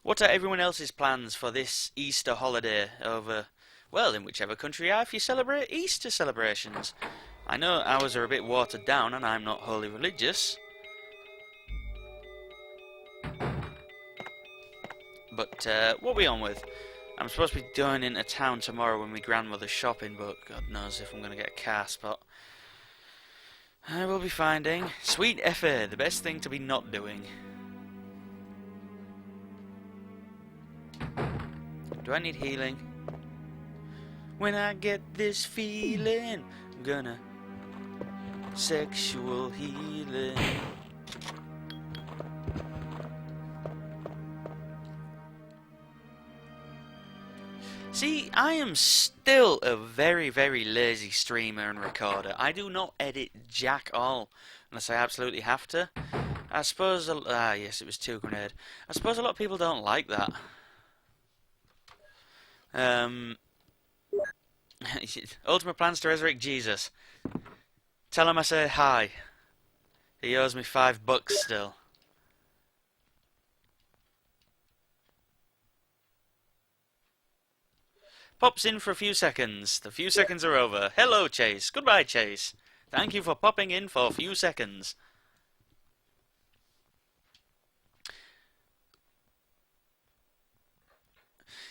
A: What are everyone else's plans for this Easter holiday over, well, in whichever country you are if you celebrate Easter celebrations? I know ours are a bit watered down and I'm not wholly religious. But what are we on with? I'm supposed to be going into town tomorrow when my grandmother's shopping, but God knows if I'm going to get a car spot. I will be finding Sweet FA, the best thing to be not doing. Do I need healing? When I get this feeling, I'm gonna sexual healing. See, I am still a very, very lazy streamer and recorder. I do not edit jack all, unless I absolutely have to. I suppose... yes, it was 2 grenade. I suppose a lot of people don't like that. Ultimate plans to resurrect Jesus. Tell him I say hi. He owes me $5 still. Pops in for a few seconds. The few seconds are over. Hello, Chase. Goodbye, Chase. Thank you for popping in for a few seconds.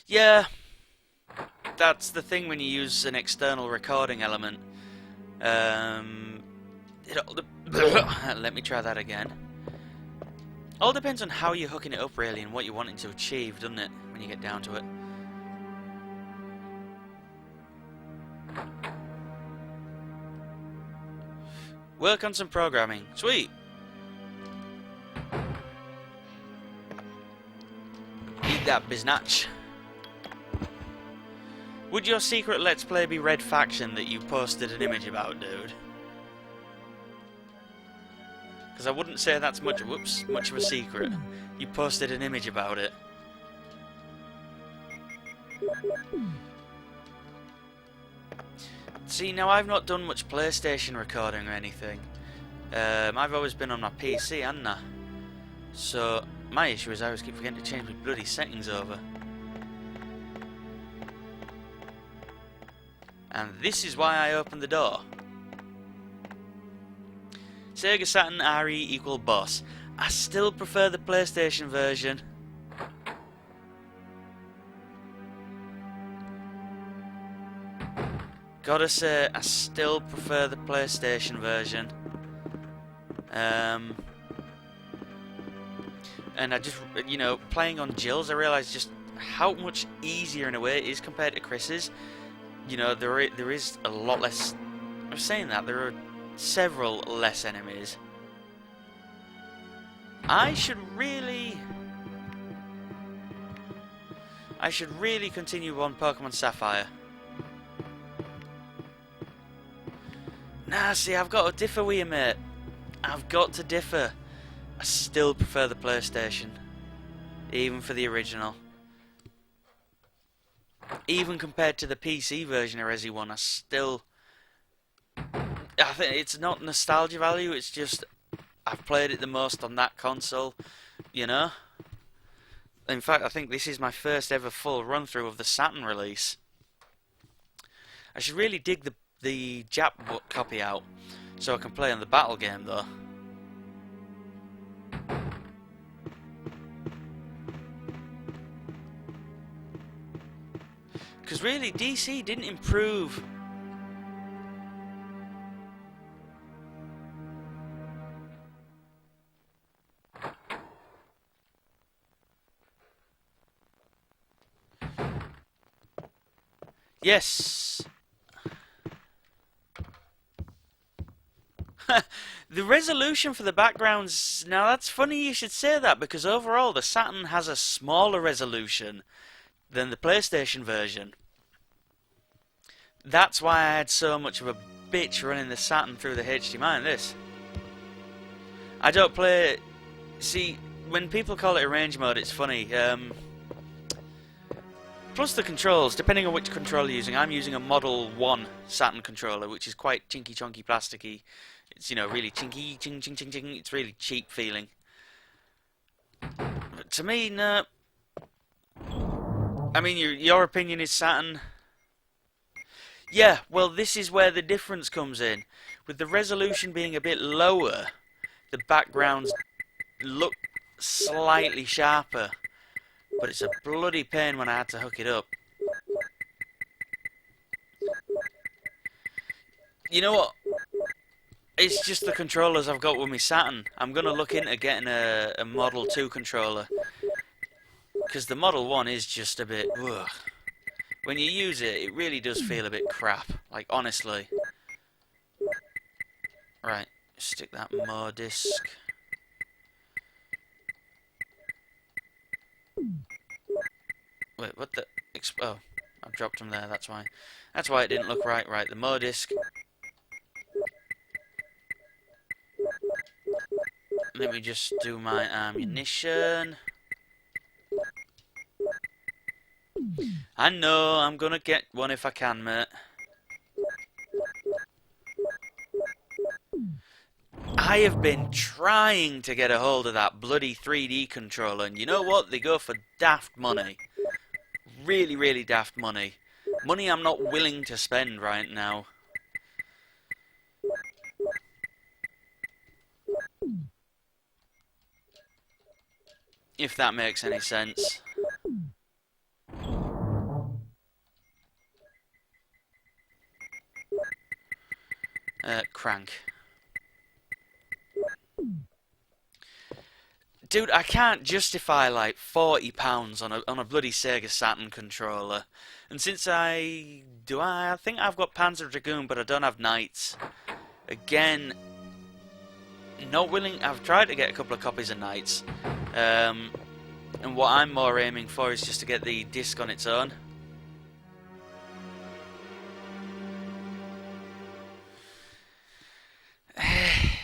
A: Yeah, that's the thing when you use an external recording element. Let me try that again. All depends on how you're hooking it up, really, and what you're wanting to achieve, doesn't it, when you get down to it. Work on some programming. Sweet! Eat that, biznatch. Would your secret Let's Play be Red Faction that you posted an image about, dude? Because I wouldn't say that's much of a secret. You posted an image about it. See, now I've not done much PlayStation recording or anything. I've always been on my PC, haven't I? So, my issue is I always keep forgetting to change my bloody settings over. And this is why I opened the door. Sega Saturn RE equal boss. I still prefer the PlayStation version. Gotta say, I still prefer the PlayStation version. And I just, you know, playing on Jill's, I realised just how much easier in a way it is compared to Chris's. You know, there is a lot less. I'm saying that there are several less enemies. I should really continue on Pokemon Sapphire. Nah, see, I've got to differ with you, mate. I've got to differ. I still prefer the PlayStation, even for the original. Even compared to the PC version of Resi 1, I think it's not nostalgia value, it's just I've played it the most on that console, you know? In fact, I think this is my first ever full run-through of the Saturn release. I should really dig the Jap copy out, so I can play on the battle game, though. Because really, DC didn't improve. Yes. The resolution for the backgrounds, now that's funny you should say that, because overall the Saturn has a smaller resolution than the PlayStation version. That's why I had so much of a bitch running the Saturn through the HDMI in this. I don't play... See, when people call it a range mode, it's funny. Plus the controls, depending on which controller you're using. I'm using a Model 1 Saturn controller, which is quite chinky, chonky, plasticky. It's, you know, really chinky, ching, ching, ching, ching. It's really cheap feeling. But to me, no. I mean, your opinion is Saturn. Yeah, well, this is where the difference comes in. With the resolution being a bit lower, the backgrounds look slightly sharper. But it's a bloody pain when I had to hook it up. You know what? It's just the controllers I've got with my Saturn. I'm going to look into getting a Model 2 controller. Because the Model 1 is just a bit... Ugh. When you use it, it really does feel a bit crap. Like, honestly. Right, stick that more disc. Wait, what the... Oh, I dropped them there, that's why. That's why it didn't look right. Right, the more disc. Let me just do my ammunition. I know, I'm gonna get one if I can, mate. I have been trying to get a hold of that bloody 3D controller, and you know what? They go for daft money. Really, really daft money. Money I'm not willing to spend right now. If that makes any sense. Crank. Dude, I can't justify like £40 on a bloody Sega Saturn controller. And since I think I've got Panzer Dragoon, but I don't have Knights. Again, not willing. I've tried to get a couple of copies of Knights, and what I'm more aiming for is just to get the disc on its own.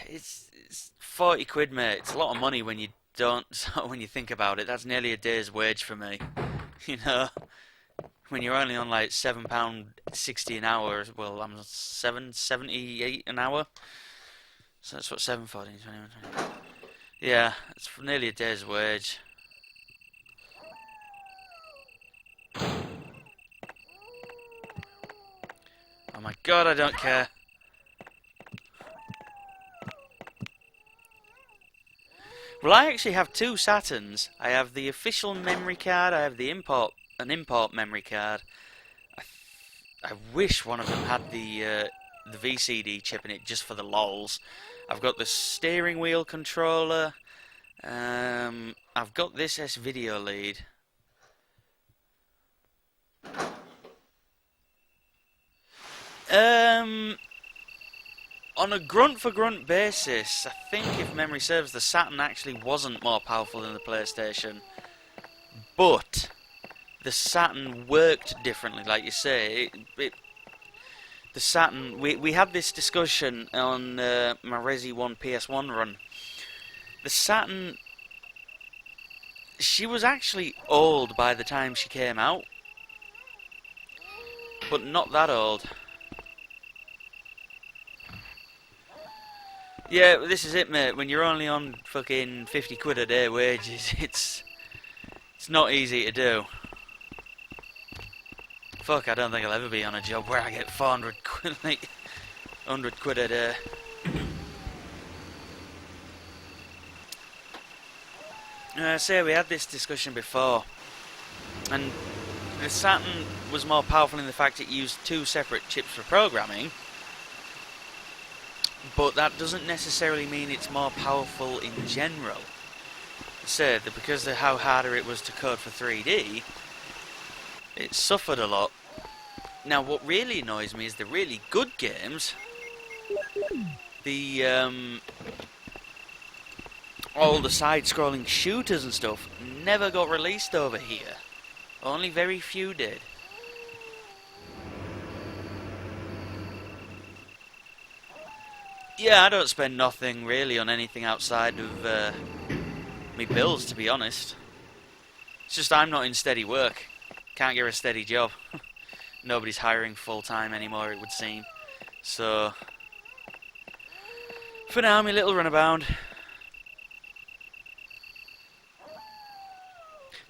A: It's 40 quid, mate. It's a lot of money when you don't. When you think about it, that's nearly a day's wage for me. You know, when you're only on like £7.60 an hour. Well, I'm £7.78 an hour. So that's what 7, 14, 21, 20. Yeah, it's nearly a day's wage. Oh my god, I don't care. Well, I actually have two Saturns. I have the official memory card. I have the import memory card. I wish one of them had the VCD chip in it just for the lols. I've got the steering wheel controller. I've got this S-Video lead. On a grunt-for-grunt basis, I think, if memory serves, the Saturn actually wasn't more powerful than the PlayStation. But the Saturn worked differently, like you say. The Saturn, we had this discussion on my Resi 1 PS1 run. The Saturn, she was actually old by the time she came out, but not that old. Yeah, this is it, mate. When you're only on fucking 50 quid a day wages, it's not easy to do. Fuck, I don't think I'll ever be on a job where I get 400 quid, like 100 quid a day. Say we had this discussion before, and the Saturn was more powerful in the fact it used two separate chips for programming. But that doesn't necessarily mean it's more powerful in general. Say that because of how harder it was to code for 3D, it suffered a lot. Now, what really annoys me is the really good games. All the side-scrolling shooters and stuff never got released over here. Only very few did. Yeah, I don't spend nothing really on anything outside of me bills, to be honest. It's just I'm not in steady work. Can't get a steady job. Nobody's hiring full-time anymore, it would seem. So, for now, my little runabout.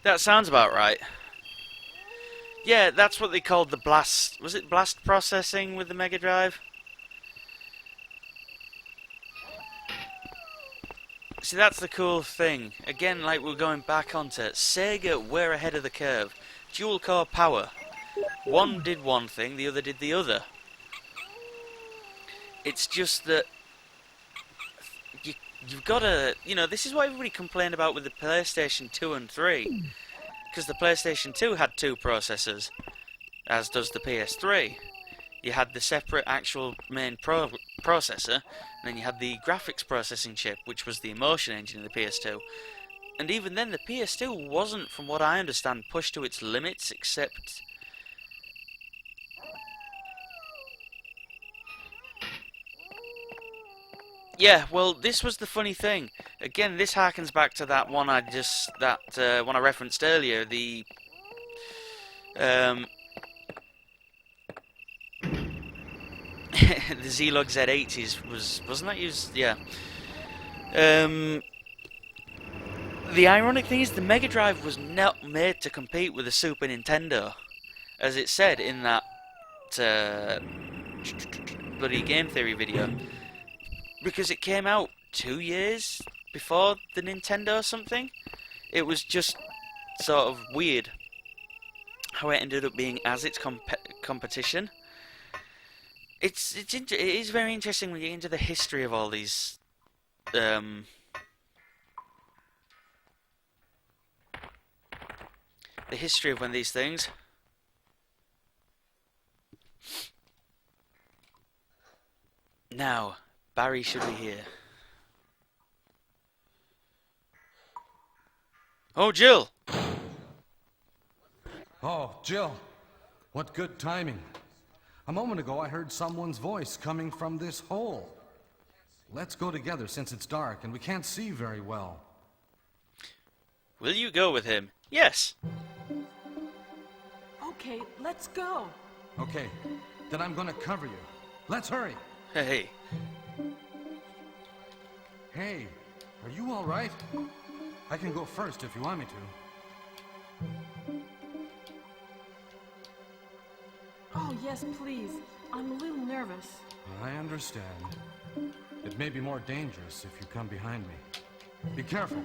A: That sounds about right. Yeah, that's what they called the blast... Was it blast processing with the Mega Drive? See, that's the cool thing. Again, like we're going back onto it. Sega, we're ahead of the curve. Dual core power. One did one thing, the other did the other. It's just that you've got to... You know, this is what everybody complained about with the PlayStation 2 and 3. Because the PlayStation 2 had two processors, as does the PS3. You had the separate actual main processor, and then you had the graphics processing chip, which was the emotion engine in the PS2. And even then, the PS2 wasn't, from what I understand, pushed to its limits, except... Yeah, well, this was the funny thing. Again, this harkens back to that one I referenced earlier, the... the Z-Log Z80s wasn't that used? Yeah. The ironic thing is the Mega Drive was not made to compete with the Super Nintendo, as it said in that bloody Game Theory video, because it came out 2 years before the Nintendo or something. It was just sort of weird how it ended up being as its competition. It is very interesting when you get into the history of all these the history of when these things. Now, Barry should be here. Oh, Jill!
D: Oh, Jill. What good timing. A moment ago I heard someone's voice coming from this hole. Let's go together since it's dark and we can't see very well.
A: Will you go with him? Yes.
E: Okay, let's go.
D: Okay, then I'm gonna cover you. Let's hurry.
A: Hey.
D: Hey, are you all right? I can go first if you want me to.
E: Oh, yes, please. I'm a little nervous.
D: I understand. It may be more dangerous if you come behind me. Be careful.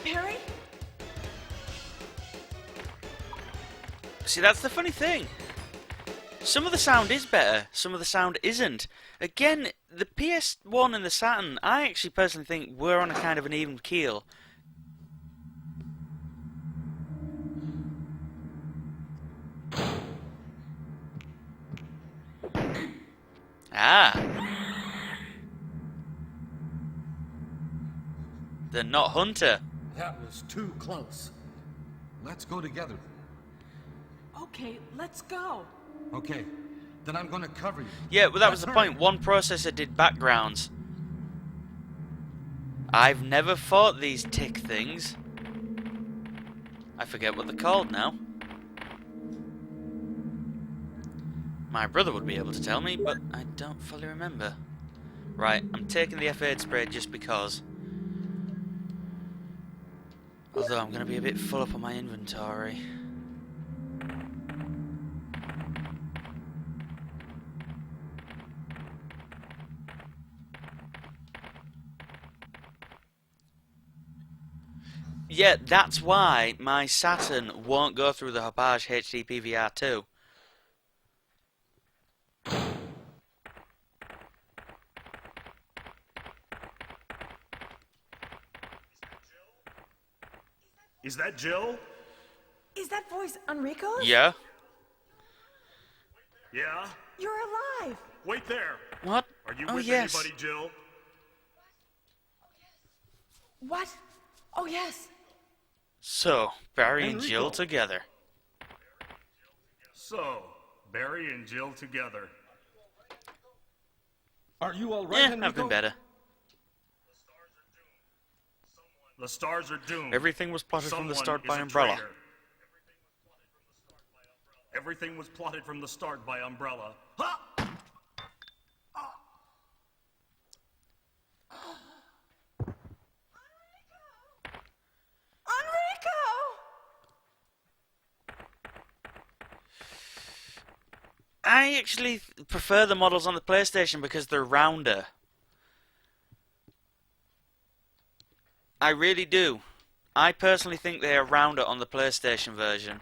E: Harry?
A: See, that's the funny thing. Some of the sound is better, some of the sound isn't. Again, the PS1 and the Saturn, I actually personally think were on a kind of an even keel. Ah. They're not Hunter.
D: That was too close. Let's go together.
E: Okay, let's go.
D: Okay, then I'm gonna cover you.
A: Yeah, well that was the
D: Let's
A: point.
D: hurry.
A: One processor did backgrounds. I've never fought these tick things. I forget what they're called now. My brother would be able to tell me, but I don't fully remember. Right, I'm taking the F8 spray just because. Although I'm going to be a bit full up on my inventory. Yeah, that's why my Saturn won't go through the Hopage HD PVR 2.
I: Is that Jill?
E: Is that voice Enrico's?
A: Yeah?
I: Yeah?
E: You're alive!
I: Wait there.
A: What?
I: Are you
A: Oh,
I: with
A: yes.
I: anybody, Jill?
E: What? Oh, yes.
A: So, Barry and
D: Enrico.
A: Jill together.
I: So, Barry and Jill together.
D: Are you all right,
A: Yeah,
D: Enrico?
A: I've been better.
I: The stars are doomed.
A: Everything was plotted from the
I: Someone
A: start
I: is
A: by
I: a
A: Umbrella.
I: traitor. Everything was plotted from the start by Umbrella. Ha!
E: Enrico!
A: I actually prefer the models on the PlayStation because they're rounder. I really do. I personally think they are rounder on the PlayStation version.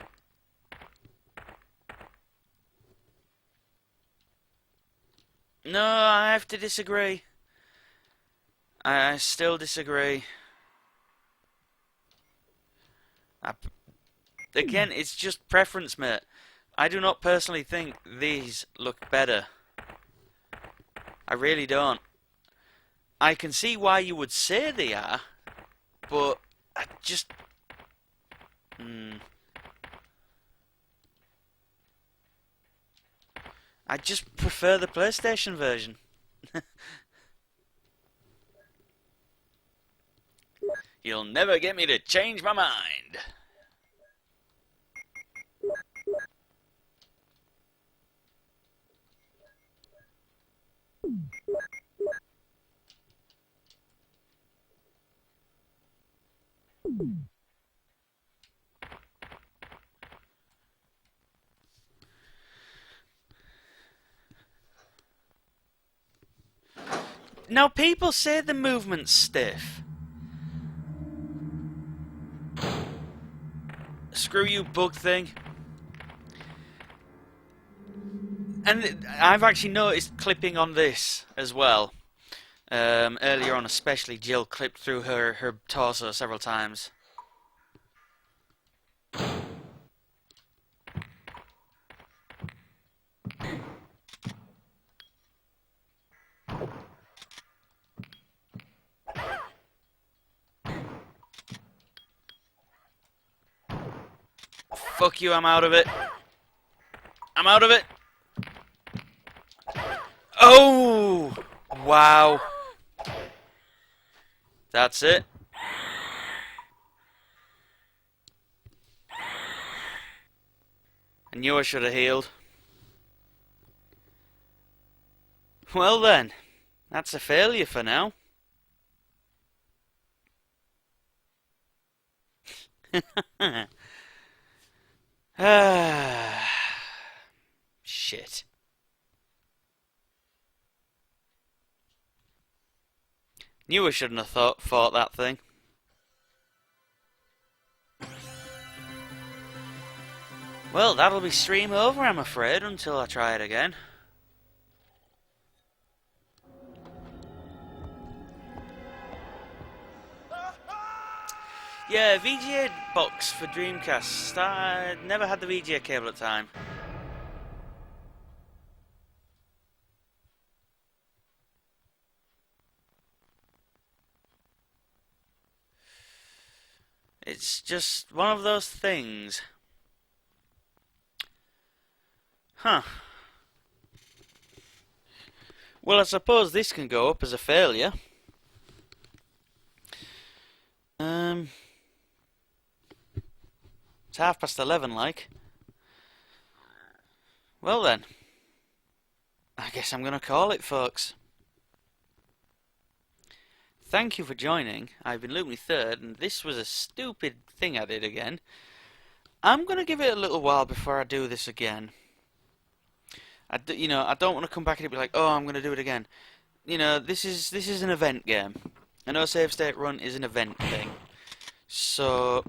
A: No, I have to disagree. I still disagree. Again, it's just preference, mate. I do not personally think these look better. I really don't. I can see why you would say they are, but I just... I just prefer the PlayStation version. You'll never get me to change my mind. Now, people say the movement's stiff. Screw you, bug thing. And I've actually noticed clipping on this as well. Earlier on especially, Jill clipped through her torso several times. Fuck you, I'm out of it. I'm out of it. Oh! Wow. That's it. I knew I should have healed. Well then, that's a failure for now. Shit. Knew I shouldn't have fought that thing. Well, that'll be stream over, I'm afraid, until I try it again. Yeah, VGA box for Dreamcast. I never had the VGA cable at the time. It's just one of those things. Huh. Well, I suppose this can go up as a failure. It's 11:30, like. Well then. I guess I'm gonna call it, folks. Thank you for joining. I've been Luke Third, and this was a stupid thing I did again. I'm gonna give it a little while before I do this again. I don't want to come back and be like, oh, I'm gonna do it again. You know, this is an event game. I know save state run is an event thing, so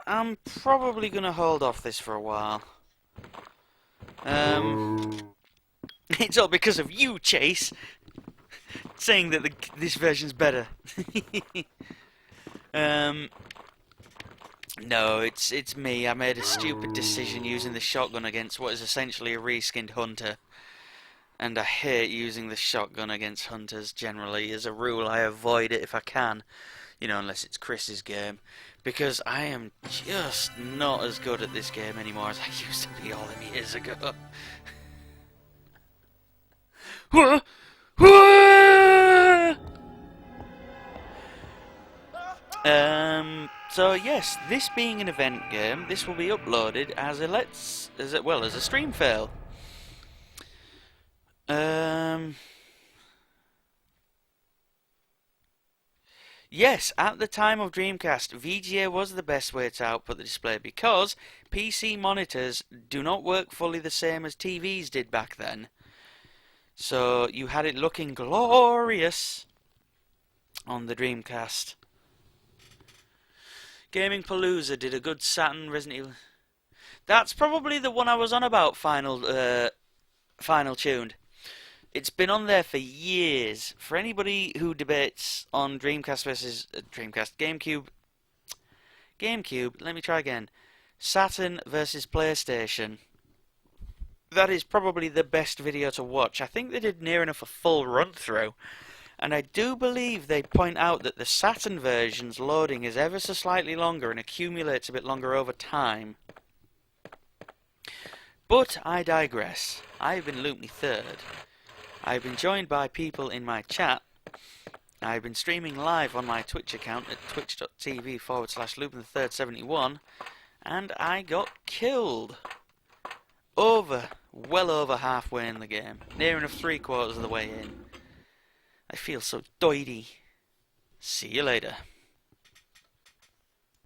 A: I'm probably gonna hold off this for a while. It's all because of you, Chase, saying that this version's better. No, it's me. I made a stupid decision using the shotgun against what is essentially a reskinned hunter. And I hate using the shotgun against hunters generally. As a rule, I avoid it if I can. You know, unless it's Chris's game. Because I am just not as good at this game anymore as I used to be all them years ago. So yes, this being an event game, this will be uploaded as a stream fail. Yes, at the time of Dreamcast, VGA was the best way to output the display because PC monitors do not work fully the same as TVs did back then. So you had it looking glorious on the Dreamcast. Gaming Palooza did a good Saturn Resident Evil. That's probably the one I was on about, Final Tuned. It's been on there for years. For anybody who debates on Dreamcast versus GameCube, let me try again. Saturn versus PlayStation. That is probably the best video to watch. I think they did near enough a full run through. And I do believe they point out that the Saturn version's loading is ever so slightly longer and accumulates a bit longer over time. But I digress. I've been Luke Third. I've been joined by people in my chat I've been streaming live on my Twitch account at twitch.tv/Lupin3rd71, and I got killed. Well over halfway in the game. Near enough 3/4 of the way in. I feel so doidy. See you later.